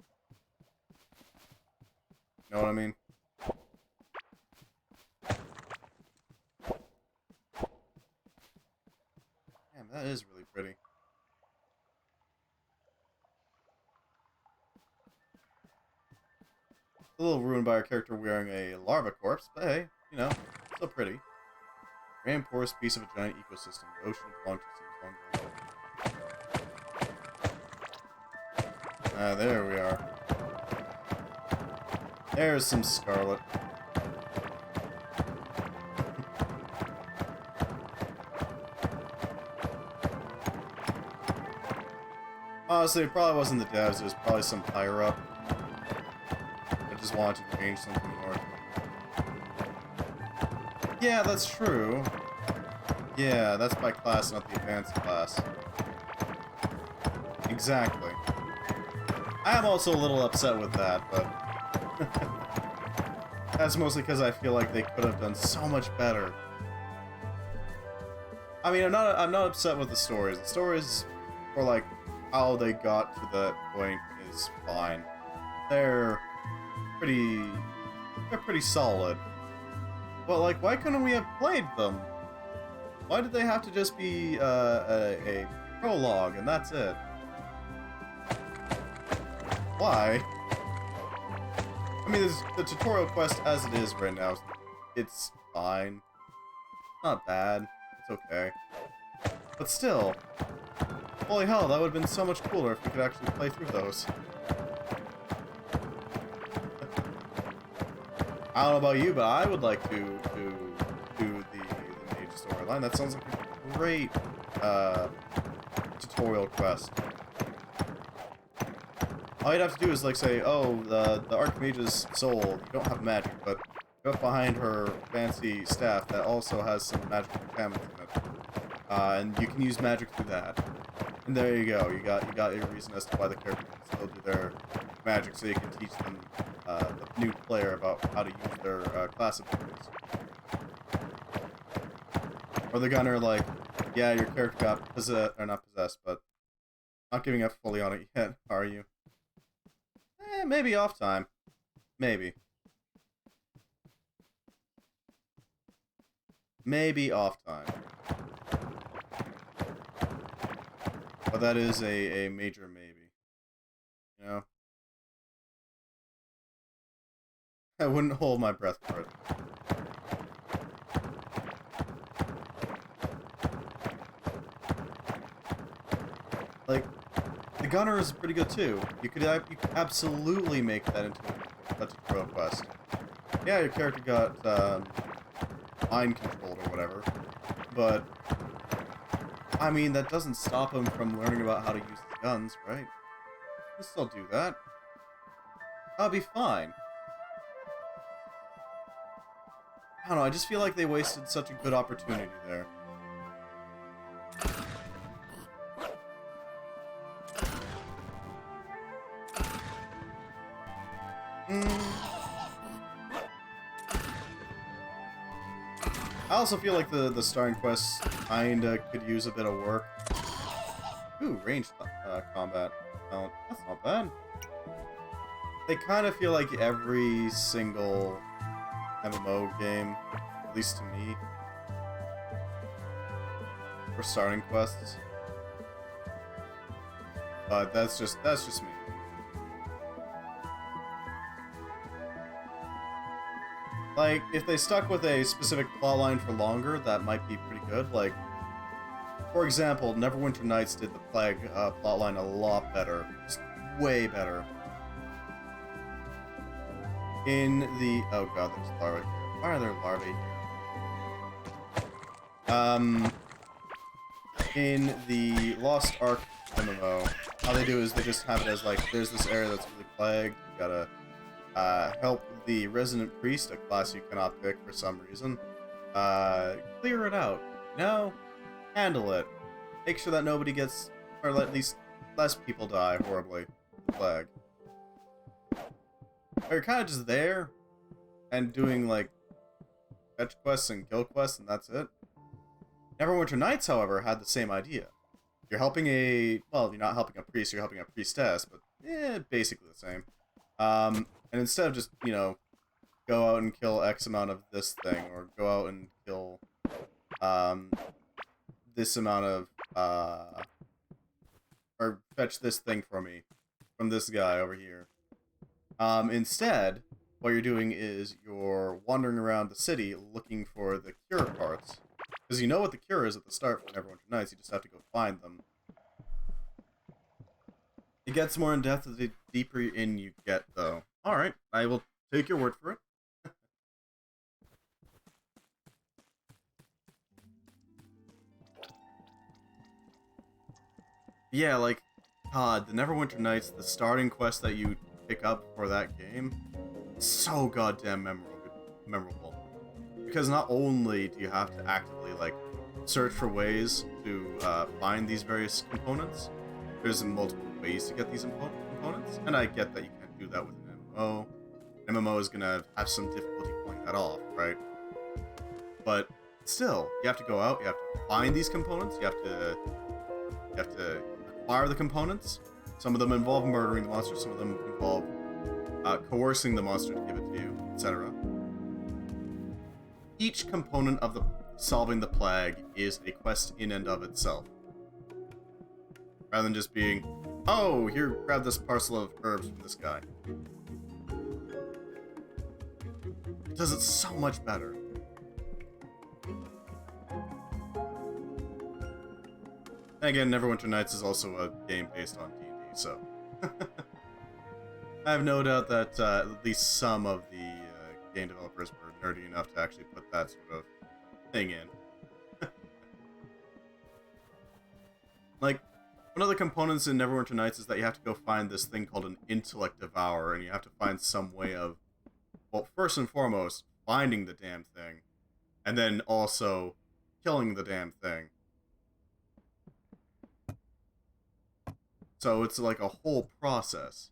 Speaker 1: You know what I mean? Damn, that is really pretty. A little ruined by our character wearing a larva corpse, but hey, you know, still pretty. Grand porous piece of a giant ecosystem. The ocean belonged to seems long ago. There we are. There's some scarlet. Honestly, it probably wasn't the devs, it was probably some higher up. I just wanted to change something more. Yeah, that's true. Yeah, that's by class, not the advanced class. Exactly. I am also a little upset with that, but... that's mostly because I feel like they could have done so much better. I mean, I'm not upset with the stories. The stories, for like, how they got to that point is fine. They're pretty solid. But, like, why couldn't we have played them? Why did they have to just be a prologue and that's it? Why? I mean, the tutorial quest as it is right now, it's fine. Not bad. It's okay. But still, holy hell, that would have been so much cooler if we could actually play through those. I don't know about you, but I would like to do the mage storyline. That sounds like a great tutorial quest. All you'd have to do is like say, oh, the Archmage's soul, you don't have magic, but go up behind her fancy staff that also has some magical contaminants in it. and you can use magic through that. And there you go. You got your reason as to why the character can still do their magic, so you can teach them the new player about how to use their class abilities. Or the gunner, like, yeah, your character got possessed, or not possessed, but not giving up fully on it yet, are you? Maybe off time. Maybe. Maybe off time. But that is a major maybe. You know? I wouldn't hold my breath for it. Like, the gunner is pretty good too. You could absolutely make that into a tutorial quest. Yeah, your character got mind controlled or whatever, but I mean that doesn't stop him from learning about how to use the guns, right? He'll still do that. That'll be fine. I don't know. I just feel like they wasted such a good opportunity there. I also feel like the starting quests kinda could use a bit of work. Ooh, ranged combat. Oh, that's not bad. They kind of feel like every single MMO game, at least to me, for starting quests. But that's just me. Like, if they stuck with a specific plotline for longer, that might be pretty good. Like, for example, Neverwinter Nights did the Plague plotline a lot better. Just way better. In the... Oh god, there's larvae here. Why are there larvae here? In the Lost Ark MMO, how they do is they just have it as, like, there's this area that's really plagued, you gotta help the Resident Priest, a class you cannot pick for some reason, clear it out. No? Handle it. Make sure that nobody gets, or at least less people die horribly. Plague. Or you're kind of just there, and doing, like, fetch quests and kill quests, and that's it. Neverwinter Nights, however, had the same idea. You're helping well, you're not helping a priest, you're helping a priestess, but, basically the same. And instead of just, you know, go out and kill X amount of this thing, or go out and kill, this amount of, or fetch this thing for me, from this guy over here. Instead, what you're doing is you're wandering around the city looking for the cure parts. Because you know what the cure is at the start for Neverwinter Nights, you just have to go find them. It gets more in depth the deeper in you get, though. Alright, I will take your word for it. Yeah, like, God, the Neverwinter Nights, the starting quest that you pick up for that game, so goddamn memorable. Because not only do you have to actively, like, search for ways to find these various components, there's multiple ways to get these components, and I get that you can't do that with an MMO. An MMO is gonna have some difficulty pulling that off, right? But still, you have to go out, you have to find these components, you have to acquire the components. Some of them involve murdering the monster, some of them involve coercing the monster to give it to you, etc. Each component of the solving the plague is a quest in and of itself. Rather than just being, oh, here, grab this parcel of herbs from this guy. It does it so much better. And again, Neverwinter Nights is also a game based on D&D, so... I have no doubt that at least some of the game developers were nerdy enough to actually put that sort of thing in. Like, one of the components in Neverwinter Nights is that you have to go find this thing called an intellect devourer, and you have to find some way of, well, first and foremost, finding the damn thing, and then also killing the damn thing. So it's like a whole process.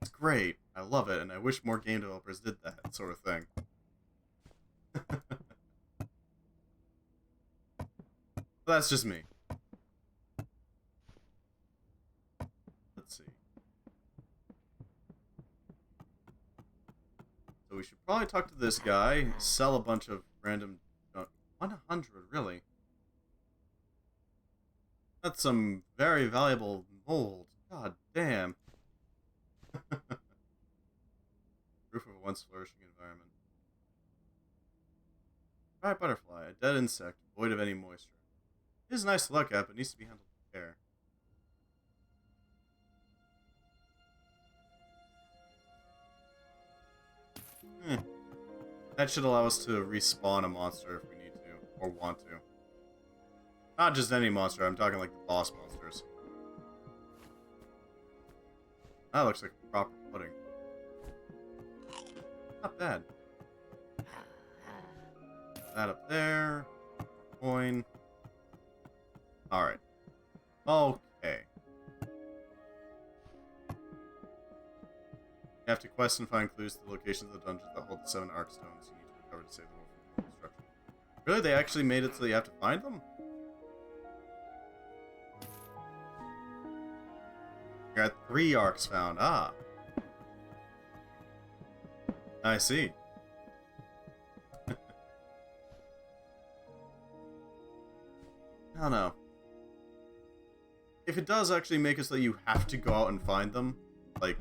Speaker 1: It's great. I love it, and I wish more game developers did that sort of thing. But that's just me. Let's see. So we should probably talk to this guy, sell a bunch of random... 100, really? That's some very valuable mold. God damn. Roof of a once flourishing environment. Giant butterfly, a dead insect, void of any moisture. It is nice to look at, but needs to be handled with care. That should allow us to respawn a monster if we need to, or want to. Not just any monster, I'm talking like the boss monsters. That looks like a proper pudding. Not bad. That up there. Coin. Alright. Okay. You have to quest and find clues to the locations of the dungeons that hold the 7 arc stones you need to recover to save the world from destruction. Really? They actually made it so you have to find them? You got 3 arcs found. Ah. I see. I don't know. If it does actually make it so that you have to go out and find them, like,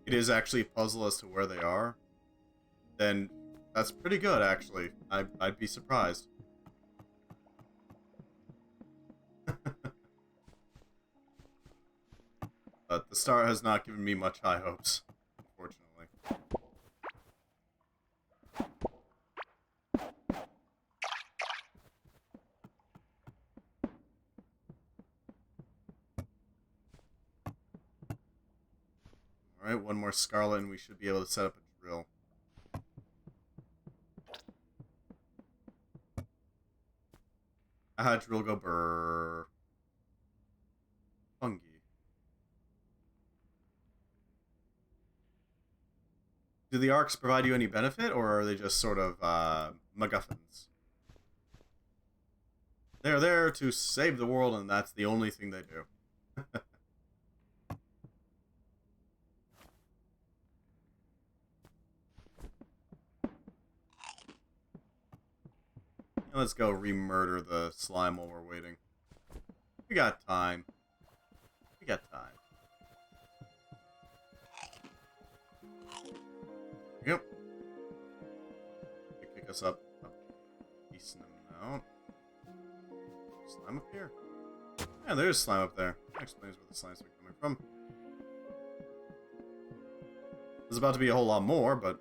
Speaker 1: it is actually a puzzle as to where they are, then that's pretty good, actually. I'd be surprised. But the start has not given me much high hopes, unfortunately. Alright, one more scarlet and we should be able to set up a drill. Drill go brrrr. Fungi. Do the arcs provide you any benefit, or are they just sort of, MacGuffins? They're there to save the world, and that's the only thing they do. Let's go re-murder the slime while we're waiting. We got time. We got time. Yep. Kick us up a decent amount. Slime up here? Yeah, there's slime up there. That explains where the slime's been coming from. There's about to be a whole lot more, but...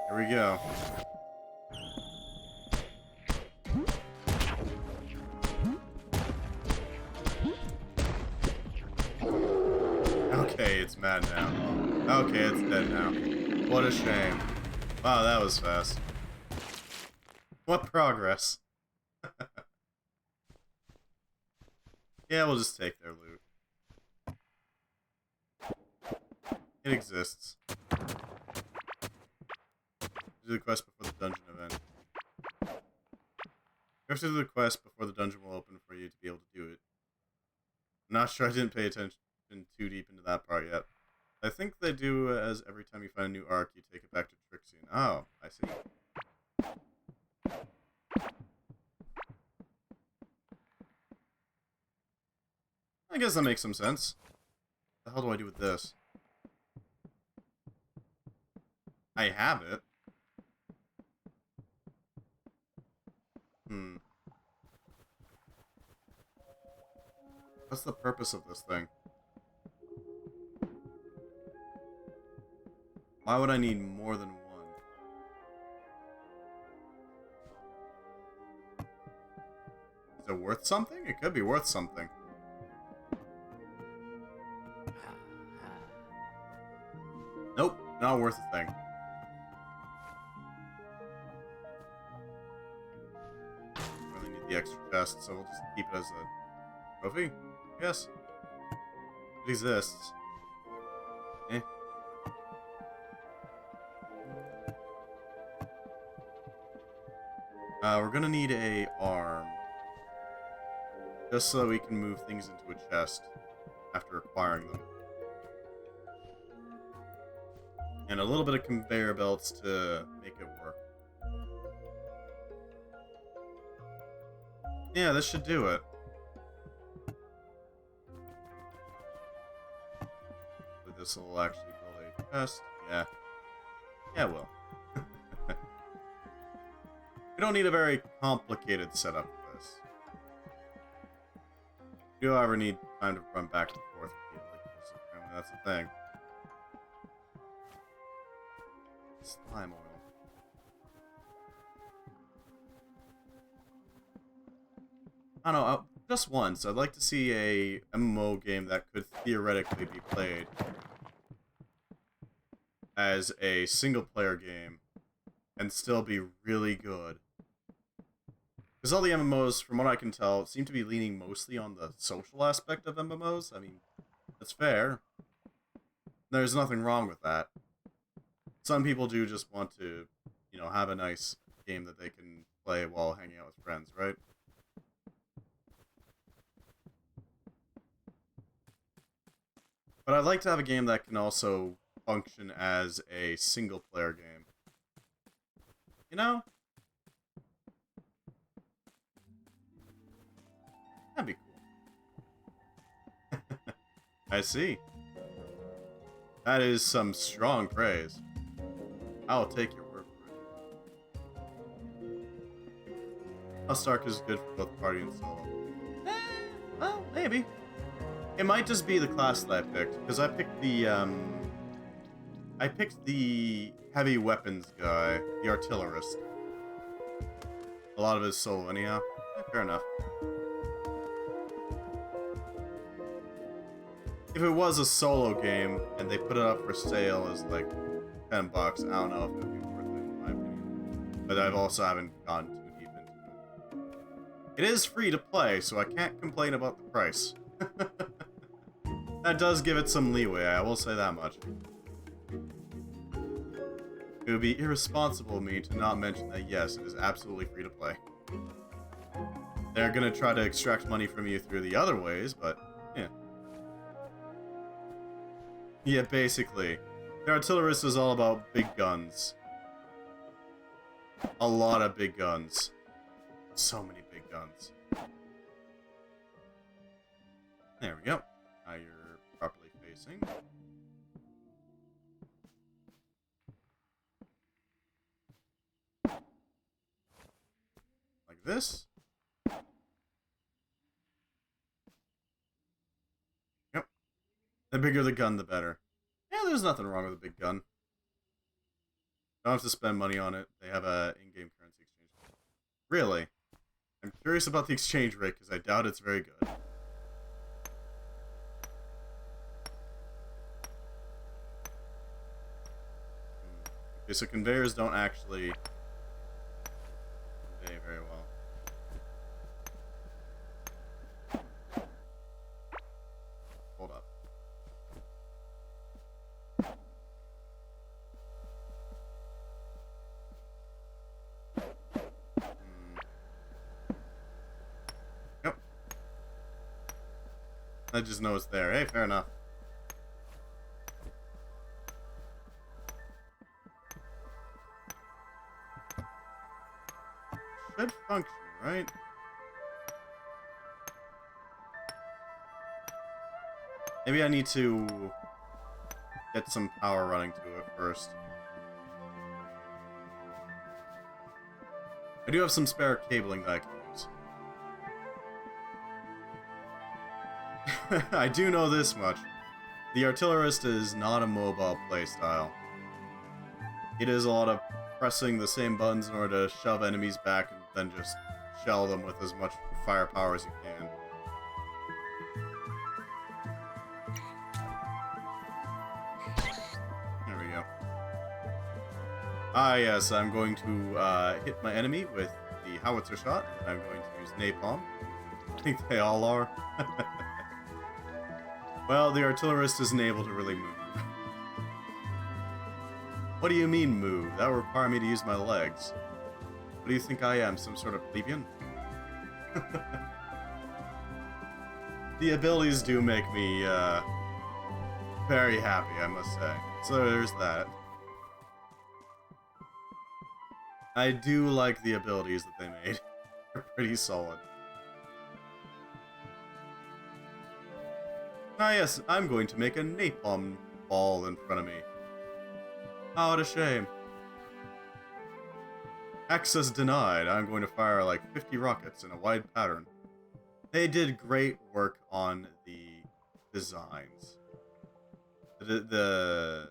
Speaker 1: here we go. Okay, it's mad now. Okay, it's dead now. What a shame. Wow, that was fast. What progress. Yeah, we'll just take their loot. It exists. Do the quest before the dungeon event. You have to do the quest before the dungeon will open for you to be able to do it. I'm not sure, I didn't pay attention too deep into that part yet. I think they do as every time you find a new arc, you take it back to Trixie. Oh, I see. I guess that makes some sense. What the hell do I do with this? I have it. What's the purpose of this thing? Why would I need more than one? Is it worth something? It could be worth something. Nope, not worth a thing. Really need the extra chest, so we'll just keep it as a Trophy? Yes. It exists. Eh. We're gonna need a arm. Just so that we can move things into a chest after acquiring them. And a little bit of conveyor belts to make it work. Yeah, this should do it. This will actually build a chest. Yeah. Yeah, it will. We don't need a very complicated setup for this. You do ever need time to run back and forth repeatedly. I mean, that's the thing. Slime oil. I don't know, just once, I'd like to see a MMO game that could theoretically be played as a single-player game and still be really good. Because all the MMOs, from what I can tell, seem to be leaning mostly on the social aspect of MMOs. I mean, that's fair. There's nothing wrong with that. Some people do just want to, you know, have a nice game that they can play while hanging out with friends, right? But I'd like to have a game that can also function as a single-player game. You know? That'd be cool. I see. That is some strong praise. I'll take your word for it. How Stark is good for both party and solo. Well, maybe. It might just be the class that I picked, because I picked the heavy weapons guy, the artillerist. A lot of his solo, anyhow. Fair enough. If it was a solo game and they put it up for sale as like $10, I don't know if it would be worth it in my opinion. But I've also haven't gone too deep into it. It is free to play, so I can't complain about the price. That does give it some leeway, I will say that much. It would be irresponsible of me to not mention that yes, it is absolutely free to play. They're gonna try to extract money from you through the other ways, but yeah. Yeah, basically. The artillerist is all about big guns. A lot of big guns. So many big guns. There we go. Now you're properly facing. Like this. Yep. The bigger the gun, the better. Yeah, there's nothing wrong with a big gun. Don't have to spend money on it. They have a in-game currency exchange. Really? I'm curious about the exchange rate, because I doubt it's very good. Okay, so conveyors don't actually convey very well. Hold up. Yep. I just know it's there. Hey, fair enough. Should function, right? Maybe I need to get some power running to it first. I do have some spare cabling that I can use. I do know this much. The artillerist is not a mobile playstyle. It is a lot of pressing the same buttons in order to shove enemies back and then just shell them with as much firepower as you can. There we go. Ah yes, I'm going to hit my enemy with the howitzer shot. I'm going to use napalm. I think they all are. Well, the artillerist isn't able to really move. What do you mean, move? That would require me to use my legs. What do you think I am, some sort of plebeian? The abilities do make me, very happy, I must say. So there's that. I do like the abilities that they made. They're pretty solid. Ah yes, I'm going to make a napalm ball in front of me. Oh, what a shame. Access denied. I'm going to fire like 50 rockets in a wide pattern. They did great work on the designs. The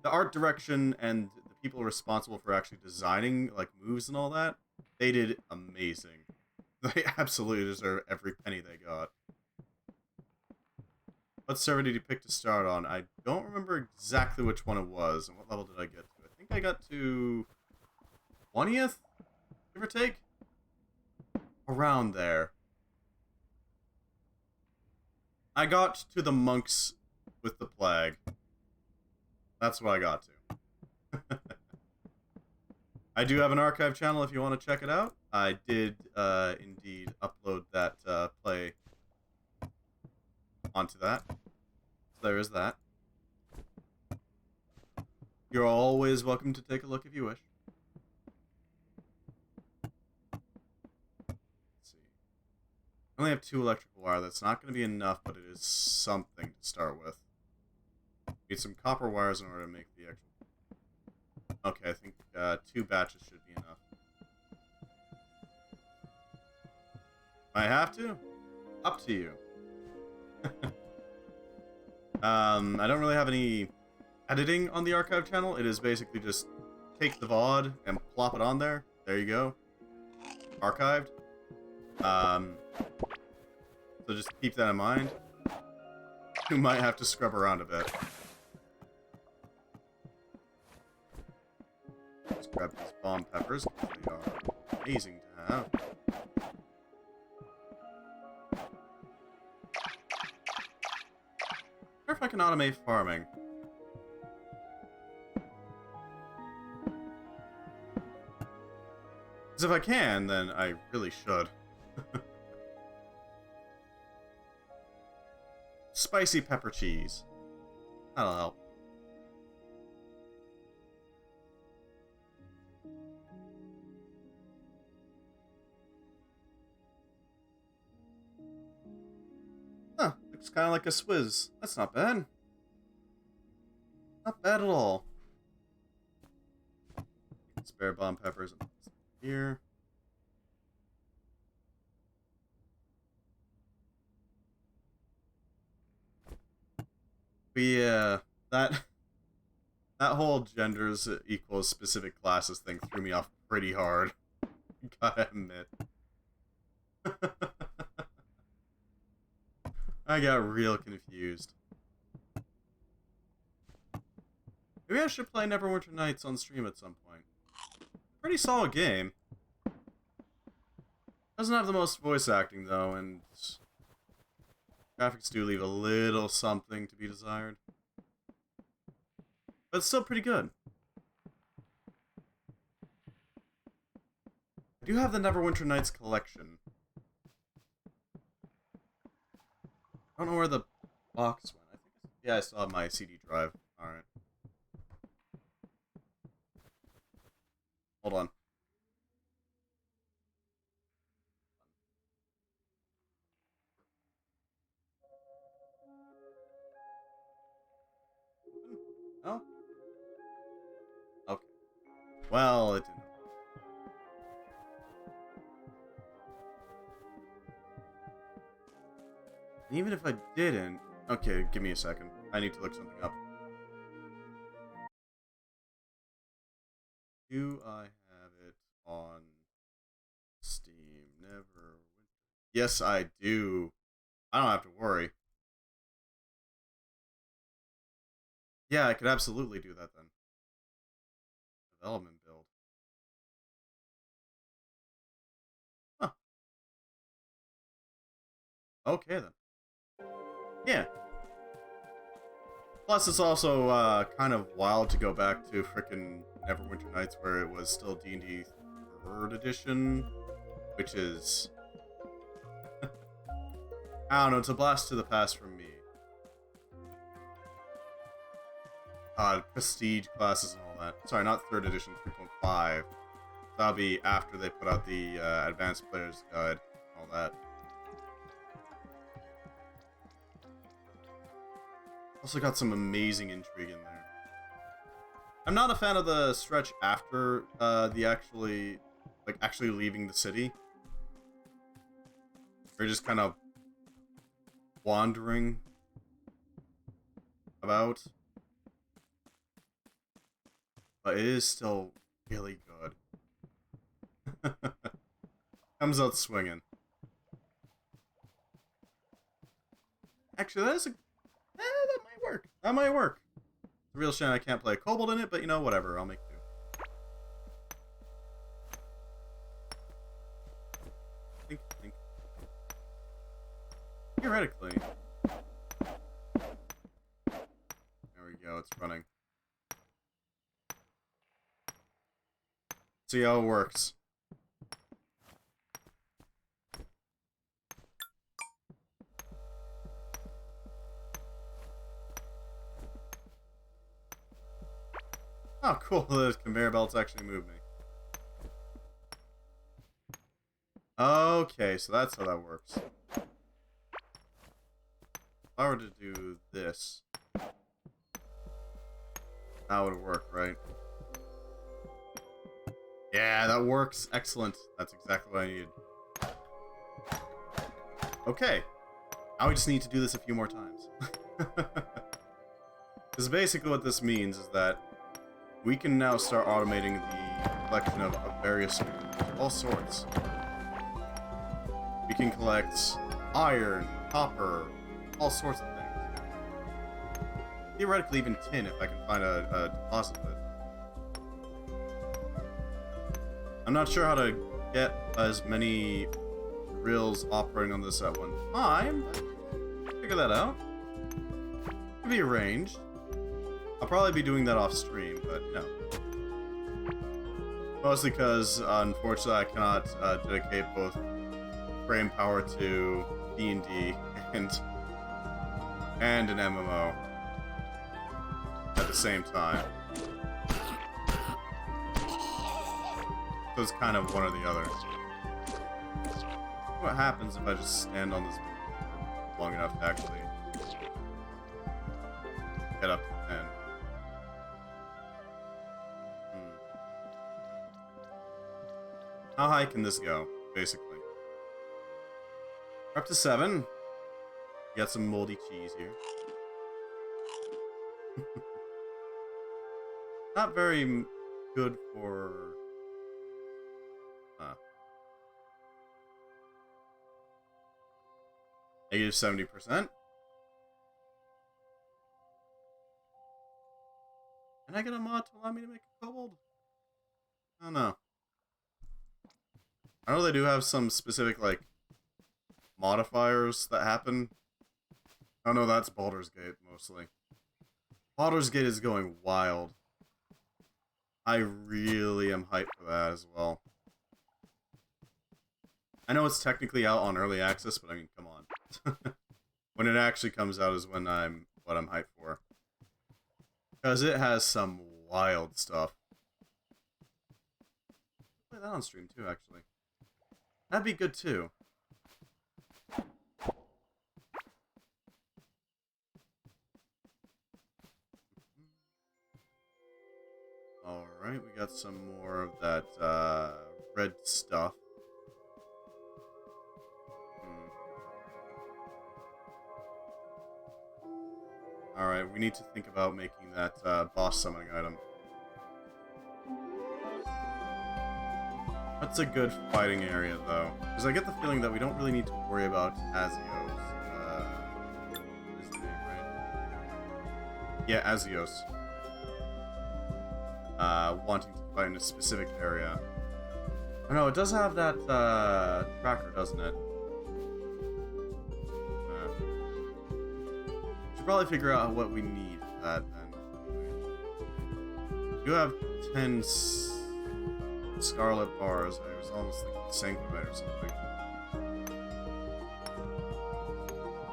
Speaker 1: art direction and the people responsible for actually designing like moves and all that, they did amazing. They absolutely deserve every penny they got. What server did you pick to start on? I don't remember exactly which one it was, and what level did I get to? I think I got to 20th, give or take? Around there. I got to the monks with the plague. That's what I got to. I do have an archive channel if you want to check it out. I did indeed upload that play onto that. So there is that. You're always welcome to take a look if you wish. Let's see. I only have 2 electrical wire. That's not going to be enough, but it is something to start with. Need some copper wires in order to make the actual... Okay, I think 2 batches should be enough. I have to? Up to you. I don't really have any editing on the archive channel. It is basically just take the VOD and plop it on there. There you go. Archived. So just keep that in mind. You might have to scrub around a bit. Let's grab these bomb peppers, because they are amazing to have. I wonder if I can automate farming. Because if I can, then I really should. Spicy pepper cheese. That'll help. Huh, looks kind of like a Swizz. That's not bad. Not bad at all. Spare bomb peppers here. But yeah, that whole genders equals specific classes thing threw me off pretty hard. Gotta admit. I got real confused. Maybe I should play Neverwinter Nights on stream at some point. Pretty solid game. Doesn't have the most voice acting though, and graphics do leave a little something to be desired. But it's still pretty good. I do have the Neverwinter Nights collection. I don't know where the box went. I think yeah, I still have my CD drive. Alright. Hold on. No? Okay. Well, it didn't. Even if I didn't... Okay, give me a second. I need to look something up. Do I have it on Steam? Never. Yes, I do. I don't have to worry. Yeah, I could absolutely do that then. Development build. Huh. Okay, then. Yeah. Plus, it's also kind of wild to go back to frickin' Neverwinter Nights where it was still D&D 3rd edition, which is... I don't know, it's a blast to the past for me. Prestige classes and all that. Sorry, not 3rd edition, 3.5. That'll be after they put out the Advanced Player's Guide and all that. Also got some amazing intrigue in there. I'm not a fan of the stretch after actually leaving the city. We're just kind of wandering about. But it is still really good. Comes out swinging. Actually, that might work. That might work. It's a real shame I can't play a kobold in it, but you know, whatever. I'll make do. Think. Theoretically. There we go, it's running. See how it works. Oh, cool. The conveyor belts actually move me. Okay, so that's how that works. If I were to do this, that would work, right? Yeah, that works. Excellent. That's exactly what I needed. Okay. Now we just need to do this a few more times. Because basically what this means is that we can now start automating the collection of various all sorts. We can collect iron, copper, all sorts of things. Theoretically, even tin, if I can find a deposit of it. I'm not sure how to get as many drills operating on this at one time, but figure that out. Could be arranged. I'll probably be doing that off stream, but no. Mostly because, unfortunately, I cannot dedicate both brain power to D&D and an MMO at the same time. So it's kind of one or the other. What happens if I just stand on this for long enough to actually get up to 10? How high can this go, basically? We're up to 7. Got some moldy cheese here. Not very good for... Negative 70%. Can I get a mod to allow me to make a kobold? I don't know. I know they do have some specific, like, modifiers that happen. Oh no, that's Baldur's Gate, mostly. Baldur's Gate is going wild. I really am hyped for that as well. I know it's technically out on early access, but I mean, come on. When it actually comes out is when I'm hyped for. Because it has some wild stuff. Play that on stream too, actually. That'd be good too. Alright, we got some more of that red stuff. Alright, we need to think about making that boss summoning item. That's a good fighting area, though. Because I get the feeling that we don't really need to worry about Azios. Is the name, right? Yeah, Azios. Wanting to fight in a specific area. I don't know, it does have that tracker, doesn't it? probably figure out what we need for that then. You have 10 scarlet bars. I was almost thinking sanguinite or something.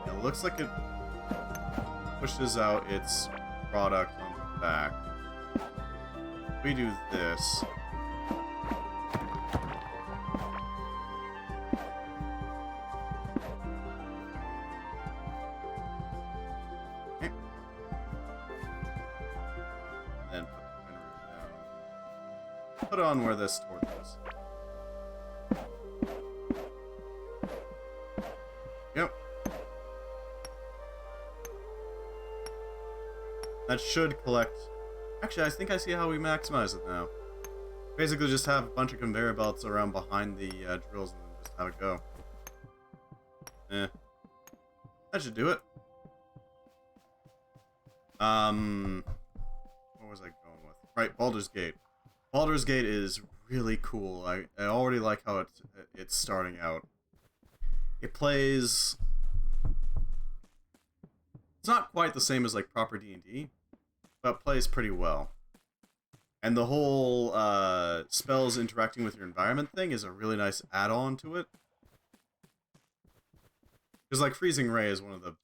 Speaker 1: It looks like it pushes out its product on the back. If we do this. Put it on where this torch is. Yep. That should collect... Actually, I think I see how we maximize it now. Basically just have a bunch of conveyor belts around behind the drills and then just have it go. That should do it. What was I going with? Right, Baldur's Gate. Baldur's Gate is really cool. I already like how it's starting out. It plays... It's not quite the same as like proper D&D, but plays pretty well. And the whole spells interacting with your environment thing is a really nice add-on to it. Because like Freezing Ray is one of the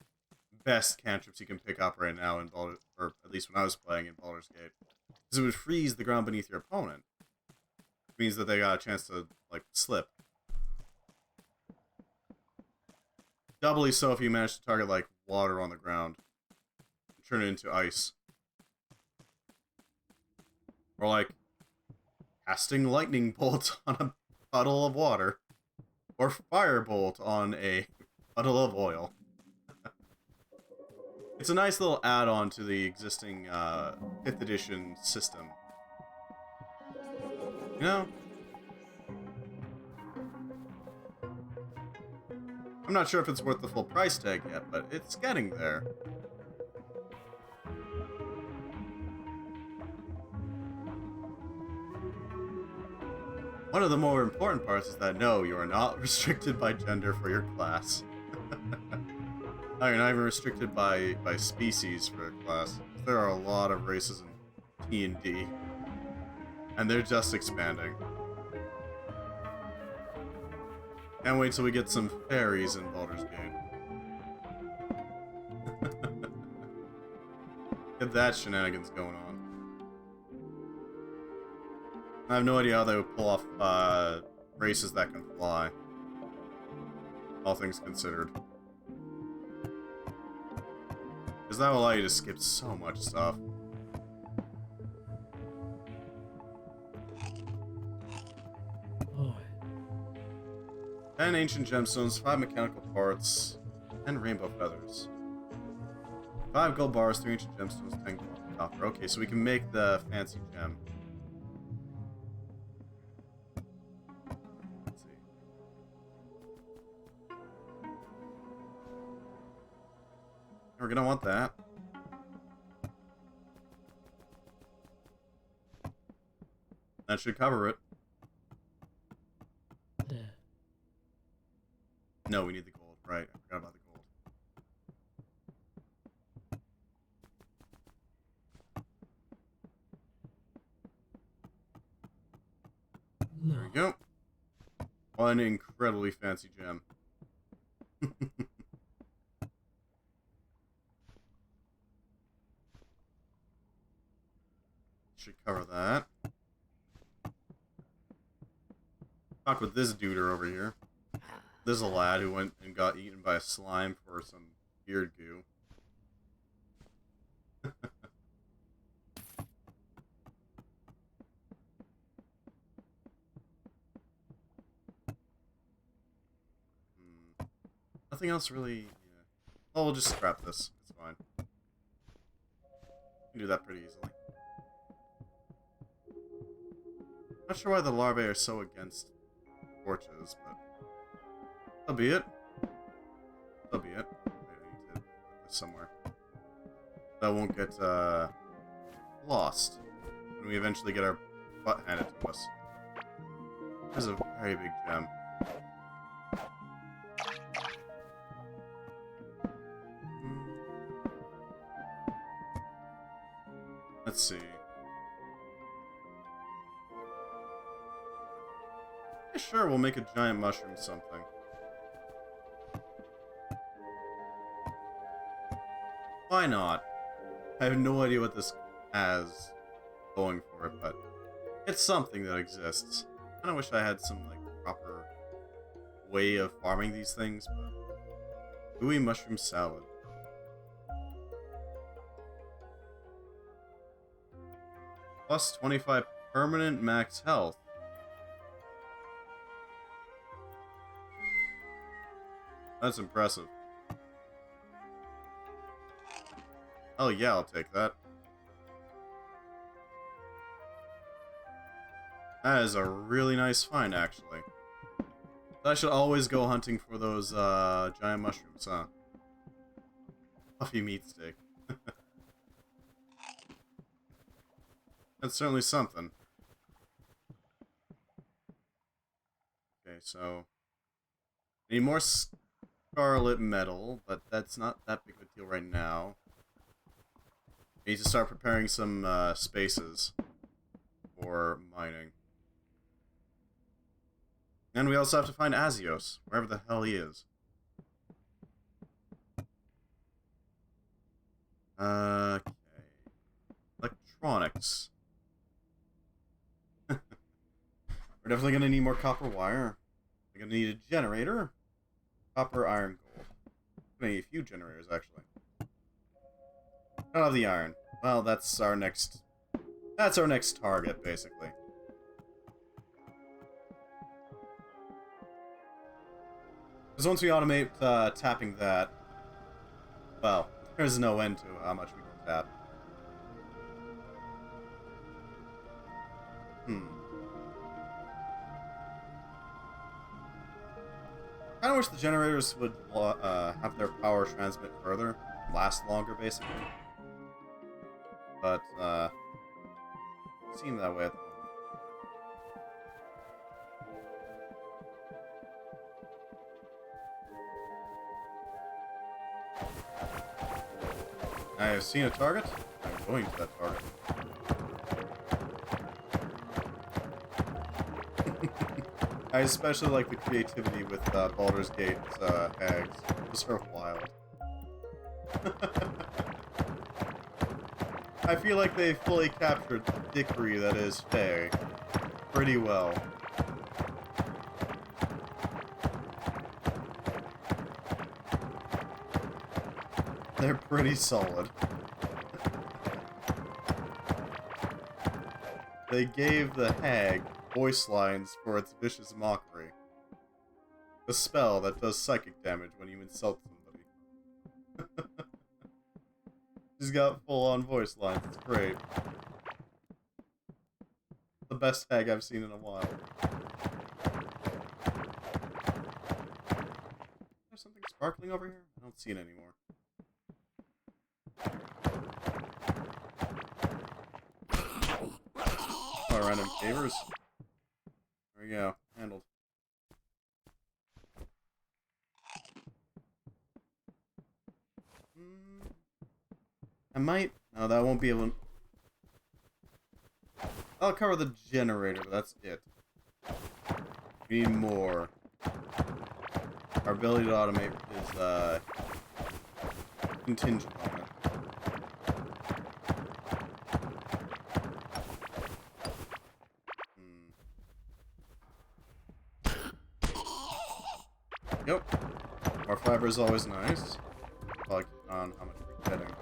Speaker 1: best cantrips you can pick up right now in Baldur's... Or at least when I was playing in Baldur's Gate. Because it would freeze the ground beneath your opponent. Which means that they got a chance to, like, slip. Doubly so if you manage to target, like, water on the ground. And turn it into ice. Or, like, casting lightning bolt on a puddle of water. Or firebolt on a puddle of oil. It's a nice little add-on to the existing 5th edition system. You know? I'm not sure if it's worth the full price tag yet, but it's getting there. One of the more important parts is that no, you are not restricted by gender for your class. No, you're not even restricted by species for a class. There are a lot of races in D&D. And they're just expanding. Can't wait till we get some fairies in Baldur's Gate. Get that shenanigans going on. I have no idea how they would pull off races that can fly. All things considered. Because that will allow you to skip so much stuff.
Speaker 2: Oh.
Speaker 1: 10 ancient gemstones, 5 mechanical parts, and rainbow feathers. 5 gold bars, 3 ancient gemstones, 10 gold copper. Okay, so we can make the fancy gem. Let's see. We're gonna want that. That should cover it.
Speaker 2: There.
Speaker 1: No, we need the gold. Right, I forgot about the gold.
Speaker 2: No.
Speaker 1: There we go. One incredibly fancy gem. Should cover that. Talk with this duder over here. This is a lad who went and got eaten by a slime for some beard goo. Nothing else really... Yeah. Oh, we'll just scrap this. It's fine. We can do that pretty easily. Not sure why the larvae are so against torches, but... So be it. So be it. I need to put this somewhere. That won't get, lost when we eventually get our butt handed to us. This is a very big gem. Yeah, sure, we'll make a giant mushroom something. Why not? I have no idea what this has going for it, but it's something that exists. I kinda wish I had some, like, proper way of farming these things, but... Gooey mushroom salad. Plus 25 permanent max health. That's impressive. Oh yeah, I'll take that. That is a really nice find, actually. I should always go hunting for those giant mushrooms, huh? Puffy meat steak. That's certainly something. Okay, so... Need more scarlet metal, but that's not that big of a deal right now. We need to start preparing some spaces for mining. And we also have to find Azios, wherever the hell he is. Okay. Electronics. We're definitely going to need more copper wire. We're going to need a generator. Copper, iron, gold. We're going to need a few generators, actually. I don't have the iron. Well, that's our next... That's our next target, basically. Because once we automate tapping that... Well, there's no end to how much we can tap. I kinda wish the generators would have their power transmit further, last longer, basically. But, it seemed that way at the moment. I have seen a target. I'm going to that target. I especially like the creativity with Baldur's Gate's hags. Those are wild. I feel like they fully captured the dickery that is Fae pretty well. They're pretty solid. They gave the hag voice lines for its vicious mockery. A spell that does psychic damage when you insult somebody. She's got full-on voice lines. It's great. The best hag I've seen in a while. There's something sparkling over here? I don't see it anymore. Oh, random favors. There we go. Handled. I might... No, that won't be able to... I'll cover the generator, but that's it. We need more. Our ability to automate is, contingent on it. Yep. More fiber is always nice. Like, on how much we're getting.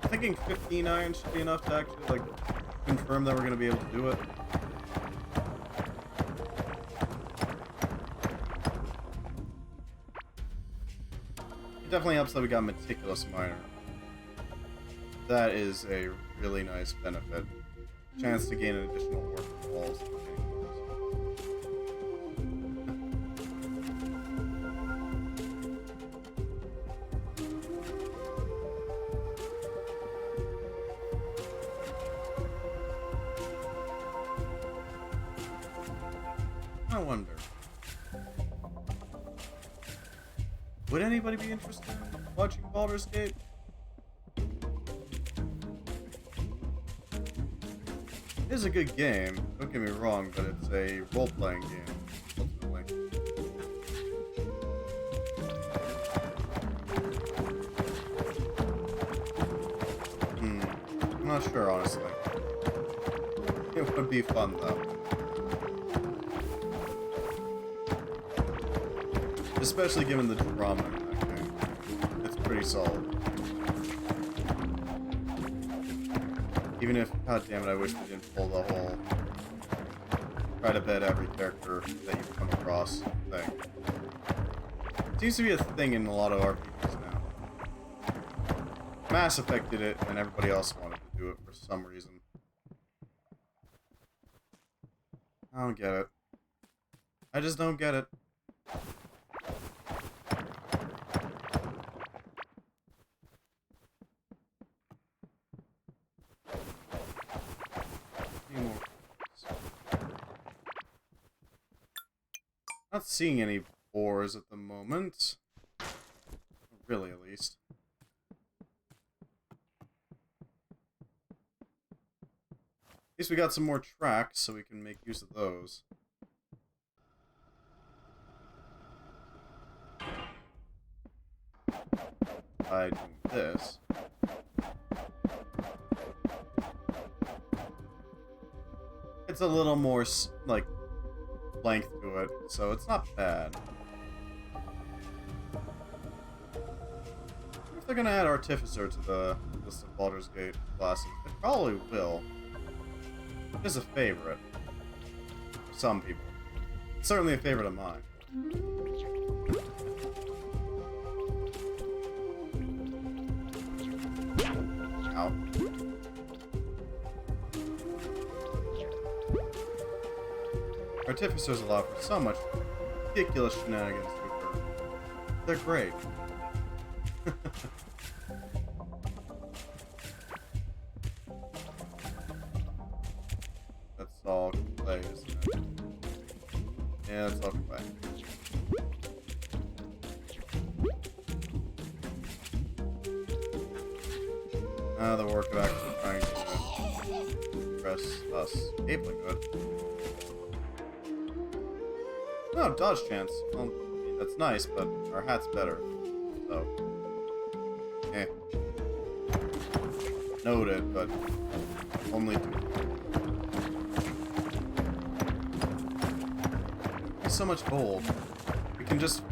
Speaker 1: I'm thinking 15 iron should be enough to actually, like, confirm that we're going to be able to do it. It definitely helps that we got Meticulous Miner. That is a really nice benefit. Chance to gain an additional work walls. I wonder. Would anybody be interested in watching Baldur's Gate? It is a good game, don't get me wrong, but it's a role-playing game, ultimately. I'm not sure, honestly. It would be fun, though. Especially given the drama in that game. It's pretty solid. Even if, god damn it, I wish we didn't pull the whole try to bet every character that you come across thing. Seems to be a thing in a lot of RPGs now. Mass Effect did it, and everybody else wanted to do it for some reason. I don't get it. I just don't get it. Not seeing any boars at the moment. Really, at least. At least we got some more tracks, so we can make use of those. By doing this. It's a little more, like, length to it, so it's not bad. If they're gonna add Artificer to the list of Baldur's Gate classes, they probably will. It is a favorite. For some people. It's certainly a favorite of mine. Ow. Artificers allow for so much ridiculous shenanigans to occur. They're great. That's all clay, isn't it? Yeah, that's all clay. The work of actually trying to impress us. Ably good. Oh, dodge chance. Well, that's nice, but our hat's better. So. Eh. Noted, but only two. There's so much gold. We can just...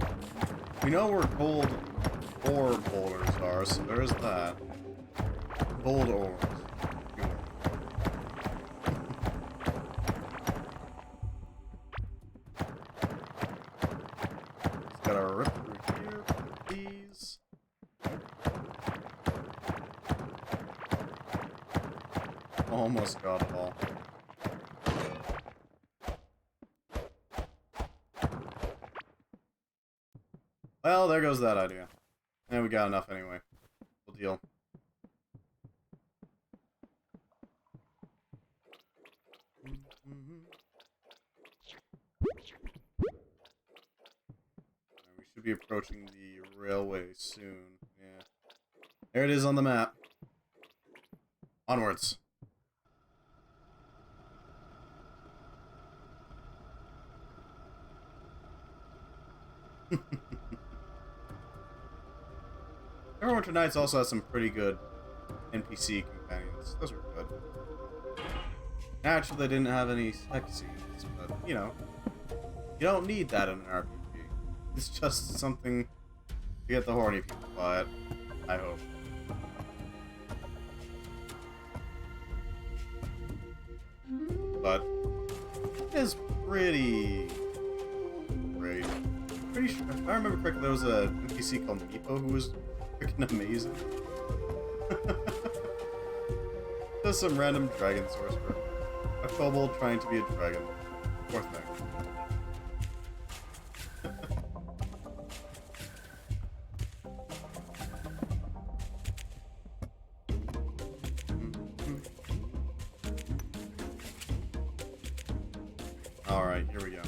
Speaker 1: We know where gold ore boulders are, so there is that. Gold ores. Gotta rip through here, please. Almost got it all. Well, there goes that idea. And we got enough anyway. We'll deal. We should be approaching the railway soon. Yeah. There it is on the map. Onwards. Neverwinter Nights also has some pretty good NPC companions. Those were good. Naturally, they didn't have any sex scenes, but, you know, you don't need that in an RPG. It's just something to get the horny people by it, I hope. But it is pretty great. Pretty sure, if I remember correctly, there was a NPC called Meepo who was freaking amazing. Just some random dragon sorcerer. A kobold trying to be a dragon. Poor thing. Alright, here we go.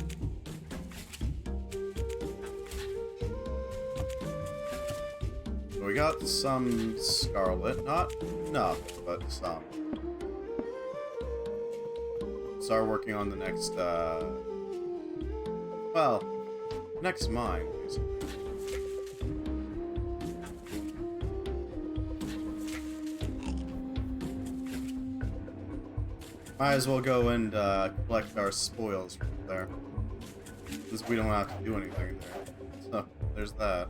Speaker 1: So we got some scarlet. Not enough, but some. start working on the next, well, next mine, basically. Might as well go and collect our spoils from there, since we don't have to do anything there. So, there's that.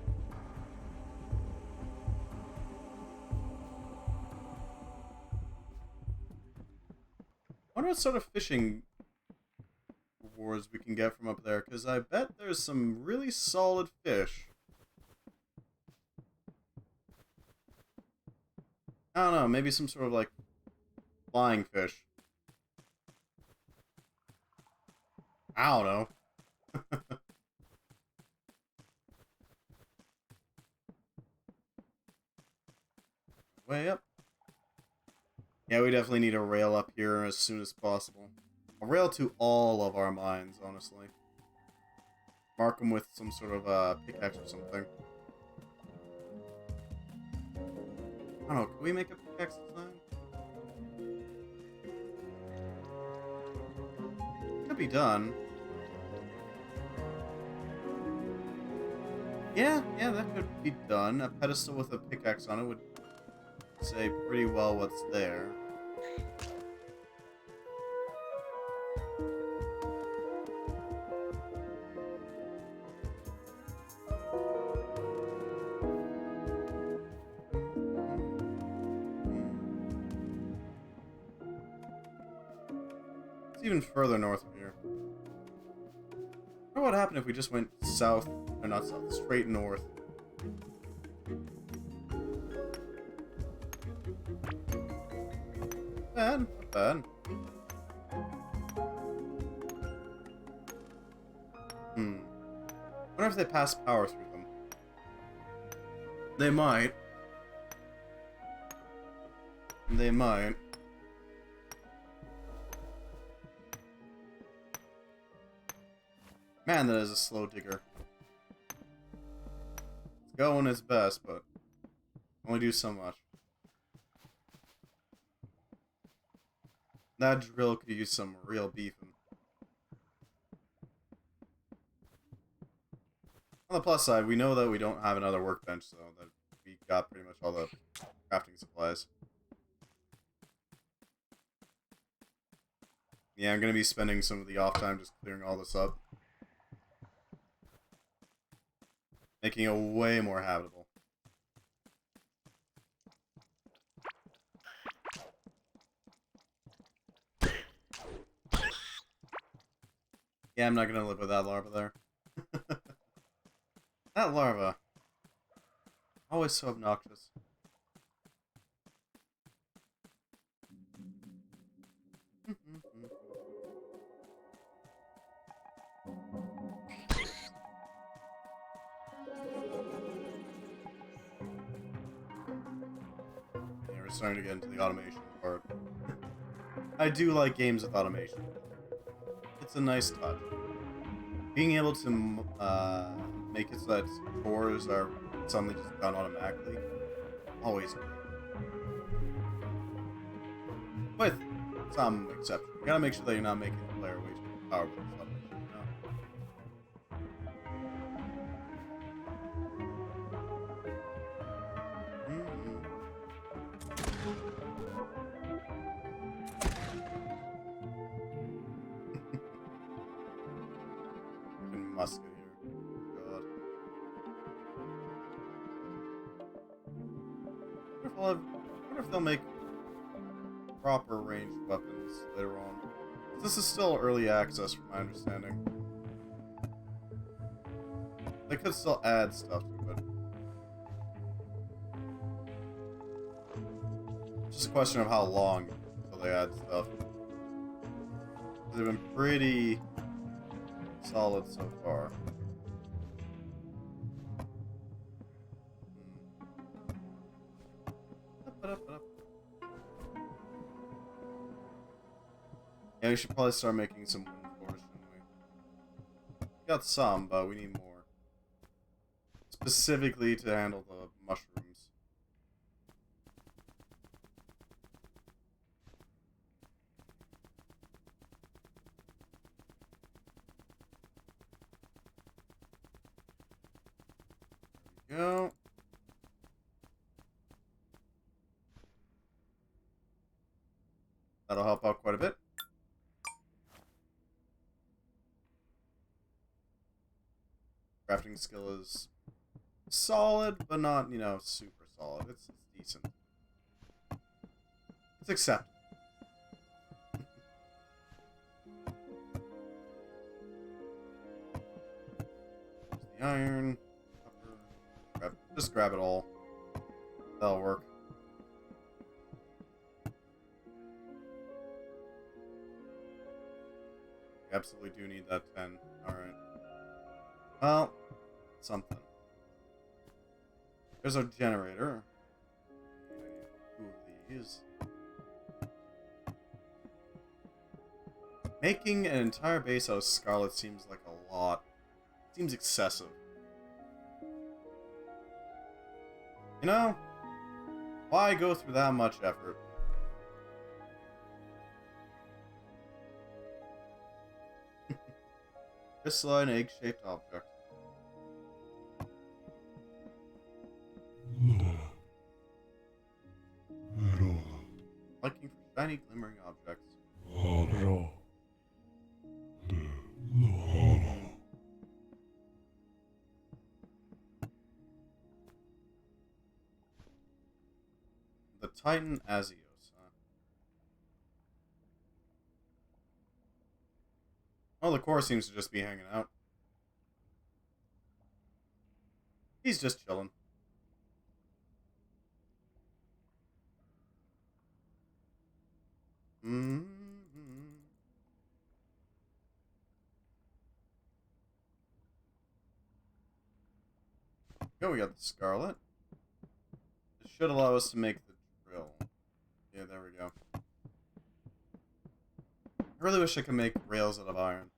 Speaker 1: I wonder what sort of fishing rewards we can get from up there, because I bet there's some really solid fish. I don't know, maybe some sort of, like, flying fish. I don't know. Way up. Yeah, we definitely need a rail up here as soon as possible. A rail to all of our mines, honestly. Mark them with some sort of pickaxe or something. I don't know, can we make a pickaxe design? Could be done. Yeah, that could be done. A pedestal with a pickaxe on it would say pretty well what's there. It's even further north of here. I wonder what would happen if we just went south, or not south, straight north. Not bad. Wonder if they pass power through them. They might. They might. Man, that is a slow digger. It's going its best, but only do so much. That drill could use some real beefing. On the plus side, we know that we don't have another workbench, so that we got pretty much all the crafting supplies. Yeah, I'm gonna be spending some of the off time just clearing all this up. Making it way more habitable. Yeah, I'm not gonna live with that larva there. That larva. Always so obnoxious. Yeah, we're starting to get into the automation part. I do like games with automation. It's a nice touch. Being able to make it so that chores are suddenly just done automatically, always great. With some exception. You gotta make sure that you're not making the player waste power with this automation, you know? Freaking musket here. God. Wonder if they'll make proper ranged weapons later on. This is still early access from my understanding. They could still add stuff to it. It's just a question of how long until they add stuff. They've been pretty solid so far. Yeah, we should probably start making some wind floors, shouldn't we? We got some, but we need more. Specifically to handle the mushrooms. Go. That'll help out quite a bit. Crafting skill is solid, but not, you know, super solid. It's decent. It's acceptable. The iron. Just grab it all. That'll work. We absolutely do need that 10. Alright. Well, something. There's our generator. Two of these. Making an entire base out of scarlet seems like a lot. Seems excessive. You know? Why go through that much effort? Crystalline egg-shaped object. Liking for shiny, glimmering objects. The Titan Azios, huh? Oh, the core seems to just be hanging out. He's just chilling. Go, we got the scarlet. This should allow us to make the drill. Yeah, there we go. I really wish I could make rails out of iron.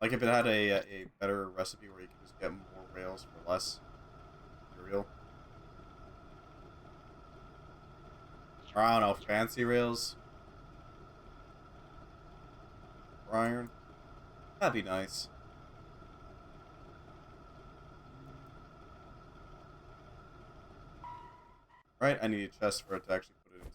Speaker 1: Like if it had a better recipe where you could just get more rails for less material. Or I don't know, fancy rails. For iron. That'd be nice. Right, I need a chest for it to actually put it into.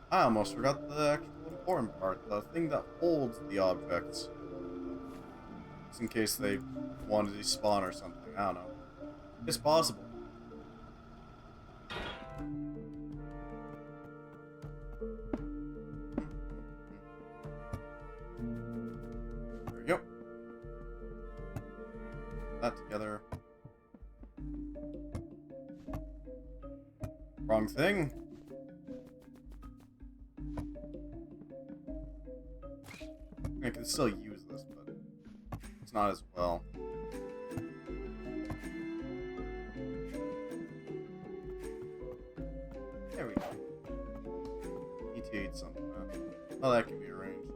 Speaker 1: I almost forgot the actual important part, the thing that holds the objects. Just in case they want to despawn or something, I don't know. It's possible. There we go. That together. Wrong thing. I can still use this, but it's not as well. There we go. ETA'd something. Oh, that can be arranged.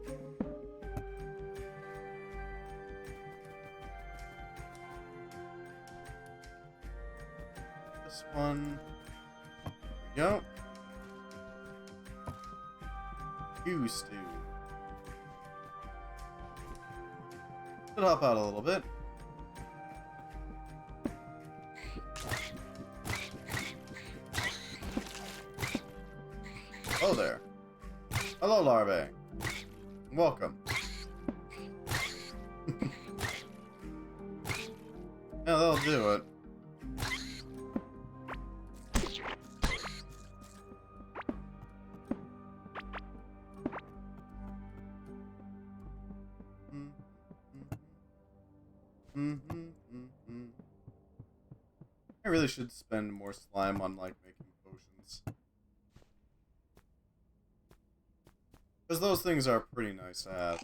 Speaker 1: This one. There we go. Stew. Should help out a little bit. Oh there. Hello, larvae. Welcome. Yeah, that'll do it. I really should spend more slime on, like, making potions. Because those things are pretty nice to have.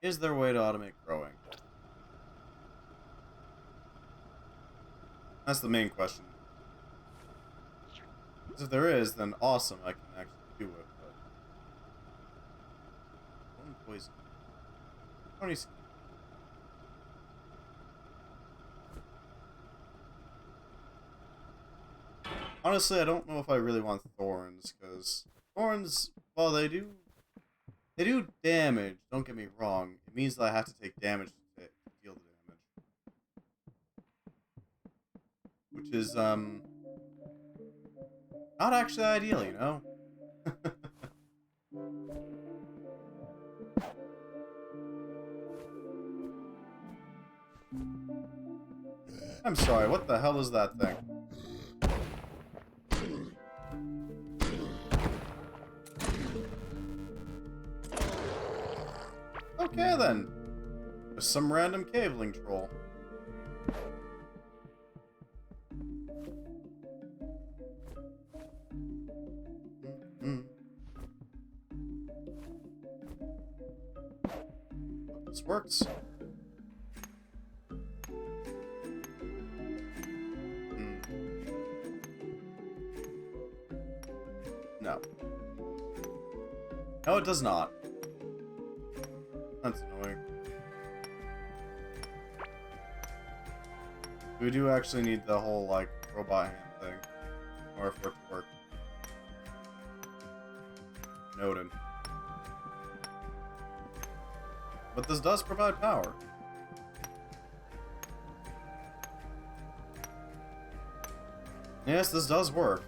Speaker 1: Is there a way to automate growing? That's the main question. Because if there is, then awesome, I can actually do it, but... Poison. Tony. Honestly, I don't know if I really want thorns, because thorns, well, they do damage, don't get me wrong. It means that I have to take damage to deal the damage. Which is, not actually ideal, you know? I'm sorry, what the hell is that thing? Okay then. Just some random cabling troll. Mm-hmm. Hope this works. No. No, it does not. That's annoying. We do actually need the whole, like, robot hand thing in order for it to work. Noted. But this does provide power. Yes, this does work.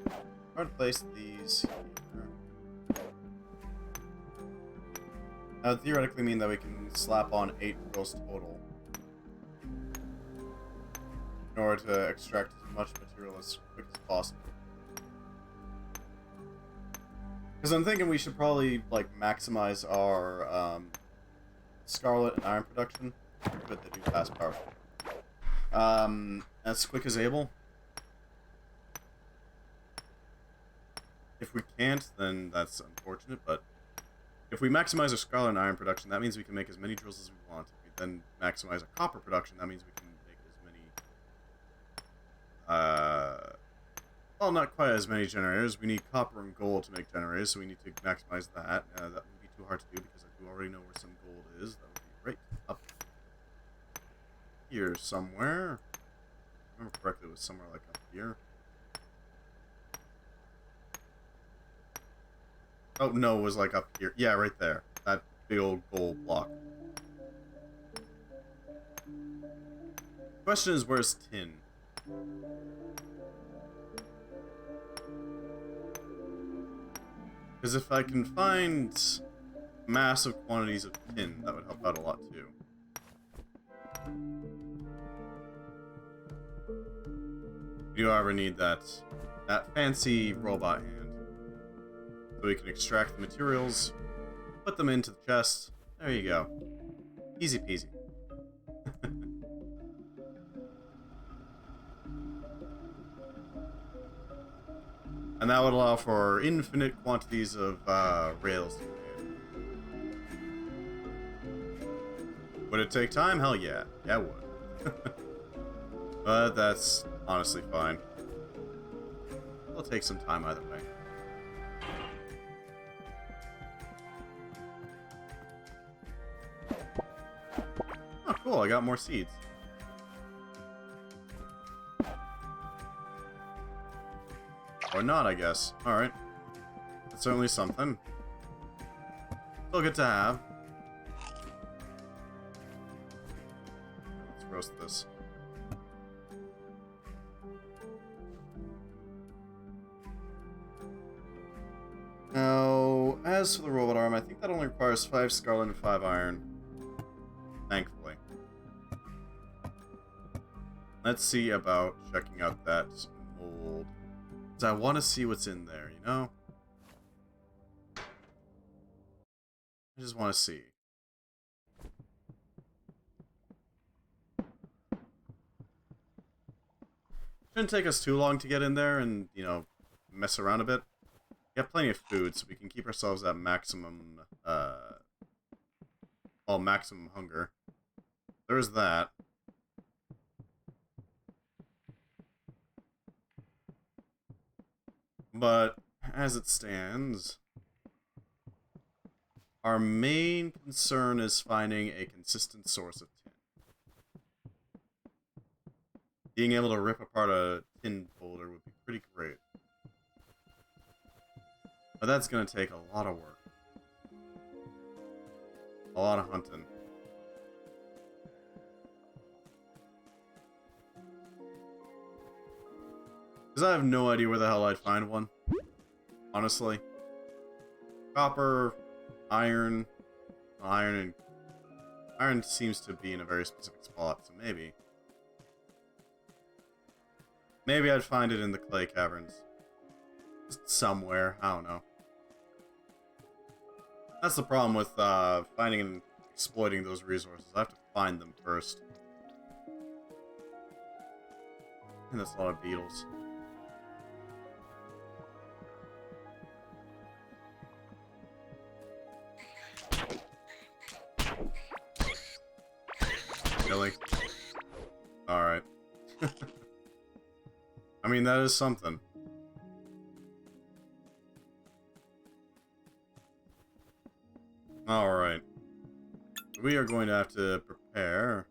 Speaker 1: I'm going to place these here. That would theoretically mean that we can slap on 8 drills total in order to extract as much material as quick as possible. Because I'm thinking we should probably, like, maximize our scarlet and iron production. But they do fast power. As quick as able. If we can't, then that's unfortunate, but if we maximize our scarlet and iron production, that means we can make as many drills as we want. If we then maximize our copper production, that means we can make as many, well, not quite as many generators. We need copper and gold to make generators, so we need to maximize that. That would be too hard to do because I do already know where some gold is. That would be right up here somewhere. If I remember correctly, it was somewhere like up here. Oh, no, it was like up here. Yeah, right there. That big old gold block. Question is, where's tin? Because if I can find massive quantities of tin, that would help out a lot too. We do however need that fancy robot hand. So we can extract the materials, put them into the chest. There you go. Easy peasy. And that would allow for infinite quantities of rails to be made. Would it take time? Hell yeah. Yeah, it would. But that's honestly fine. It'll take some time either way. Oh, cool. I got more seeds. Or not, I guess. Alright. That's certainly something. Still good to have. Let's roast this. Now, as for the robot arm, I think that only requires 5 scarlet and 5 iron. Thankfully. Let's see about checking out that mold. Because I want to see what's in there, you know? I just want to see. Shouldn't take us too long to get in there and, you know, mess around a bit. We have plenty of food, so we can keep ourselves at maximum, well, maximum hunger. There's that. But, as it stands, our main concern is finding a consistent source of tin. Being able to rip apart a tin boulder would be pretty great. But that's going to take a lot of work. A lot of hunting. Because I have no idea where the hell I'd find one. Honestly. Copper, iron, iron seems to be in a very specific spot, so maybe. Maybe I'd find it in the clay caverns. Just somewhere, I don't know. That's the problem with finding and exploiting those resources. I have to find them first. And that's a lot of beetles. Really? Alright. I mean, that is something. Alright. We are going to have to prepare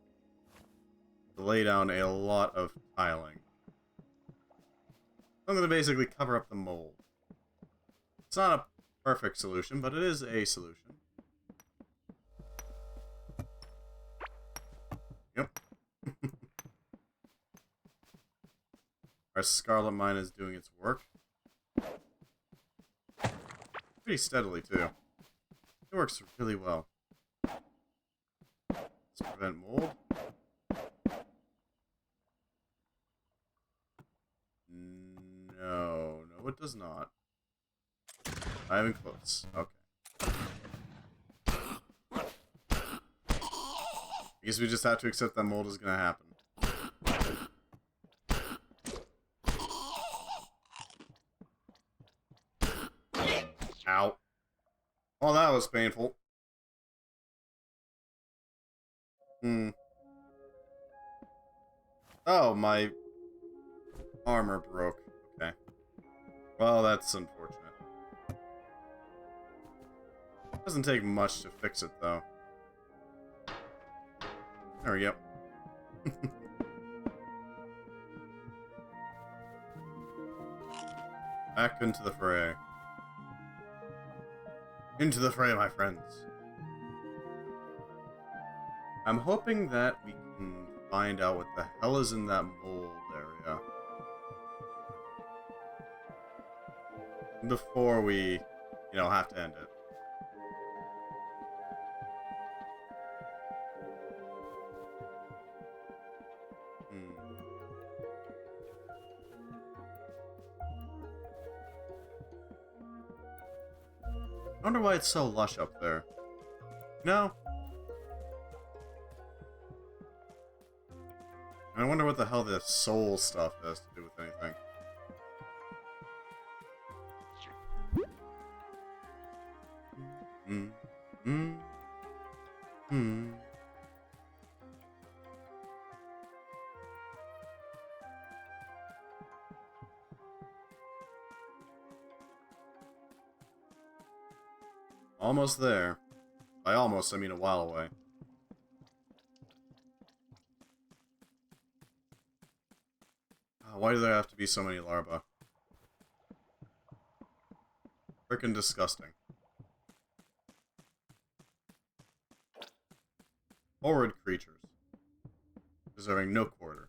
Speaker 1: to lay down a lot of tiling. I'm going to basically cover up the mold. It's not a perfect solution, but it is a solution. Yep. Our scarlet mine is doing its work. Pretty steadily, too. It works really well. Let's prevent mold. No, it does not. Not even close. Okay. I guess we just have to accept that mold is gonna happen. Ow. Oh, that was painful. Oh, my armor broke. Okay. Well, that's unfortunate. Doesn't take much to fix it, though. There we go. Back into the fray. Into the fray, my friends. I'm hoping that we can find out what the hell is in that mold area before we, have to end it. I wonder why it's so lush up there. No. I wonder what the hell this soul stuff has to do with anything. Almost there. By almost, I mean a while away. Why do there have to be so many larvae? Frickin' disgusting. Horrid creatures. Deserving no quarter.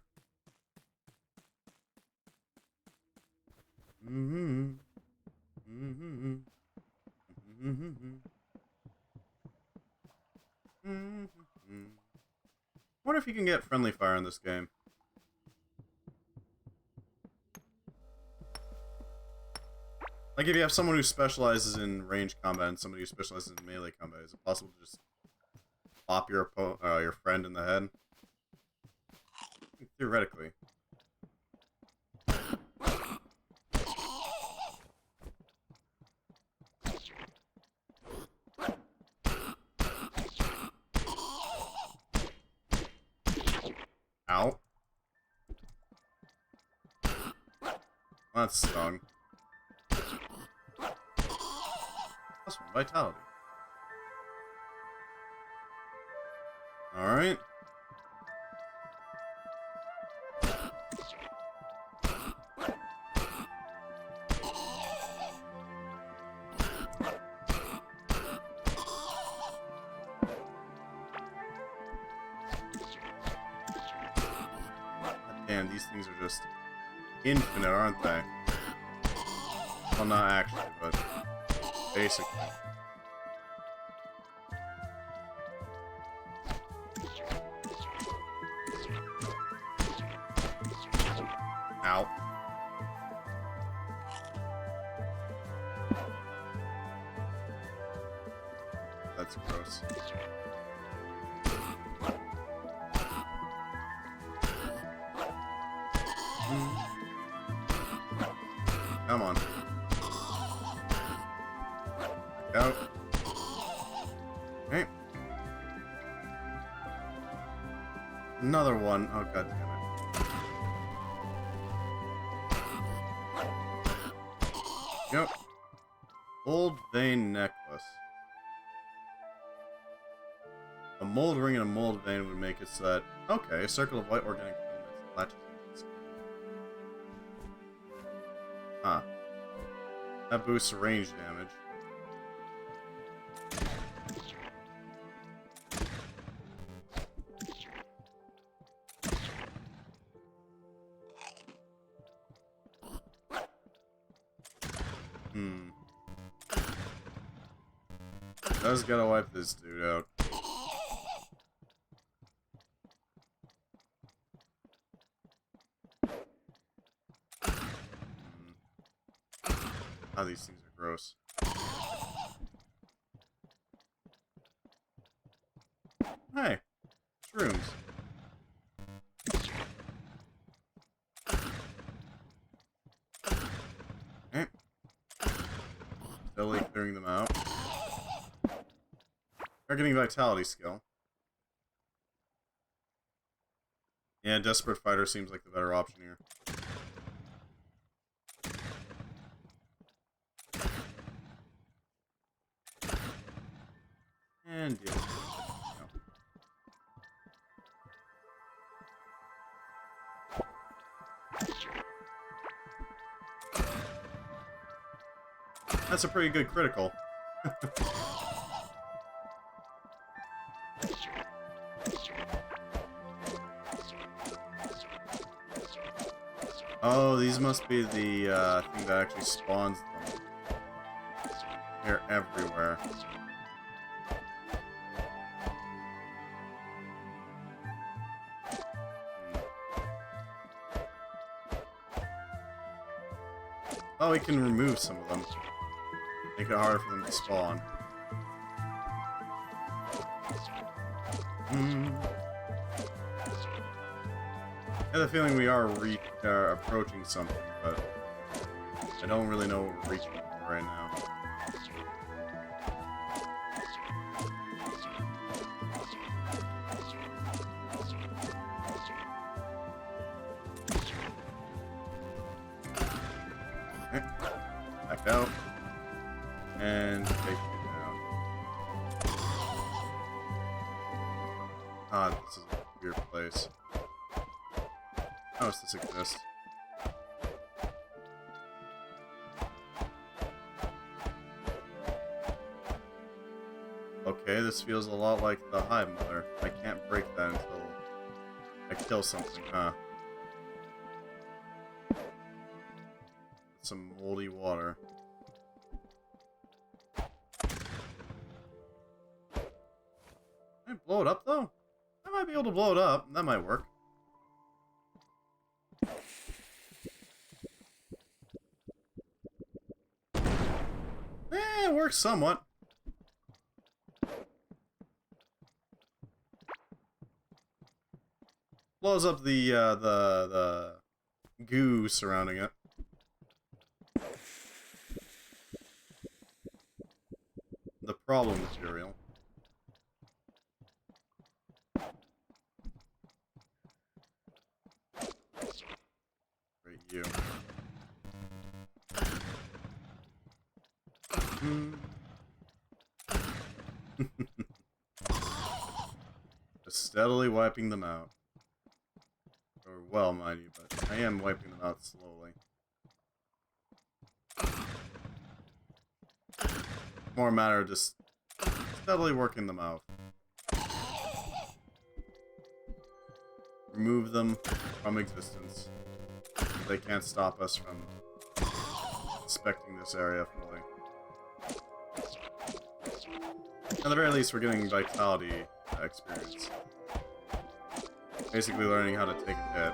Speaker 1: Wonder if you can get friendly fire in this game. Like, if you have someone who specializes in range combat and somebody who specializes in melee combat, is it possible to just pop your friend in the head? Theoretically. Ow. That stung. +1 vitality. Alright. Damn, these things are just infinite, aren't they? Well, not actually, but basically. Ow. That's gross. Come on. Go. Okay. Another one. Oh, god damn it. Yep. Old vein necklace. A mold ring and a mold vein would make it so that... Okay, a circle of white organic elements latches into the skin. Huh. That boosts range damage. Does gotta wipe this dude out. Oh, these things are gross. Hey, shrooms. Okay. Steadily clearing them out. They're getting vitality skill. Yeah, Desperate Fighter seems like the better option here. And deal with it. No. That's a pretty good critical. Oh, these must be the thing that actually spawns them. They're everywhere. Oh, we can remove some of them. Make it harder for them to spawn. I have a feeling we are approaching something, but I don't really know what we're reaching for right now. Okay. Back out. And take it down. Ah, this is a weird place. How does this exist? Okay, this feels a lot like the Hive Mother. I can't break that until I kill something, huh? Some moldy water. Can I blow it up, though? I might be able to blow it up. That might work. It works somewhat. Blows up the goo surrounding it. The problem material. Right, you. Just steadily wiping them out. Or well, mind you, but I am wiping them out slowly. More a matter of just steadily working them out. remove them from existence. They can't stop us from inspecting this area fully. At the very least, we're getting vitality experience. Basically learning how to take a hit.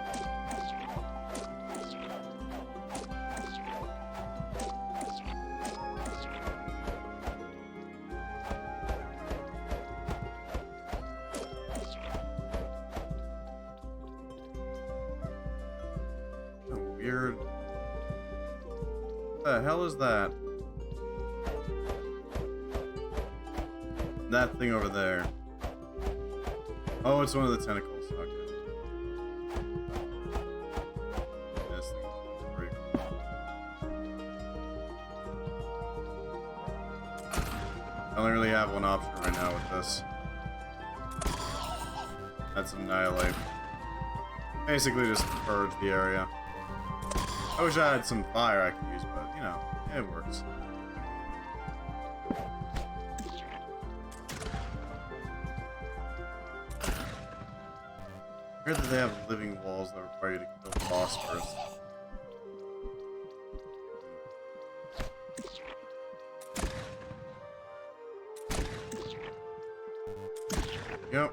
Speaker 1: Oh, weird. What the hell is that? That thing over there. Oh, it's one of the tentacles. Okay. This thing is pretty cool. I only really have one option right now with this. That's Annihilate. Basically just purge the area. I wish I had some fire I could use, but, you know, it works. I heard that they have living walls that require you to kill the boss first. Yep.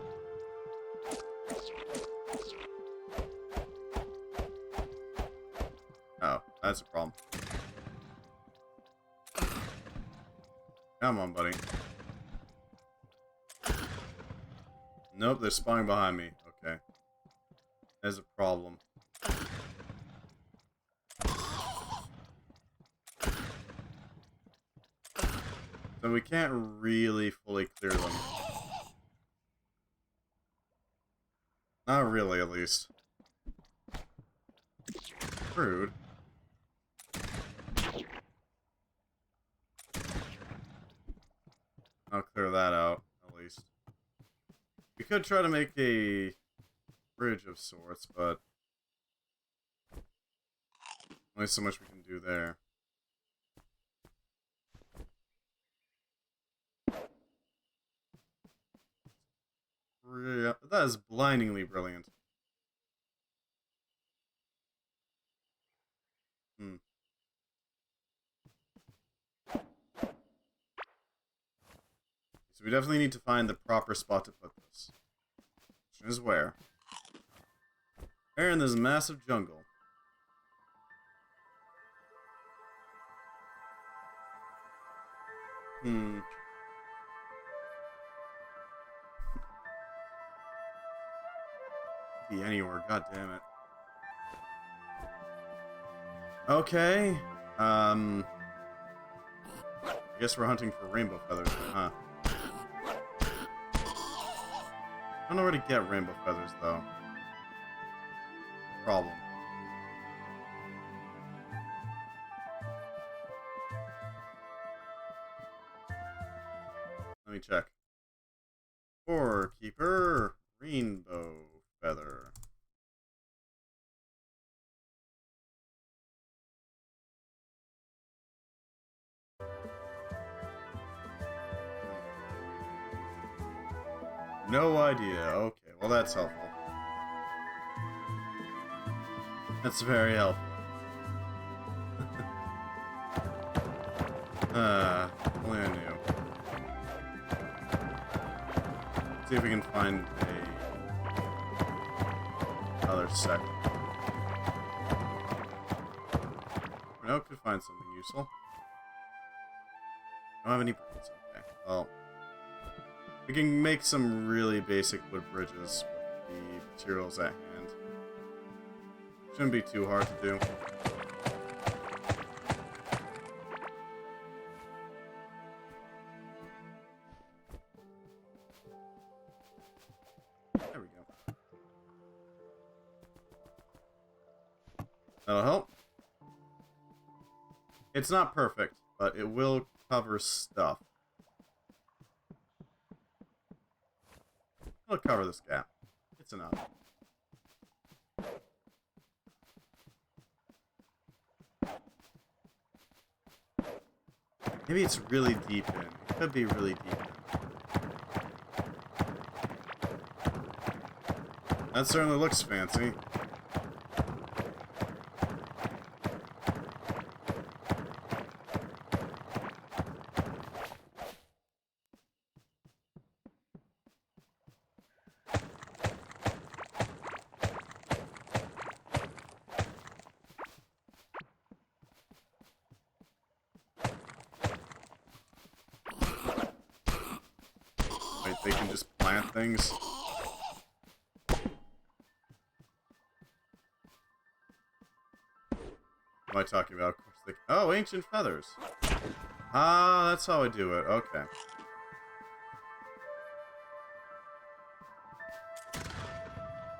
Speaker 1: Oh, that's a problem. Come on, buddy. Nope, they're spawning behind me. Okay. There's a problem. So we can't really fully clear them. Not really, at least. Rude. I'll clear that out, at least. We could try to make a bridge of sorts, but only so much we can do there. That is blindingly brilliant. So we definitely need to find the proper spot to put this. Which is where? Where in this massive jungle? Be anywhere, god damn it. Okay. I guess we're hunting for rainbow feathers, huh? I don't know where to get rainbow feathers, though. Problem. Let me check. Ore keeper, rainbow feather. No idea. Okay, well that's helpful. That's very helpful. Only I knew. See if we can find another second. No, could find something useful. Don't have any bridges. Okay. Well, we can make some really basic wood bridges with the materials at hand. Shouldn't be too hard to do. There we go. That'll help. It's not perfect, but it will cover stuff. It'll cover this gap. It's enough. Maybe it's really deep in. It could be really deep in. That certainly looks fancy. Wait, they can just plant things? What am I talking about? Of course they... Oh, ancient feathers. Ah, that's how I do it. Okay.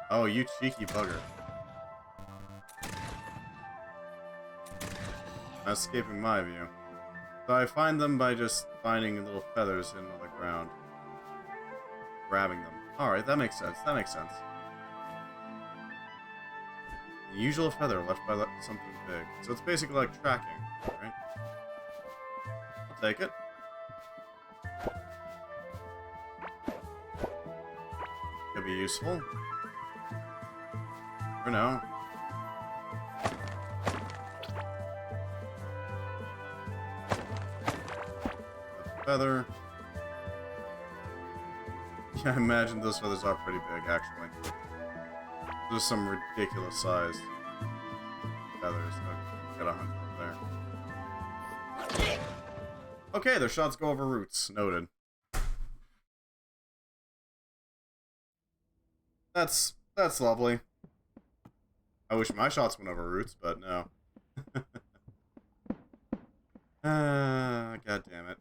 Speaker 1: Oh, you cheeky bugger. Escaping my view. So I find them by just finding little feathers in the ground. Grabbing them. Alright, that makes sense. That makes sense. The usual feather left by something big. So it's basically like tracking, right? I'll take it. Could be useful. Never know. Feather. Yeah, I imagine those feathers are pretty big, actually. There's some ridiculous sized feathers. I've got a hunt up there. Okay, their shots go over roots. Noted. That's lovely. I wish my shots went over roots, but no. God damn it.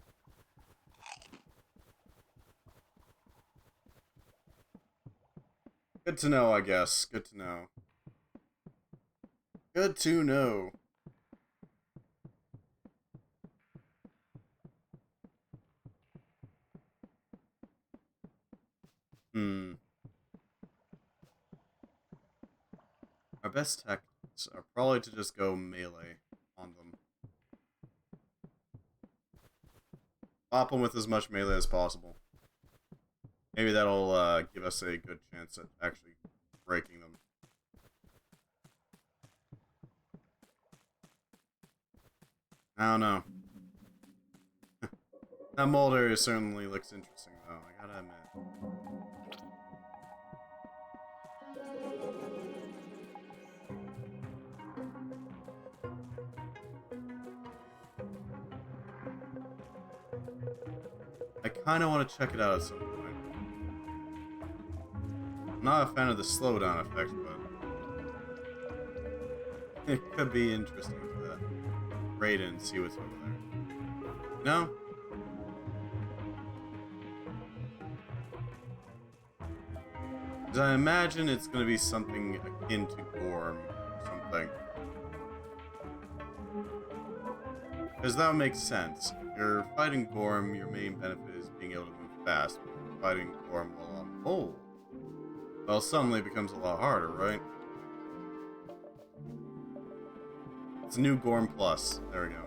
Speaker 1: Good to know, I guess. Good to know. Good to know. Our best tactics are probably to just go melee on them. Pop them with as much melee as possible. Maybe that'll give us a good chance at actually breaking them. I don't know. That mold area certainly looks interesting, though, I gotta admit. I kinda want to check it out at some point. I'm not a fan of the slowdown effect, but it could be interesting to raid and see what's over there. No? Because I imagine it's going to be something akin to Gorm or something. Because that would make sense. If you're fighting Gorm, your main benefit is being able to move fast. But if you're fighting Gorm while on hold, well, suddenly it becomes a lot harder, right? It's a new Gorm Plus. There we go.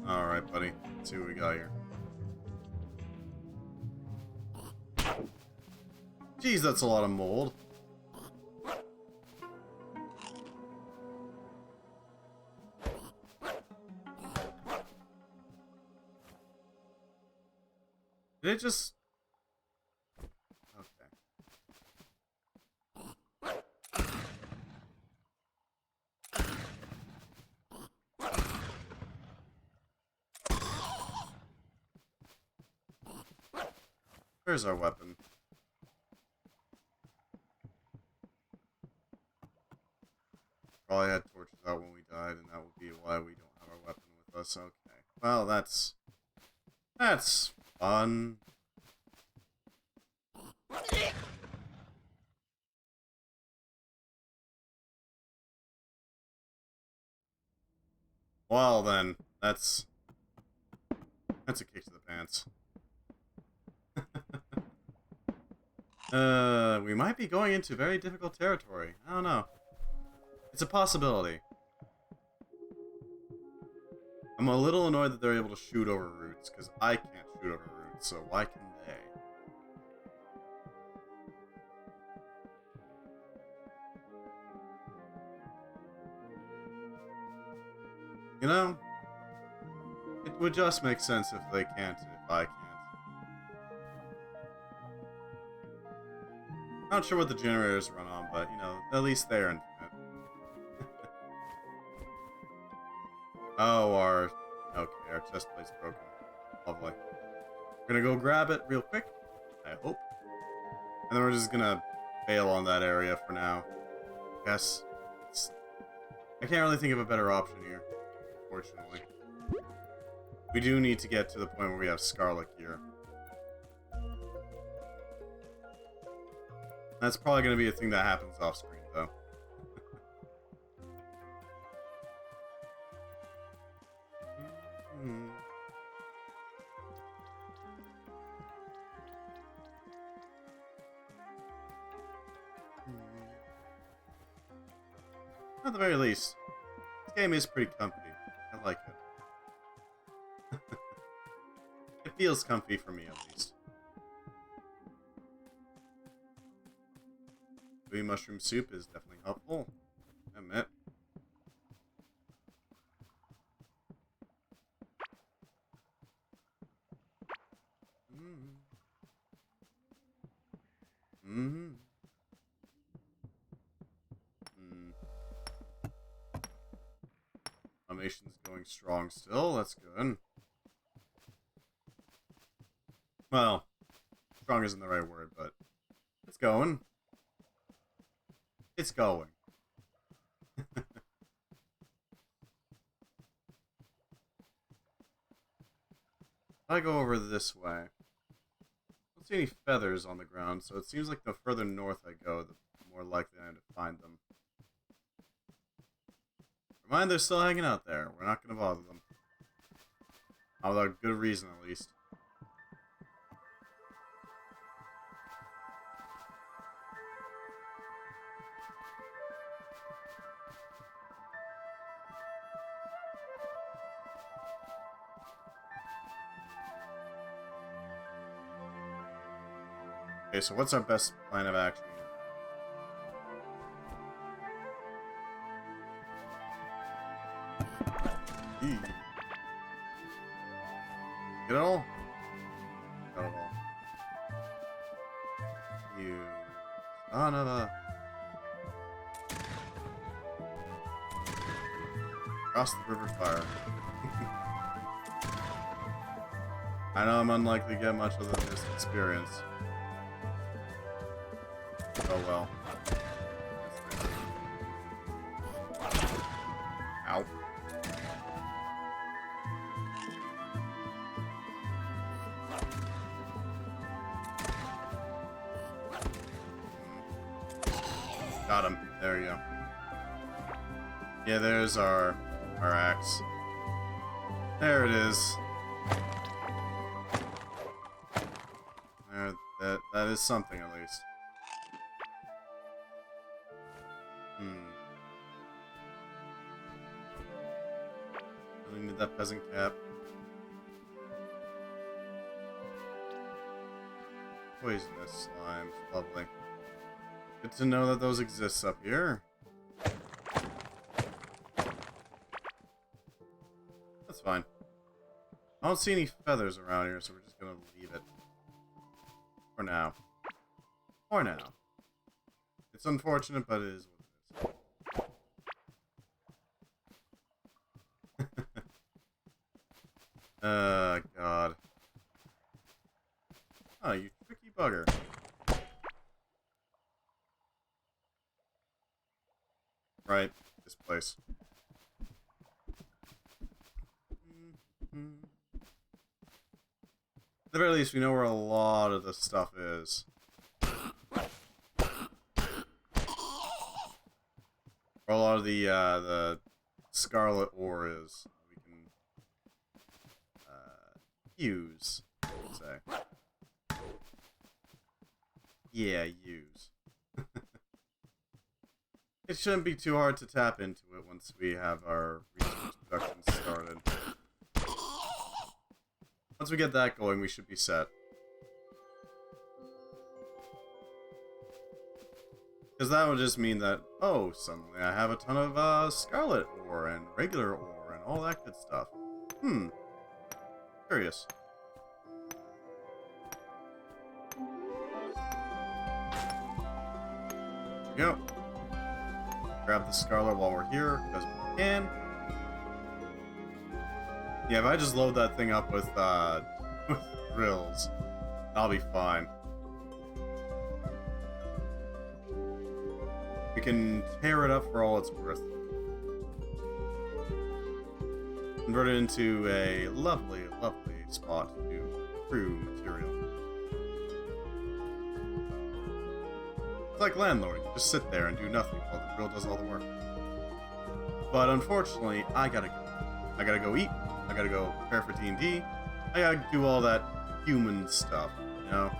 Speaker 1: Alright, buddy. Let's see what we got here. Jeez, that's a lot of mold. Did it just... Okay. Where's our weapon? Probably had torches out when we died, and that would be why we don't have our weapon with us. Okay. Well, that's fun. Well then, that's a kick to the pants. We might be going into very difficult territory. I don't know. It's a possibility. I'm a little annoyed that they're able to shoot over roots, because I can't shoot over roots, so why can they? You know, it would just make sense if they can't, if I can't. Not sure what the generators run on, but, you know, at least they're infinite. Oh, okay, our chest plate's broken. Lovely. We're gonna go grab it real quick, I hope. And then we're just gonna bail on that area for now. Guess. I can't really think of a better option here, unfortunately. We do need to get to the point where we have scarlet here. That's probably going to be a thing that happens off screen, though. At the very least, this game is pretty comfy. I like it. It feels comfy for me, at least. Gooey mushroom soup is definitely helpful. I admit. Automation's going strong still. That's good. Well, strong isn't the right word, but it's going. It's going. I go over this way. I don't see any feathers on the ground, so it seems like the further north I go, the more likely I am to find them. Never mind, they're still hanging out there. We're not going to bother them. Not without good reason, at least. Okay, so what's our best plan of action here? Get it all? Got it all. You... Oh, no. Cross the river fire. I know I'm unlikely to get much of this experience. Oh well. Ow. Got him. There you go. Yeah, there's our axe. There it is. There, that is something at least. Really need that peasant cap. Poisonous slimes, lovely. Good to know that those exist up here. That's fine. I don't see any feathers around here, so we're just gonna leave it. For now. For now. It's unfortunate, but it is what it is. God. Oh, you tricky bugger. Right, this place. At the very least, we know where a lot of the stuff is. Where a lot of the scarlet ore is. We can use, I would say. Yeah, use. It shouldn't be too hard to tap into it once we have our resource production started. Once we get that going, we should be set. Because that would just mean that, oh, suddenly I have a ton of scarlet ore and regular ore and all that good stuff. Curious. There we go. Grab the scarlet while we're here, because we can. Yeah, if I just load that thing up with drills, I'll be fine. We can tear it up for all it's worth. Convert it into a lovely, lovely spot to brew material. It's like landlord, you just sit there and do nothing while the drill does all the work. But unfortunately, I gotta go. I gotta go eat, I gotta go prepare for D&D, I gotta do all that human stuff, you know?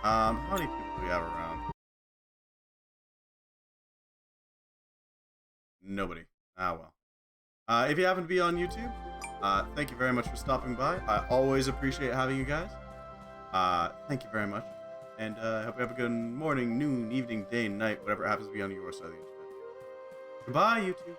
Speaker 1: How many people do we have around? Nobody. Ah, well. If you happen to be on YouTube, thank you very much for stopping by. I always appreciate having you guys. Thank you very much. And I hope you have a good morning, noon, evening, day, night, whatever happens to be on your side of the internet. Goodbye, YouTube.